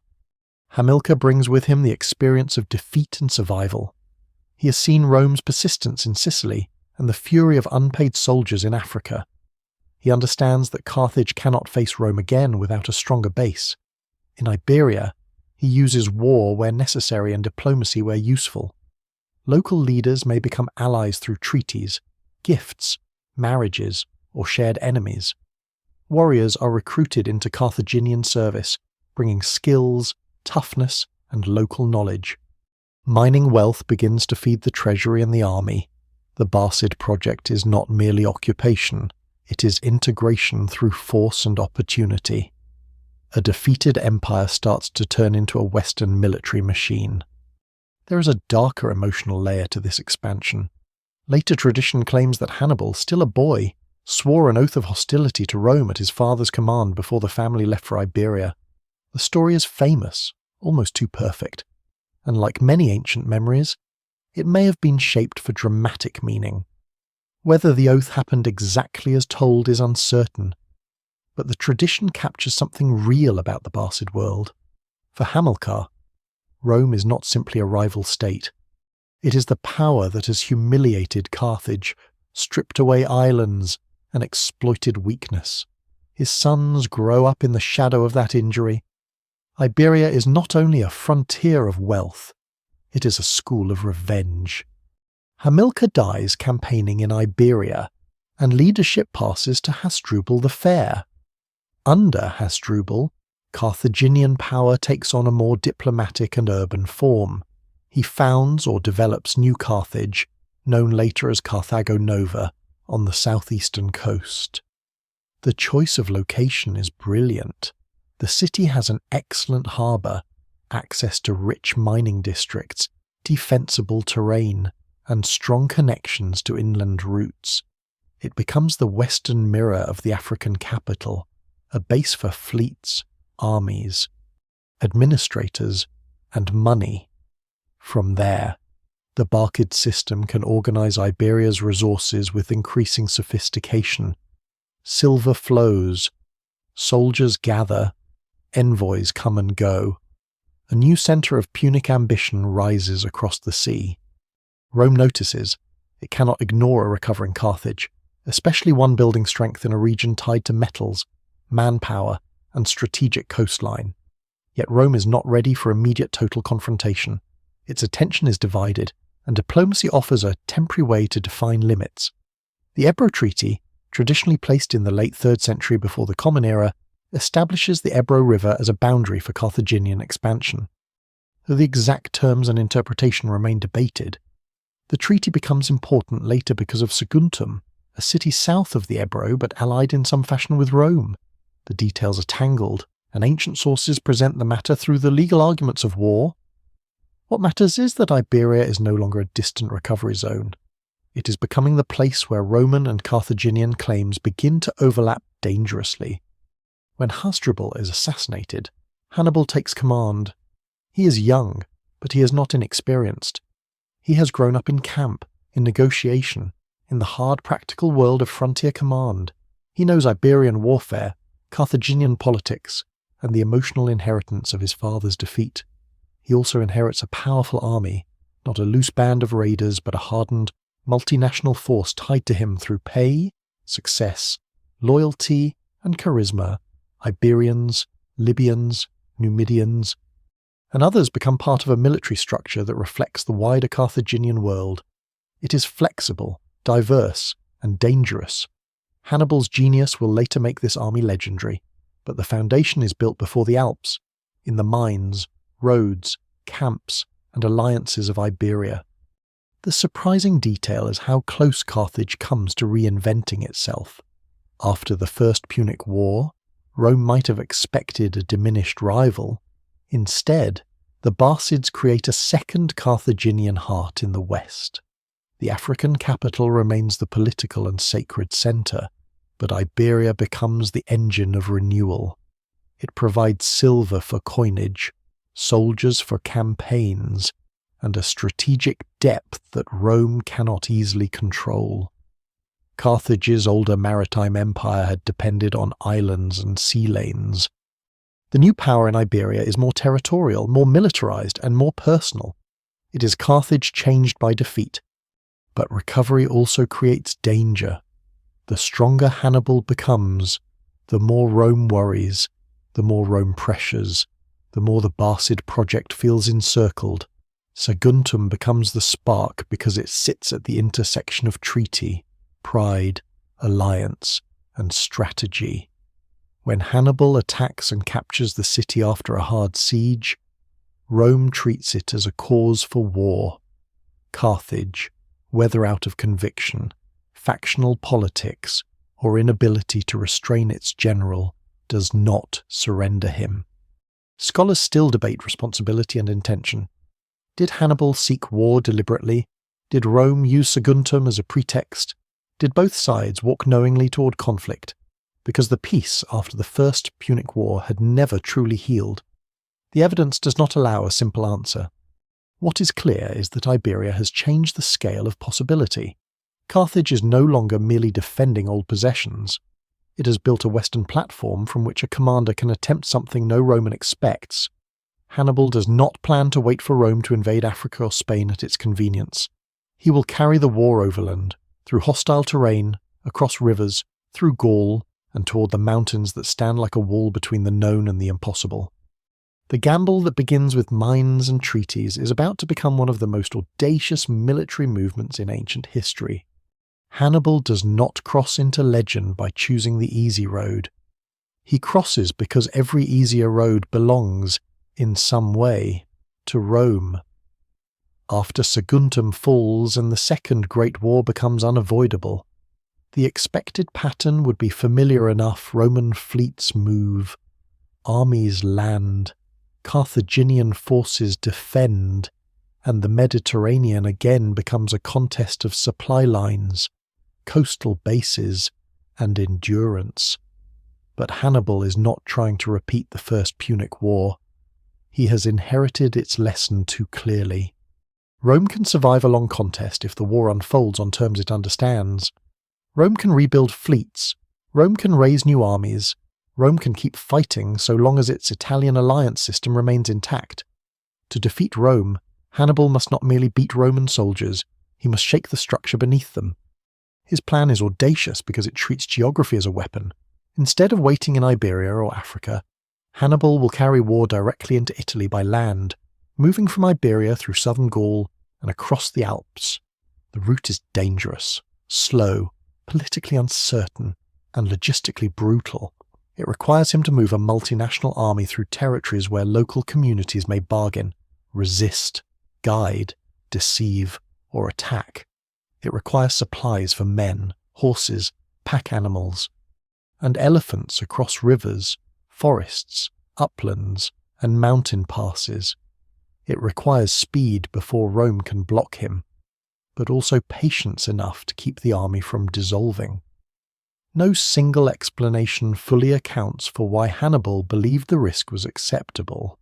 Hamilcar brings with him the experience of defeat and survival. He has seen Rome's persistence in Sicily and the fury of unpaid soldiers in Africa. He understands that Carthage cannot face Rome again without a stronger base. In Iberia, he uses war where necessary and diplomacy where useful. Local leaders may become allies through treaties, gifts, marriages, or shared enemies. Warriors are recruited into Carthaginian service, bringing skills, toughness, and local knowledge. Mining wealth begins to feed the treasury and the army. The Barcid project is not merely occupation, it is integration through force and opportunity. A defeated empire starts to turn into a Western military machine. There is a darker emotional layer to this expansion. Later tradition claims that Hannibal, still a boy, swore an oath of hostility to Rome at his father's command before the family left for Iberia. The story is famous, almost too perfect, and like many ancient memories, it may have been shaped for dramatic meaning. Whether the oath happened exactly as told is uncertain, but the tradition captures something real about the Barcid world. For Hamilcar, Rome is not simply a rival state. It is the power that has humiliated Carthage, stripped away islands, and exploited weakness. His sons grow up in the shadow of that injury. Iberia is not only a frontier of wealth, it is a school of revenge. Hamilcar dies campaigning in Iberia, and leadership passes to Hasdrubal the Fair. Under Hasdrubal, Carthaginian power takes on a more diplomatic and urban form. He founds or develops New Carthage, known later as Carthago Nova, on the southeastern coast. The choice of location is brilliant. The city has an excellent harbour, access to rich mining districts, defensible terrain, and strong connections to inland routes. It becomes the western mirror of the African capital, a base for fleets, armies, administrators, and money. From there, the Barcid system can organize Iberia's resources with increasing sophistication. Silver flows, soldiers gather, envoys come and go. A new centre of Punic ambition rises across the sea. Rome notices it cannot ignore a recovering Carthage, especially one building strength in a region tied to metals, manpower, and strategic coastline. Yet Rome is not ready for immediate total confrontation. Its attention is divided, and diplomacy offers a temporary way to define limits. The Ebro Treaty, traditionally placed in the late 3rd century before the Common Era, establishes the Ebro River as a boundary for Carthaginian expansion. Though the exact terms and interpretation remain debated, the treaty becomes important later because of Saguntum, a city south of the Ebro but allied in some fashion with Rome. The details are tangled, and ancient sources present the matter through the legal arguments of war. What matters is that Iberia is no longer a distant recovery zone. It is becoming the place where Roman and Carthaginian claims begin to overlap dangerously. When Hasdrubal is assassinated, Hannibal takes command. He is young, but he is not inexperienced. He has grown up in camp, in negotiation, in the hard practical world of frontier command. He knows Iberian warfare, Carthaginian politics, and the emotional inheritance of his father's defeat. He also inherits a powerful army, not a loose band of raiders but a hardened, multinational force tied to him through pay, success, loyalty, and charisma. Iberians, Libyans, Numidians, and others become part of a military structure that reflects the wider Carthaginian world. It is flexible, diverse, and dangerous. Hannibal's genius will later make this army legendary, but the foundation is built before the Alps, in the mines, roads, camps, and alliances of Iberia. The surprising detail is how close Carthage comes to reinventing itself. After the First Punic War, Rome might have expected a diminished rival. Instead, the Barcids create a second Carthaginian heart in the west. The African capital remains the political and sacred centre, but Iberia becomes the engine of renewal. It provides silver for coinage, soldiers for campaigns, and a strategic depth that Rome cannot easily control. Carthage's older maritime empire had depended on islands and sea lanes. The new power in Iberia is more territorial, more militarized, and more personal. It is Carthage changed by defeat. But recovery also creates danger. The stronger Hannibal becomes, the more Rome worries, the more Rome pressures, the more the Barcid project feels encircled. Saguntum becomes the spark because it sits at the intersection of treaty, pride, alliance, and strategy. When Hannibal attacks and captures the city after a hard siege, Rome treats it as a cause for war. Carthage, whether out of conviction, factional politics, or inability to restrain its general, does not surrender him. Scholars still debate responsibility and intention. Did Hannibal seek war deliberately? Did Rome use Saguntum as a pretext? Did both sides walk knowingly toward conflict? Because the peace after the First Punic War had never truly healed. The evidence does not allow a simple answer. What is clear is that Iberia has changed the scale of possibility. Carthage is no longer merely defending old possessions. It has built a Western platform from which a commander can attempt something no Roman expects. Hannibal does not plan to wait for Rome to invade Africa or Spain at its convenience. He will carry the war overland, through hostile terrain, across rivers, through Gaul, and toward the mountains that stand like a wall between the known and the impossible. The gamble that begins with mines and treaties is about to become one of the most audacious military movements in ancient history. Hannibal does not cross into legend by choosing the easy road. He crosses because every easier road belongs, in some way, to Rome. After Saguntum falls and the Second Great War becomes unavoidable, the expected pattern would be familiar enough. Roman fleets move, armies land, Carthaginian forces defend, and the Mediterranean again becomes a contest of supply lines, coastal bases, and endurance. But Hannibal is not trying to repeat the First Punic War. He has inherited its lesson too clearly. Rome can survive a long contest if the war unfolds on terms it understands. Rome can rebuild fleets. Rome can raise new armies. Rome can keep fighting so long as its Italian alliance system remains intact. To defeat Rome, Hannibal must not merely beat Roman soldiers, he must shake the structure beneath them. His plan is audacious because it treats geography as a weapon. Instead of waiting in Iberia or Africa, Hannibal will carry war directly into Italy by land, moving from Iberia through southern Gaul and across the Alps. The route is dangerous, slow, politically uncertain, and logistically brutal. It requires him to move a multinational army through territories where local communities may bargain, resist, guide, deceive, or attack. It requires supplies for men, horses, pack animals, and elephants across rivers, forests, uplands, and mountain passes. It requires speed before Rome can block him, but also patience enough to keep the army from dissolving. No single explanation fully accounts for why Hannibal believed the risk was acceptable.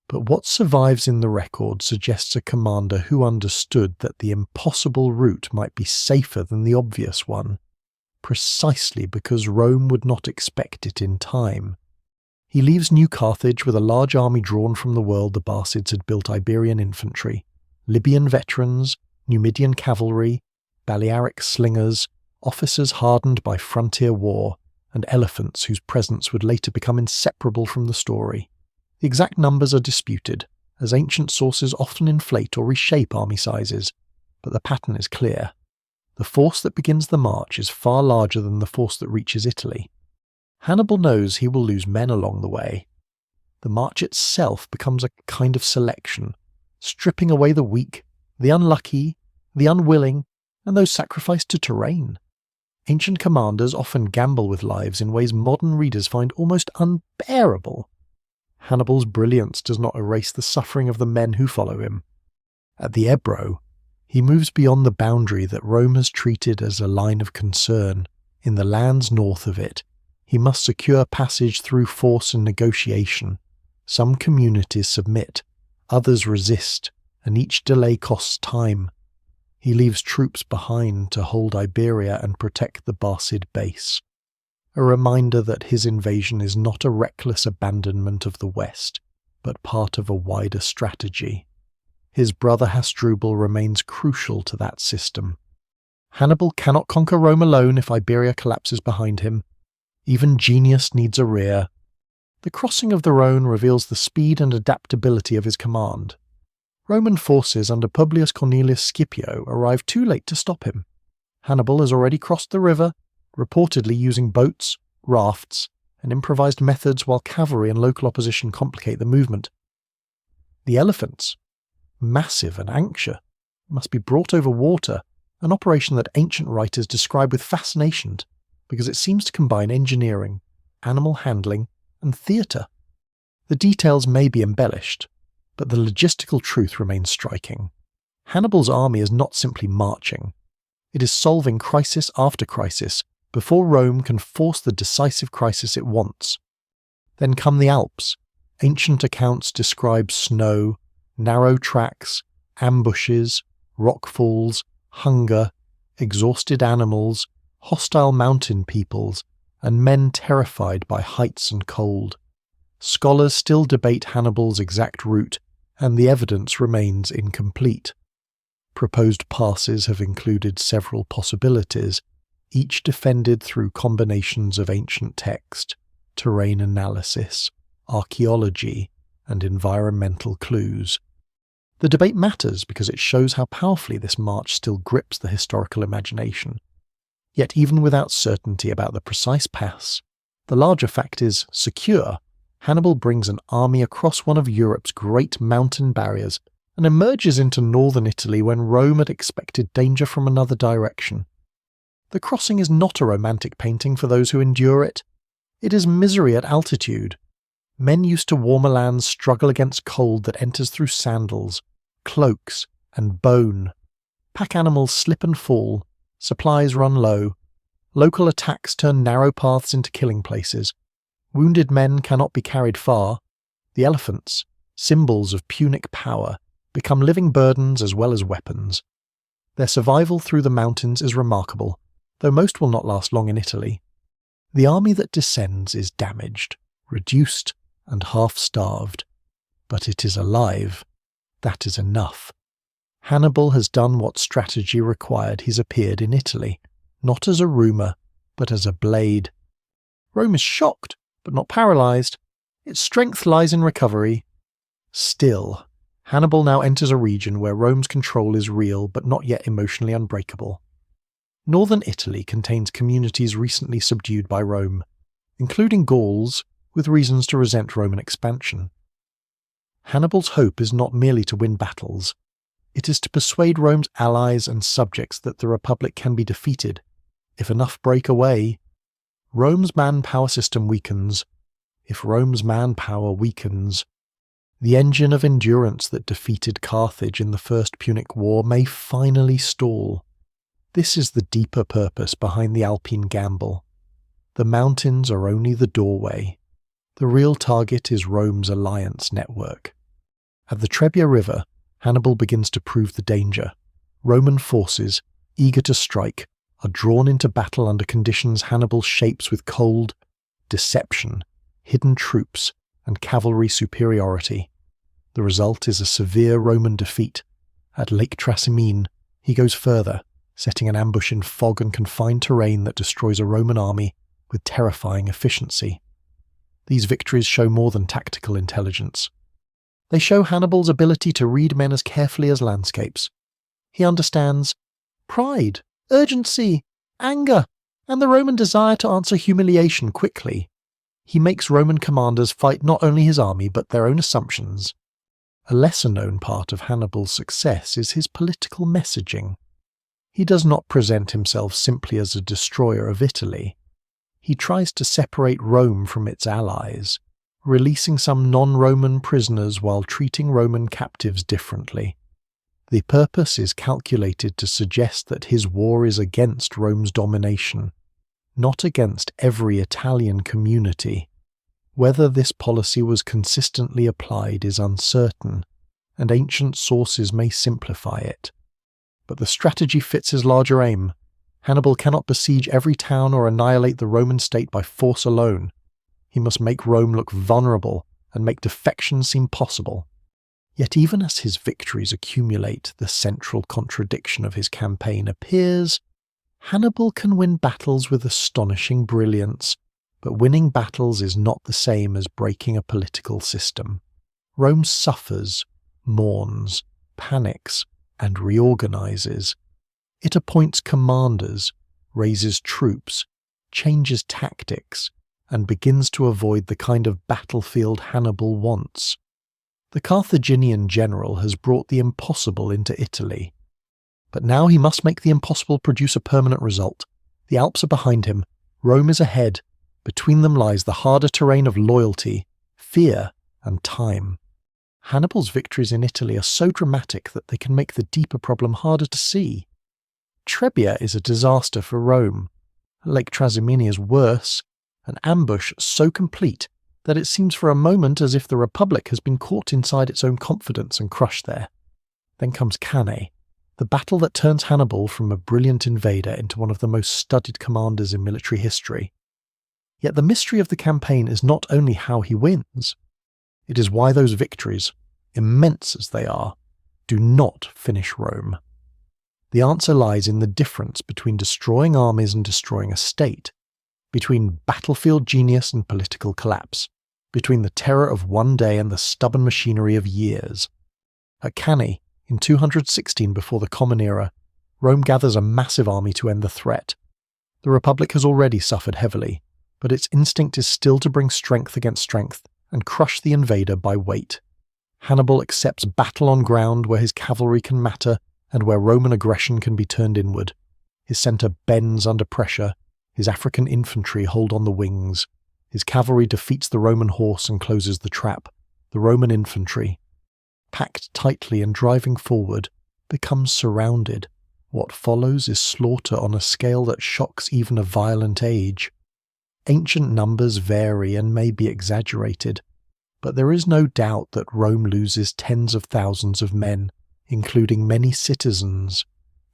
But what survives in the record suggests a commander who understood that the impossible route might be safer than the obvious one, precisely because Rome would not expect it in time. He leaves New Carthage with a large army drawn from the world the Barcids had built Iberian infantry, Libyan veterans, Numidian cavalry, Balearic slingers, officers hardened by frontier war, and elephants whose presence would later become inseparable from the story. The exact numbers are disputed, as ancient sources often inflate or reshape army sizes, but the pattern is clear. The force that begins the march is far larger than the force that reaches Italy. Hannibal knows he will lose men along the way. The march itself becomes a kind of selection, stripping away the weak, the unlucky, the unwilling, and those sacrificed to terrain. Ancient commanders often gamble with lives in ways modern readers find almost unbearable. Hannibal's brilliance does not erase the suffering of the men who follow him. At the Ebro, he moves beyond the boundary that Rome has treated as a line of concern. In the lands north of it, he must secure passage through force and negotiation. Some communities submit, others resist, and each delay costs time. He leaves troops behind to hold Iberia and protect the Barcid base. A reminder that his invasion is not a reckless abandonment of the West, but part of a wider strategy. His brother Hasdrubal remains crucial to that system. Hannibal cannot conquer Rome alone if Iberia collapses behind him. Even genius needs a rear. The crossing of the Rhone reveals the speed and adaptability of his command. Roman forces under Publius Cornelius Scipio arrive too late to stop him. Hannibal has already crossed the river, reportedly using boats, rafts, and improvised methods while cavalry and local opposition complicate the movement. The elephants, massive and anxious, must be brought over water, an operation that ancient writers describe with fascination because it seems to combine engineering, animal handling, and theatre. The details may be embellished, but the logistical truth remains striking. Hannibal's army is not simply marching. It is solving crisis after crisis before Rome can force the decisive crisis it wants. Then come the Alps. Ancient accounts describe snow, narrow tracks, ambushes, rockfalls, hunger, exhausted animals, hostile mountain peoples, and men terrified by heights and cold. Scholars still debate Hannibal's exact route, and the evidence remains incomplete. Proposed passes have included several possibilities, each defended through combinations of ancient text, terrain analysis, archaeology, and environmental clues. The debate matters because it shows how powerfully this march still grips the historical imagination. Yet even without certainty about the precise pass, the larger fact is secure. Hannibal brings an army across one of Europe's great mountain barriers and emerges into northern Italy when Rome had expected danger from another direction. The crossing is not a romantic painting for those who endure it. It is misery at altitude. Men used to warmer lands struggle against cold that enters through sandals, cloaks, and bone. Pack animals slip and fall, supplies run low. Local attacks turn narrow paths into killing places. Wounded men cannot be carried far. The elephants, symbols of Punic power, become living burdens as well as weapons. Their survival through the mountains is remarkable, though most will not last long in Italy. The army that descends is damaged, reduced, and half-starved. But it is alive. That is enough. Hannibal has done what strategy required. He's appeared in Italy, not as a rumour, but as a blade. Rome is shocked, but not paralysed. Its strength lies in recovery. Still, Hannibal now enters a region where Rome's control is real but not yet emotionally unbreakable. Northern Italy contains communities recently subdued by Rome, including Gauls, with reasons to resent Roman expansion. Hannibal's hope is not merely to win battles. It is to persuade Rome's allies and subjects that the Republic can be defeated, if enough break away. Rome's manpower system weakens. If Rome's manpower weakens, the engine of endurance that defeated Carthage in the First Punic War may finally stall. This is the deeper purpose behind the Alpine gamble. The mountains are only the doorway. The real target is Rome's alliance network. At the Trebia River, Hannibal begins to prove the danger. Roman forces, eager to strike, are drawn into battle under conditions Hannibal shapes with cold, deception, hidden troops, and cavalry superiority. The result is a severe Roman defeat. At Lake Trasimene, he goes further, setting an ambush in fog and confined terrain that destroys a Roman army with terrifying efficiency. These victories show more than tactical intelligence. They show Hannibal's ability to read men as carefully as landscapes. He understands pride, urgency, anger, and the Roman desire to answer humiliation quickly. He makes Roman commanders fight not only his army but their own assumptions. A lesser-known part of Hannibal's success is his political messaging. He does not present himself simply as a destroyer of Italy. He tries to separate Rome from its allies, releasing some non-Roman prisoners while treating Roman captives differently. The purpose is calculated to suggest that his war is against Rome's domination, not against every Italian community. Whether this policy was consistently applied is uncertain, and ancient sources may simplify it. But the strategy fits his larger aim. Hannibal cannot besiege every town or annihilate the Roman state by force alone. He must make Rome look vulnerable and make defection seem possible. Yet even as his victories accumulate, the central contradiction of his campaign appears. Hannibal can win battles with astonishing brilliance, but winning battles is not the same as breaking a political system. Rome suffers, mourns, panics, and reorganizes. It appoints commanders, raises troops, changes tactics, and begins to avoid the kind of battlefield Hannibal wants. The Carthaginian general has brought the impossible into Italy. But now he must make the impossible produce a permanent result. The Alps are behind him, Rome is ahead. Between them lies the harder terrain of loyalty, fear, and time. Hannibal's victories in Italy are so dramatic that they can make the deeper problem harder to see. Trebia is a disaster for Rome. Lake Trasimene is worse, an ambush so complete that it seems for a moment as if the Republic has been caught inside its own confidence and crushed there. Then comes Cannae, the battle that turns Hannibal from a brilliant invader into one of the most studied commanders in military history. Yet the mystery of the campaign is not only how he wins, it is why those victories, immense as they are, do not finish Rome. The answer lies in the difference between destroying armies and destroying a state, between battlefield genius and political collapse, between the terror of one day and the stubborn machinery of years. At Cannae, in 216 before the Common Era, Rome gathers a massive army to end the threat. The Republic has already suffered heavily, but its instinct is still to bring strength against strength and crush the invader by weight. Hannibal accepts battle on ground where his cavalry can matter and where Roman aggression can be turned inward. His centre bends under pressure, his African infantry hold on the wings, his cavalry defeats the Roman horse and closes the trap. The Roman infantry, packed tightly and driving forward, becomes surrounded. What follows is slaughter on a scale that shocks even a violent age. Ancient numbers vary and may be exaggerated, but there is no doubt that Rome loses tens of thousands of men, including many citizens,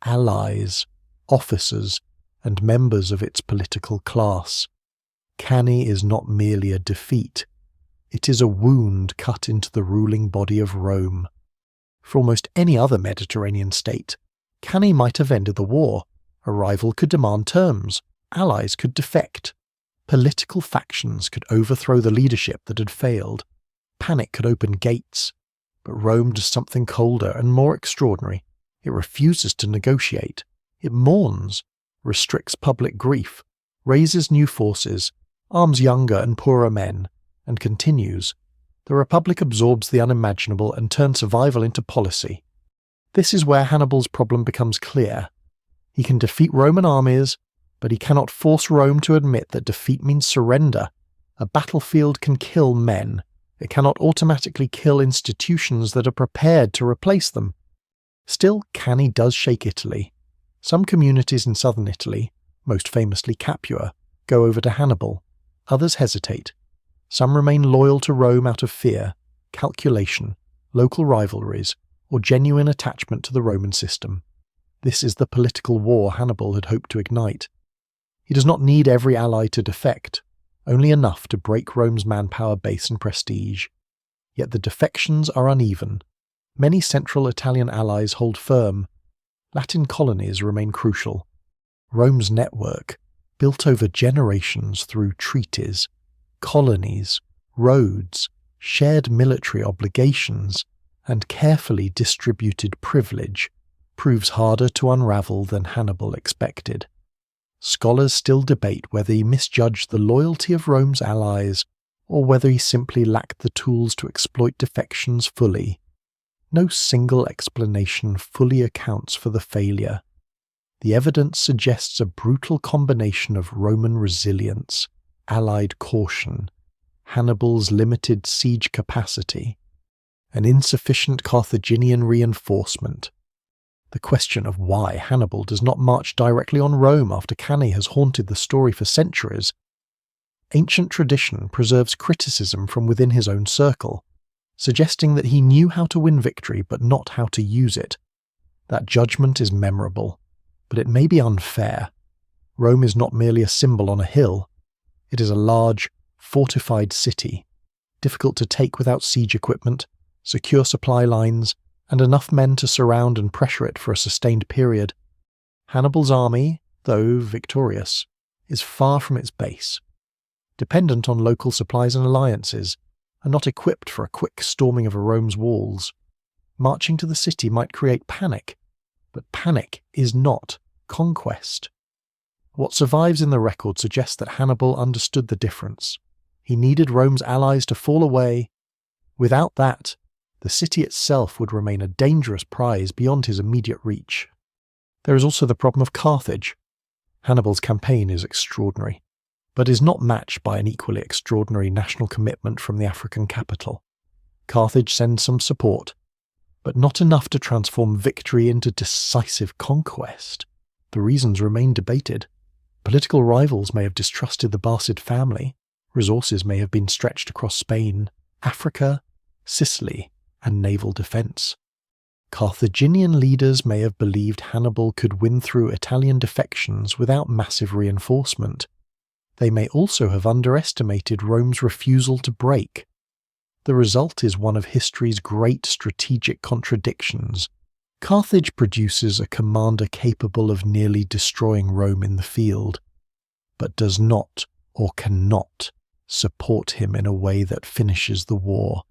allies, officers, and members of its political class. Cannae is not merely a defeat, it is a wound cut into the ruling body of Rome. For almost any other Mediterranean state, Cannae might have ended the war. A rival could demand terms, allies could defect, political factions could overthrow the leadership that had failed, panic could open gates. But Rome does something colder and more extraordinary. It refuses to negotiate. It mourns, restricts public grief, raises new forces, arms younger and poorer men, and continues. The Republic absorbs the unimaginable and turns survival into policy. This is where Hannibal's problem becomes clear. He can defeat Roman armies, but he cannot force Rome to admit that defeat means surrender. A battlefield can kill men. It cannot automatically kill institutions that are prepared to replace them. Still, Cannae does shake Italy. Some communities in southern Italy, most famously Capua, go over to Hannibal. Others hesitate. Some remain loyal to Rome out of fear, calculation, local rivalries, or genuine attachment to the Roman system. This is the political war Hannibal had hoped to ignite. He does not need every ally to defect, only enough to break Rome's manpower base and prestige. Yet the defections are uneven. Many central Italian allies hold firm. Latin colonies remain crucial. Rome's network, built over generations through treaties, colonies, roads, shared military obligations, and carefully distributed privilege, proves harder to unravel than Hannibal expected. Scholars still debate whether he misjudged the loyalty of Rome's allies or whether he simply lacked the tools to exploit defections fully. No single explanation fully accounts for the failure. The evidence suggests a brutal combination of Roman resilience, Allied caution, Hannibal's limited siege capacity, and insufficient Carthaginian reinforcement. The question of why Hannibal does not march directly on Rome after Cannae has haunted the story for centuries. Ancient tradition preserves criticism from within his own circle. suggesting that he knew how to win victory but not how to use it. That judgment is memorable, but it may be unfair. Rome is not merely a symbol on a hill. It is a large, fortified city, difficult to take without siege equipment, secure supply lines, and enough men to surround and pressure it for a sustained period. Hannibal's army, though victorious, is far from its base, dependent on local supplies and alliances, and not equipped for a quick storming of Rome's walls. Marching to the city might create panic, but panic is not conquest. What survives in the record suggests that Hannibal understood the difference. He needed Rome's allies to fall away. Without that, the city itself would remain a dangerous prize beyond his immediate reach. There is also the problem of Carthage. Hannibal's campaign is extraordinary, but is not matched by an equally extraordinary national commitment from the African capital. Carthage sends some support, but not enough to transform victory into decisive conquest. The reasons remain debated. Political rivals may have distrusted the Barcid family. Resources may have been stretched across Spain, Africa, Sicily, and naval defence. Carthaginian leaders may have believed Hannibal could win through Italian defections without massive reinforcement. They may also have underestimated Rome's refusal to break. The result is one of history's great strategic contradictions. Carthage produces a commander capable of nearly destroying Rome in the field, but does not or cannot support him in a way that finishes the war.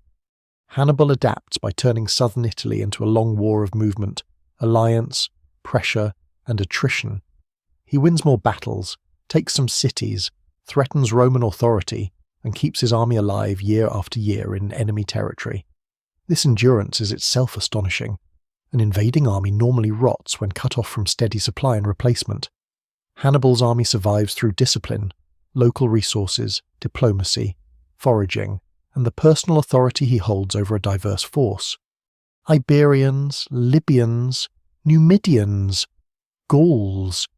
Hannibal adapts by turning southern Italy into a long war of movement, alliance, pressure, and attrition. He wins more battles, takes some cities, threatens Roman authority, and keeps his army alive year after year in enemy territory. This endurance is itself astonishing. An invading army normally rots when cut off from steady supply and replacement. Hannibal's army survives through discipline, local resources, diplomacy, foraging, and the personal authority he holds over a diverse force. Iberians, Libyans, Numidians, Gauls,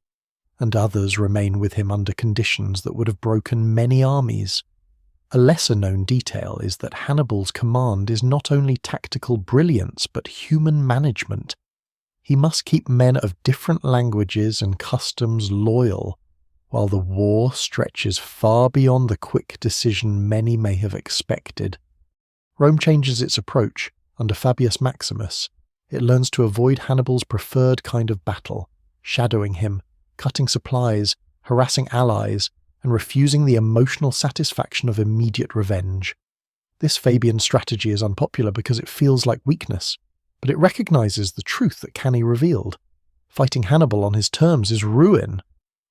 and others remain with him under conditions that would have broken many armies. A lesser-known detail is that Hannibal's command is not only tactical brilliance but human management. He must keep men of different languages and customs loyal, while the war stretches far beyond the quick decision many may have expected. Rome changes its approach under Fabius Maximus. It learns to avoid Hannibal's preferred kind of battle, shadowing him, cutting supplies, harassing allies, and refusing the emotional satisfaction of immediate revenge. This Fabian strategy is unpopular because it feels like weakness, but it recognizes the truth that Cannae revealed. Fighting Hannibal on his terms is ruin.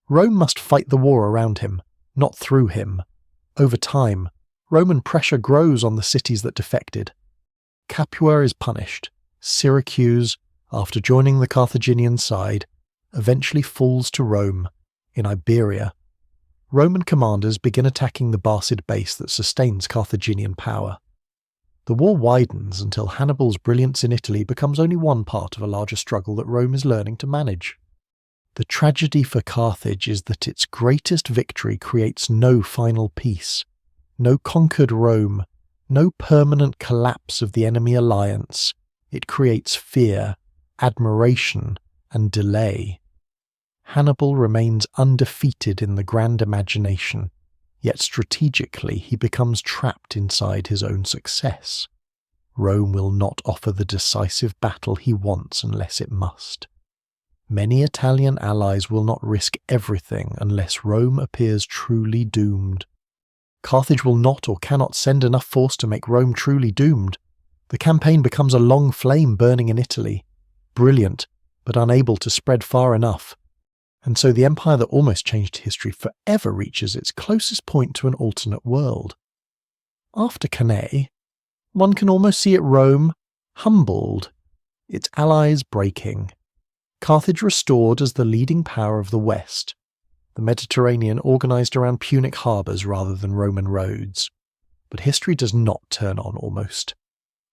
Rome must fight the war around him, not through him. Over time, Roman pressure grows on the cities that defected. Capua is punished. Syracuse, after joining the Carthaginian side, eventually falls to Rome in Iberia. Roman commanders begin attacking the Barcid base that sustains Carthaginian power. The war widens until Hannibal's brilliance in Italy becomes only one part of a larger struggle that Rome is learning to manage. The tragedy for Carthage is that its greatest victory creates no final peace, no conquered Rome, no permanent collapse of the enemy alliance. It creates fear, admiration, and delay. Hannibal remains undefeated in the grand imagination, yet strategically he becomes trapped inside his own success. Rome will not offer the decisive battle he wants unless it must. Many Italian allies will not risk everything unless Rome appears truly doomed. Carthage will not or cannot send enough force to make Rome truly doomed. The campaign becomes a long flame burning in Italy, brilliant but unable to spread far enough. And so the empire that almost changed history forever reaches its closest point to an alternate world. After Cannae, one can almost see it Rome humbled, its allies breaking. Carthage restored as the leading power of the West, the Mediterranean organised around Punic harbours rather than Roman roads. But history does not turn on almost.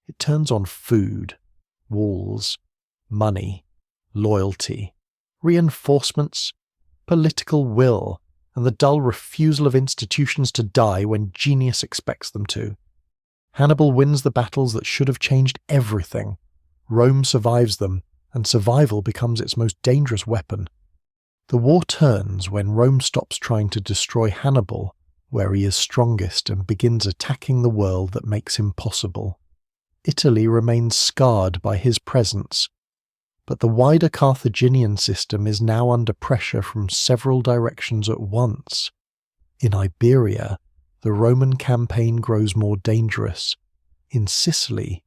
It turns on food, walls, money, loyalty, reinforcements, political will, and the dull refusal of institutions to die when genius expects them to. Hannibal wins the battles that should have changed everything. Rome survives them, and survival becomes its most dangerous weapon. The war turns when Rome stops trying to destroy Hannibal, where he is strongest, and begins attacking the world that makes him possible. Italy remains scarred by his presence, but the wider Carthaginian system is now under pressure from several directions at once. In Iberia, the Roman campaign grows more dangerous. In Sicily,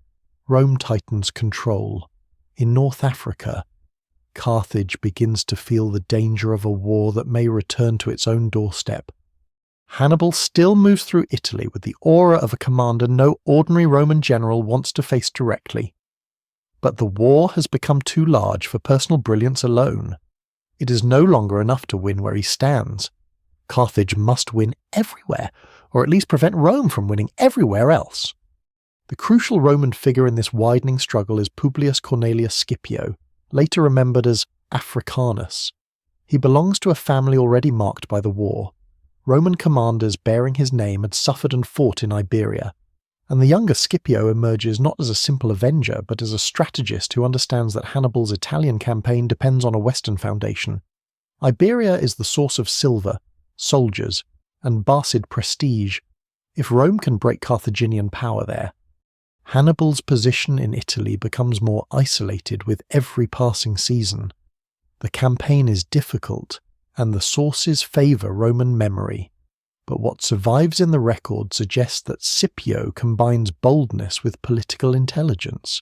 Rome tightens control. In North Africa, Carthage begins to feel the danger of a war that may return to its own doorstep. Hannibal still moves through Italy with the aura of a commander no ordinary Roman general wants to face directly. But the war has become too large for personal brilliance alone. It is no longer enough to win where he stands. Carthage must win everywhere, or at least prevent Rome from winning everywhere else. The crucial Roman figure in this widening struggle is Publius Cornelius Scipio, later remembered as Africanus. He belongs to a family already marked by the war. Roman commanders bearing his name had suffered and fought in Iberia, and the younger Scipio emerges not as a simple avenger but as a strategist who understands that Hannibal's Italian campaign depends on a Western foundation. Iberia is the source of silver, soldiers, and Barcid prestige. If Rome can break Carthaginian power there, Hannibal's position in Italy becomes more isolated with every passing season. The campaign is difficult, and the sources favour Roman memory, but what survives in the record suggests that Scipio combines boldness with political intelligence.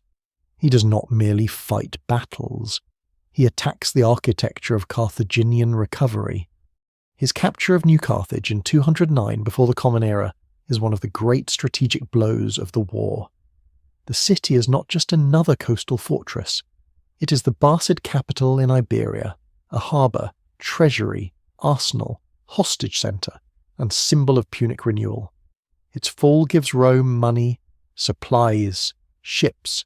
He does not merely fight battles, he attacks the architecture of Carthaginian recovery. His capture of New Carthage in 209 before the Common Era is one of the great strategic blows of the war. The city is not just another coastal fortress, it is the Barcid capital in Iberia, a harbour, treasury, arsenal, hostage centre, and symbol of Punic renewal. Its fall gives Rome money, supplies, ships,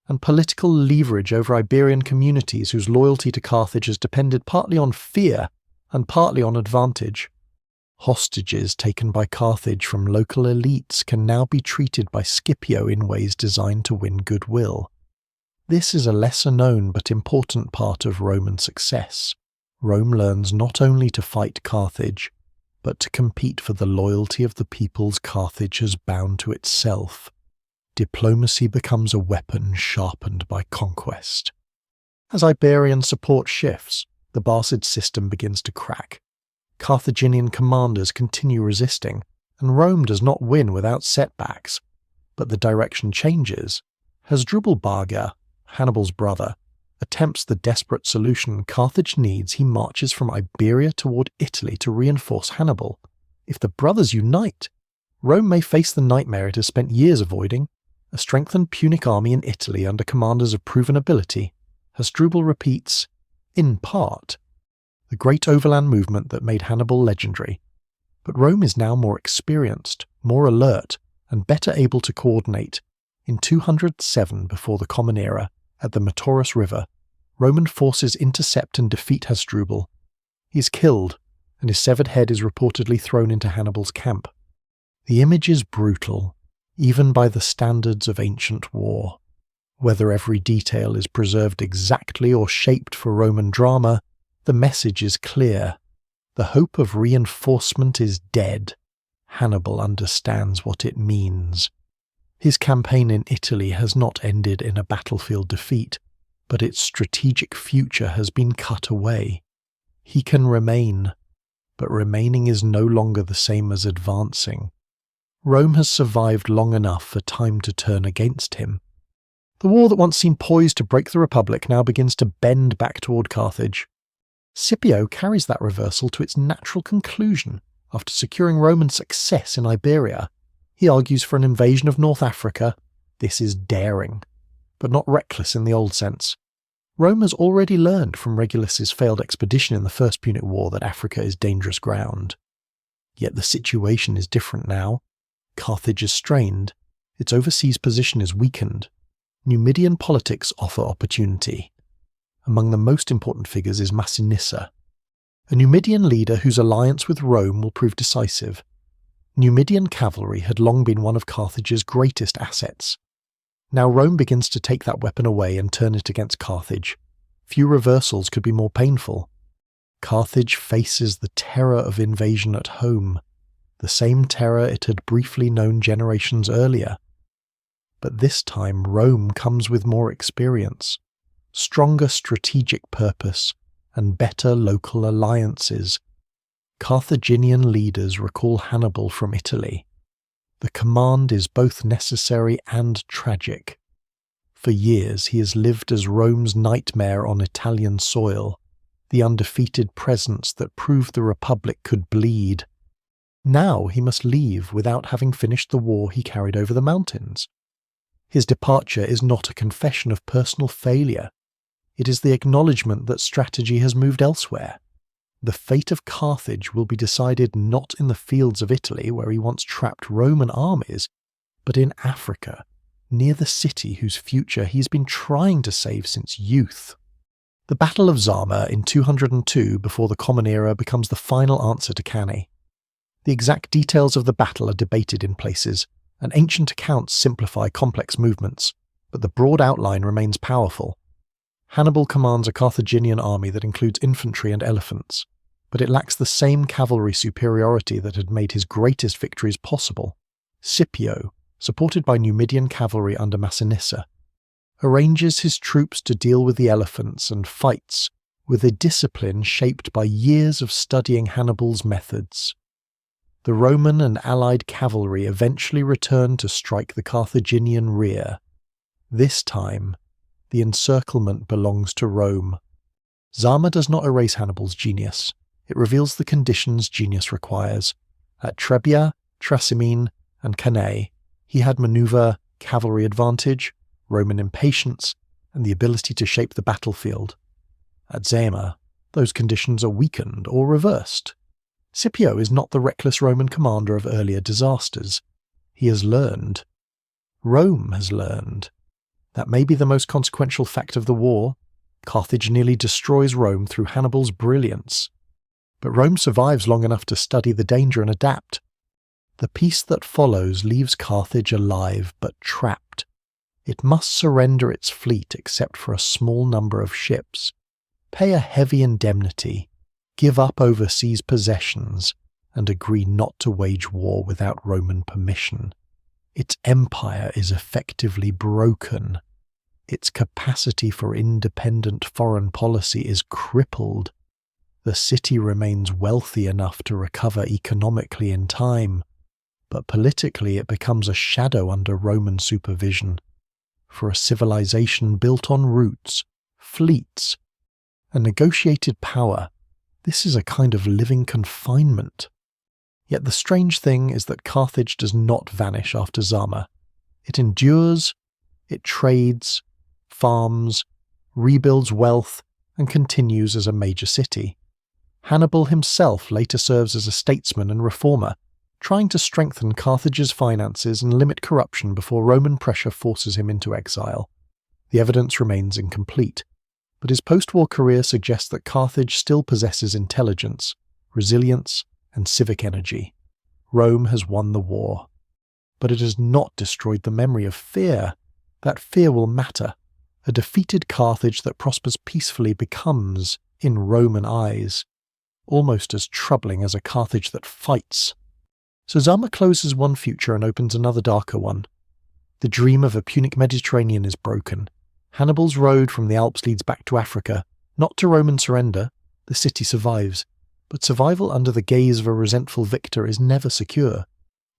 and political leverage over Iberian communities whose loyalty to Carthage has depended partly on fear and partly on advantage. Hostages taken by Carthage from local elites can now be treated by Scipio in ways designed to win goodwill. This is a lesser-known but important part of Roman success. Rome learns not only to fight Carthage, but to compete for the loyalty of the peoples Carthage has bound to itself. Diplomacy becomes a weapon sharpened by conquest. As Iberian support shifts, the Barcid system begins to crack. Carthaginian commanders continue resisting, and Rome does not win without setbacks. But the direction changes. Hannibal Barca, Hannibal's brother, attempts the desperate solution Carthage needs. He marches from Iberia toward Italy to reinforce Hannibal. If the brothers unite, Rome may face the nightmare it has spent years avoiding, a strengthened Punic army in Italy under commanders of proven ability. Hasdrubal repeats, in part, the great overland movement that made Hannibal legendary. But Rome is now more experienced, more alert, and better able to coordinate. In 207 before the Common Era, at the Metaurus River, Roman forces intercept and defeat Hasdrubal. He is killed, and his severed head is reportedly thrown into Hannibal's camp. The image is brutal, even by the standards of ancient war. Whether every detail is preserved exactly or shaped for Roman drama, the message is clear. The hope of reinforcement is dead. Hannibal understands what it means. His campaign in Italy has not ended in a battlefield defeat, but its strategic future has been cut away. He can remain, but remaining is no longer the same as advancing. Rome has survived long enough for time to turn against him. The war that once seemed poised to break the Republic now begins to bend back toward Carthage. Scipio carries that reversal to its natural conclusion after securing Roman success in Iberia. He argues for an invasion of North Africa. This is daring, but not reckless in the old sense. Rome has already learned from Regulus's failed expedition in the First Punic War that Africa is dangerous ground. Yet the situation is different now. Carthage is strained. Its overseas position is weakened. Numidian politics offer opportunity. Among the most important figures is Massinissa, a Numidian leader whose alliance with Rome will prove decisive. Numidian cavalry had long been one of Carthage's greatest assets. Now Rome begins to take that weapon away and turn it against Carthage. Few reversals could be more painful. Carthage faces the terror of invasion at home, the same terror it had briefly known generations earlier. But this time Rome comes with more experience, stronger strategic purpose, and better local alliances. Carthaginian leaders recall Hannibal from Italy. The command is both necessary and tragic. For years he has lived as Rome's nightmare on Italian soil, the undefeated presence that proved the Republic could bleed. Now he must leave without having finished the war he carried over the mountains. His departure is not a confession of personal failure. It is the acknowledgement that strategy has moved elsewhere. The fate of Carthage will be decided not in the fields of Italy where he once trapped Roman armies, but in Africa, near the city whose future he's been trying to save since youth. The Battle of Zama in 202 before the Common Era becomes the final answer to Cannae. The exact details of the battle are debated in places, and ancient accounts simplify complex movements, but the broad outline remains powerful. Hannibal commands a Carthaginian army that includes infantry and elephants, but it lacks the same cavalry superiority that had made his greatest victories possible. Scipio, supported by Numidian cavalry under Massinissa, arranges his troops to deal with the elephants and fights with a discipline shaped by years of studying Hannibal's methods. The Roman and allied cavalry eventually return to strike the Carthaginian rear. This time, the encirclement belongs to Rome. Zama does not erase Hannibal's genius. It reveals the conditions genius requires. At Trebia, Trasimene, and Cannae, he had maneuver, cavalry advantage, Roman impatience, and the ability to shape the battlefield. At Zama, those conditions are weakened or reversed. Scipio is not the reckless Roman commander of earlier disasters. He has learned. Rome has learned. That may be the most consequential fact of the war. Carthage nearly destroys Rome through Hannibal's brilliance. But Rome survives long enough to study the danger and adapt. The peace that follows leaves Carthage alive but trapped. It must surrender its fleet except for a small number of ships, pay a heavy indemnity, give up overseas possessions, and agree not to wage war without Roman permission. Its empire is effectively broken. Its capacity for independent foreign policy is crippled. The city remains wealthy enough to recover economically in time, but politically it becomes a shadow under Roman supervision. For a civilization built on roots, fleets, and negotiated power, this is a kind of living confinement. Yet the strange thing is that Carthage does not vanish after Zama. It endures, it trades, farms, rebuilds wealth, and continues as a major city. Hannibal himself later serves as a statesman and reformer, trying to strengthen Carthage's finances and limit corruption before Roman pressure forces him into exile. The evidence remains incomplete, but his post-war career suggests that Carthage still possesses intelligence, resilience, and civic energy. Rome has won the war. But it has not destroyed the memory of fear. That fear will matter. A defeated Carthage that prospers peacefully becomes, in Roman eyes, almost as troubling as a Carthage that fights. So Zama closes one future and opens another darker one. The dream of a Punic Mediterranean is broken. Hannibal's road from the Alps leads back to Africa, not to Roman surrender. The city survives, but survival under the gaze of a resentful victor is never secure.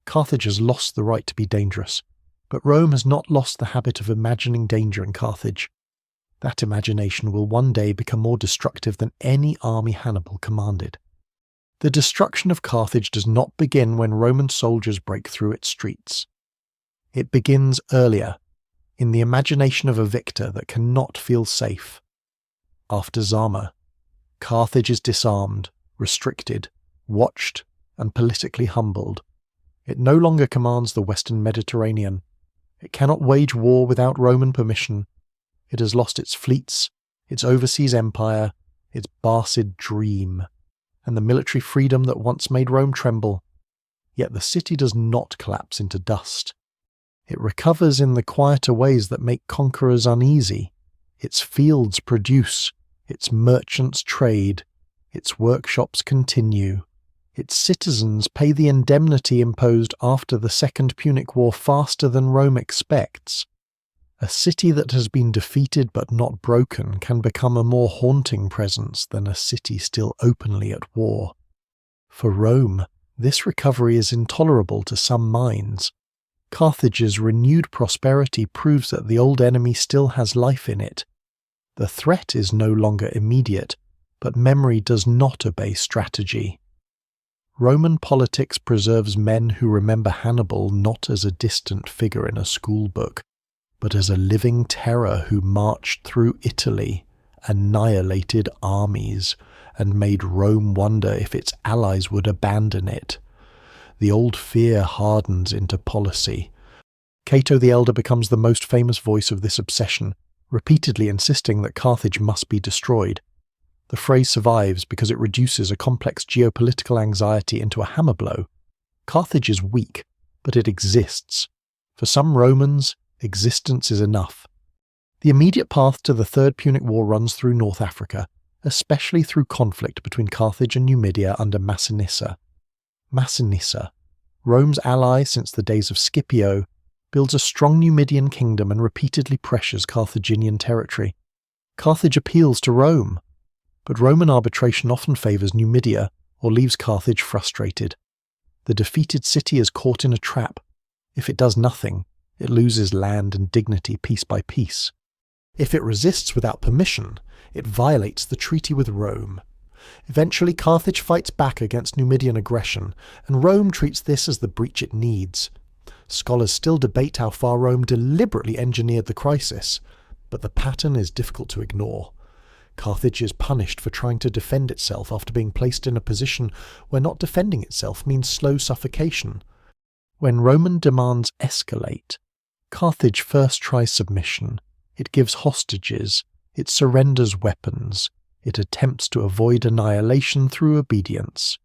Carthage has lost the right to be dangerous, but Rome has not lost the habit of imagining danger in Carthage. That imagination will one day become more destructive than any army Hannibal commanded. The destruction of Carthage does not begin when Roman soldiers break through its streets. It begins earlier, in the imagination of a victor that cannot feel safe. After Zama, Carthage is disarmed, restricted, watched, and politically humbled. It no longer commands the Western Mediterranean. It cannot wage war without Roman permission. It has lost its fleets, its overseas empire, its Barcid dream, and the military freedom that once made Rome tremble. Yet the city does not collapse into dust. It recovers in the quieter ways that make conquerors uneasy. Its fields produce, its merchants trade, its workshops continue. Its citizens pay the indemnity imposed after the Second Punic War faster than Rome expects. A city that has been defeated but not broken can become a more haunting presence than a city still openly at war. For Rome, this recovery is intolerable to some minds. Carthage's renewed prosperity proves that the old enemy still has life in it. The threat is no longer immediate, but memory does not obey strategy. Roman politics preserves men who remember Hannibal not as a distant figure in a schoolbook, but as a living terror who marched through Italy, annihilated armies, and made Rome wonder if its allies would abandon it. The old fear hardens into policy. Cato the Elder becomes the most famous voice of this obsession, repeatedly insisting that Carthage must be destroyed. The phrase survives because it reduces a complex geopolitical anxiety into a hammer blow. Carthage is weak, but it exists. For some Romans, existence is enough. The immediate path to the Third Punic War runs through North Africa, especially through conflict between Carthage and Numidia under Massinissa. Massinissa, Rome's ally since the days of Scipio, builds a strong Numidian kingdom and repeatedly pressures Carthaginian territory. Carthage appeals to Rome, but Roman arbitration often favours Numidia or leaves Carthage frustrated. The defeated city is caught in a trap. If it does nothing, it loses land and dignity piece by piece. If it resists without permission, it violates the treaty with Rome. Eventually, Carthage fights back against Numidian aggression, and Rome treats this as the breach it needs. Scholars still debate how far Rome deliberately engineered the crisis, but the pattern is difficult to ignore. Carthage is punished for trying to defend itself after being placed in a position where not defending itself means slow suffocation. When Roman demands escalate, Carthage first tries submission. It gives hostages. It surrenders weapons. It attempts to avoid annihilation through obedience.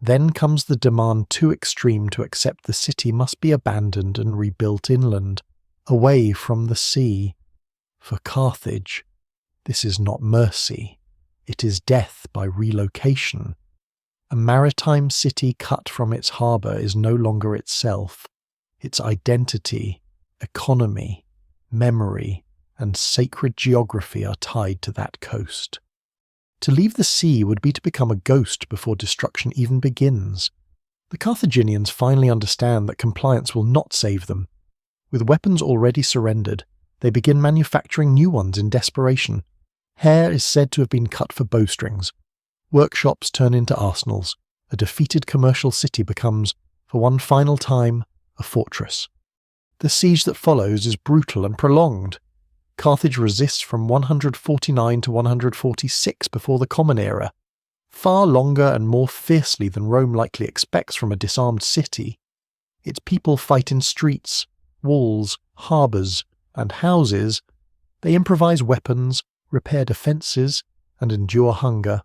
Then comes the demand too extreme to accept the city must be abandoned and rebuilt inland, away from the sea. For Carthage, this is not mercy. It is death by relocation. A maritime city cut from its harbour is no longer itself. Its identity, economy, memory, and sacred geography are tied to that coast. To leave the sea would be to become a ghost before destruction even begins. The Carthaginians finally understand that compliance will not save them. With weapons already surrendered, they begin manufacturing new ones in desperation. Hair is said to have been cut for bowstrings. Workshops turn into arsenals. A defeated commercial city becomes, for one final time, a fortress. The siege that follows is brutal and prolonged. Carthage resists from 149 to 146 before the Common Era, far longer and more fiercely than Rome likely expects from a disarmed city. Its people fight in streets, walls, harbours, and houses. They improvise weapons, repair defences, and endure hunger.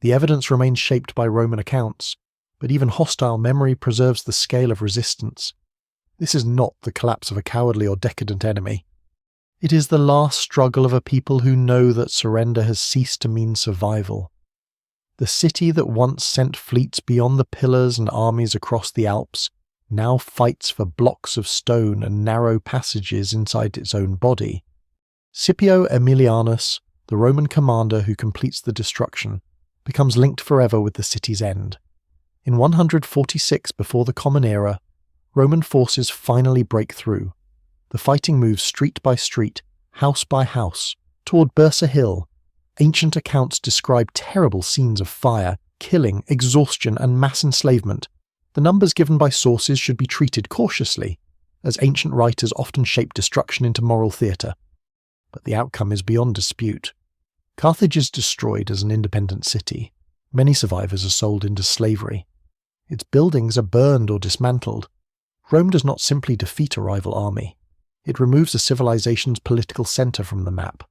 The evidence remains shaped by Roman accounts, but even hostile memory preserves the scale of resistance. This is not the collapse of a cowardly or decadent enemy. It is the last struggle of a people who know that surrender has ceased to mean survival. The city that once sent fleets beyond the pillars and armies across the Alps now fights for blocks of stone and narrow passages inside its own body. Scipio Aemilianus, the Roman commander who completes the destruction, becomes linked forever with the city's end. In 146 before the Common Era, Roman forces finally break through. The fighting moves street by street, house by house, toward Bursa Hill. Ancient accounts describe terrible scenes of fire, killing, exhaustion, and mass enslavement. The numbers given by sources should be treated cautiously, as ancient writers often shape destruction into moral theatre. But the outcome is beyond dispute. Carthage is destroyed as an independent city. Many survivors are sold into slavery. Its buildings are burned or dismantled. Rome does not simply defeat a rival army. It removes a civilization's political centre from the map.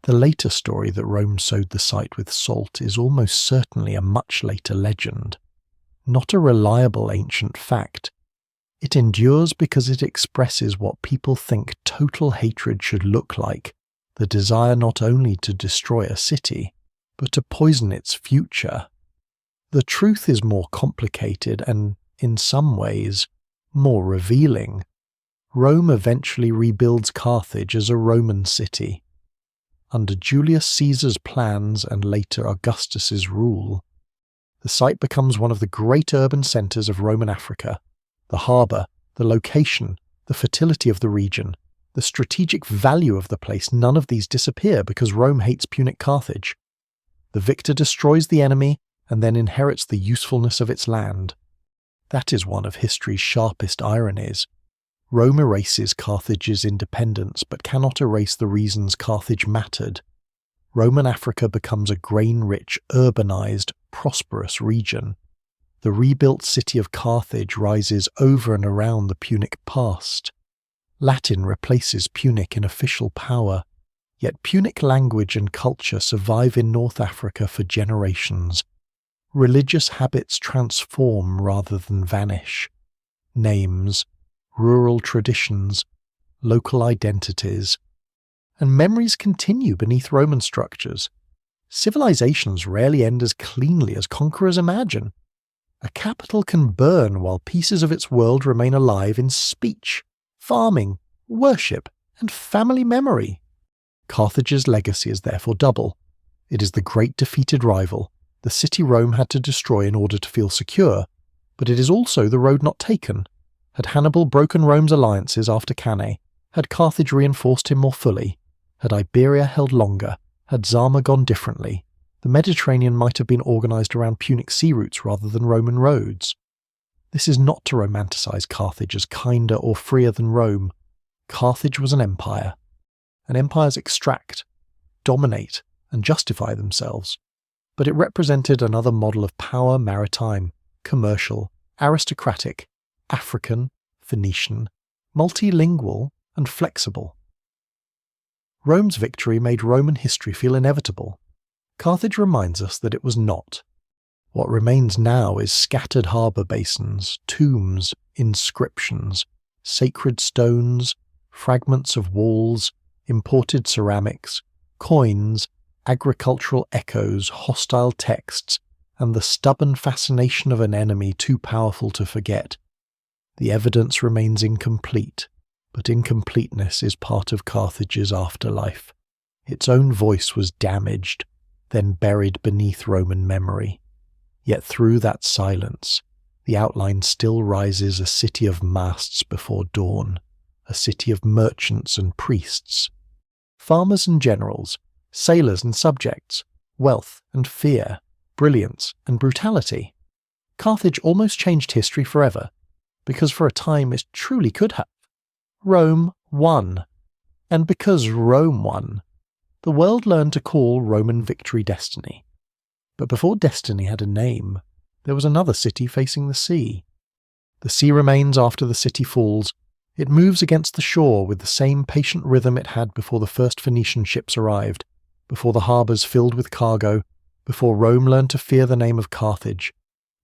The later story that Rome sowed the site with salt is almost certainly a much later legend. not a reliable ancient fact. It endures because it expresses what people think total hatred should look like, the desire not only to destroy a city, but to poison its future. The truth is more complicated and, in some ways, more revealing. Rome eventually rebuilds Carthage as a Roman city. Under Julius Caesar's plans and later Augustus's rule, the site becomes one of the great urban centres of Roman Africa. The harbour, the location, the fertility of the region, the strategic value of the place, none of these disappear because Rome hates Punic Carthage. The victor destroys the enemy and then inherits the usefulness of its land. That is one of history's sharpest ironies. Rome erases Carthage's independence but cannot erase the reasons Carthage mattered. Roman Africa becomes a grain-rich, urbanized, prosperous region. The rebuilt city of Carthage rises over and around the Punic past. Latin replaces Punic in official power, yet Punic language and culture survive in North Africa for generations. Religious habits transform rather than vanish. Names, rural traditions, local identities, and memories continue beneath Roman structures. Civilizations rarely end as cleanly as conquerors imagine. A capital can burn while pieces of its world remain alive in speech, farming, worship, and family memory. Carthage's legacy is therefore double. It is the great defeated rival, the city Rome had to destroy in order to feel secure, but it is also the road not taken. Had Hannibal broken Rome's alliances after Cannae? Had Carthage reinforced him more fully? Had Iberia held longer? Had Zama gone differently? The Mediterranean might have been organised around Punic sea routes rather than Roman roads. This is not to romanticize Carthage as kinder or freer than Rome. Carthage was an empire. And empires extract, dominate, and justify themselves. But it represented another model of power, maritime, commercial, aristocratic, African, Phoenician, multilingual, and flexible. Rome's victory made Roman history feel inevitable. Carthage reminds us that it was not. What remains now is scattered harbour basins, tombs, inscriptions, sacred stones, fragments of walls, imported ceramics, coins, agricultural echoes, hostile texts, and the stubborn fascination of an enemy too powerful to forget. The evidence remains incomplete, but incompleteness is part of Carthage's afterlife. Its own voice was damaged, then buried beneath Roman memory. Yet through that silence, the outline still rises a city of masts before dawn, a city of merchants and priests, farmers and generals, sailors and subjects, wealth and fear, brilliance and brutality. Carthage almost changed history forever, because for a time it truly could have. Rome won. And because Rome won, the world learned to call Roman victory destiny. But before destiny had a name, there was another city facing the sea. The sea remains after the city falls. It moves against the shore with the same patient rhythm it had before the first Phoenician ships arrived, before the harbours filled with cargo, before Rome learned to fear the name of Carthage.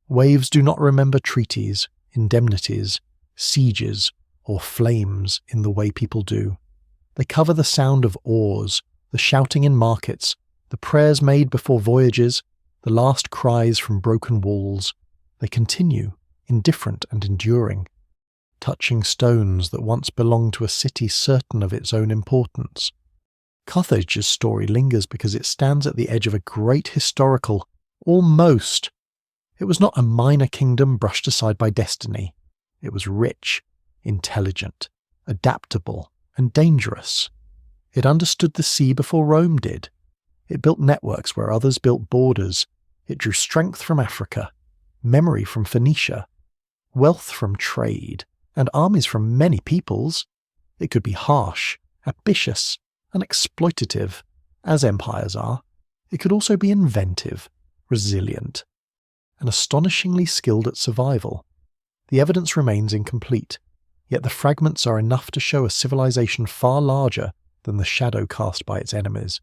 Waves do not remember treaties, indemnities, sieges, or flames in the way people do. They cover the sound of oars, the shouting in markets, the prayers made before voyages, the last cries from broken walls. They continue, indifferent and enduring, touching stones that once belonged to a city certain of its own importance. Carthage's story lingers because it stands at the edge of a great historical, almost. It was not a minor kingdom brushed aside by destiny. It was rich, intelligent, adaptable, and dangerous. It understood the sea before Rome did. It built networks where others built borders. It drew strength from Africa, memory from Phoenicia, wealth from trade, and armies from many peoples. It could be harsh, ambitious, and exploitative, as empires are. It could also be inventive, resilient, and astonishingly skilled at survival. The evidence remains incomplete, yet the fragments are enough to show a civilization far larger than the shadow cast by its enemies.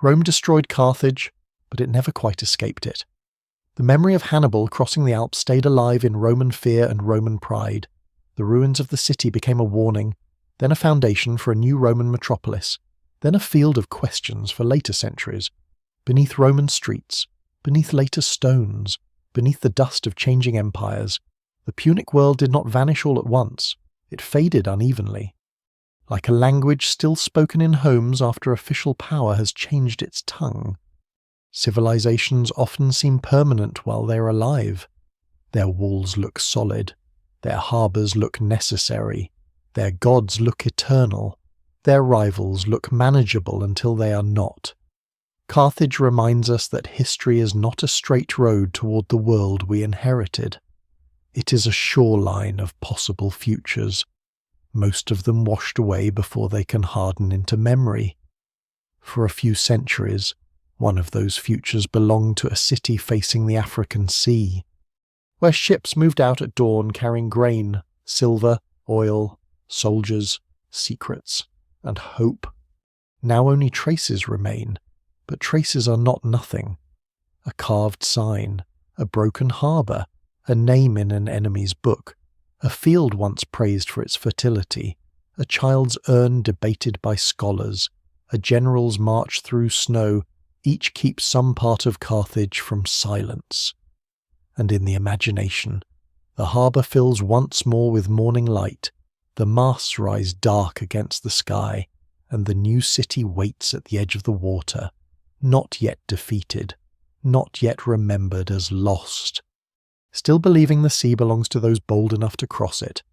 Rome destroyed Carthage, but it never quite escaped it. The memory of Hannibal crossing the Alps stayed alive in Roman fear and Roman pride. The ruins of the city became a warning, then a foundation for a new Roman metropolis, then a field of questions for later centuries. Beneath Roman streets, beneath later stones, beneath the dust of changing empires, the Punic world did not vanish all at once. It faded unevenly. Like a language still spoken in homes after official power has changed its tongue. Civilizations often seem permanent while they are alive. Their walls look solid. Their harbours look necessary. Their gods look eternal. Their rivals look manageable until they are not. Carthage reminds us that history is not a straight road toward the world we inherited. It is a shoreline of possible futures, most of them washed away before they can harden into memory. For a few centuries, one of those futures belonged to a city facing the African Sea, where ships moved out at dawn carrying grain, silver, oil, soldiers, secrets, and hope. Now only traces remain, but traces are not nothing. A carved sign, a broken harbour, a name in an enemy's book, a field once praised for its fertility, a child's urn debated by scholars, a general's march through snow, each keeps some part of Carthage from silence. And in the imagination, the harbour fills once more with morning light, the masts rise dark against the sky, and the new city waits at the edge of the water, not yet defeated, not yet remembered as lost. Still believing the sea belongs to those bold enough to cross it,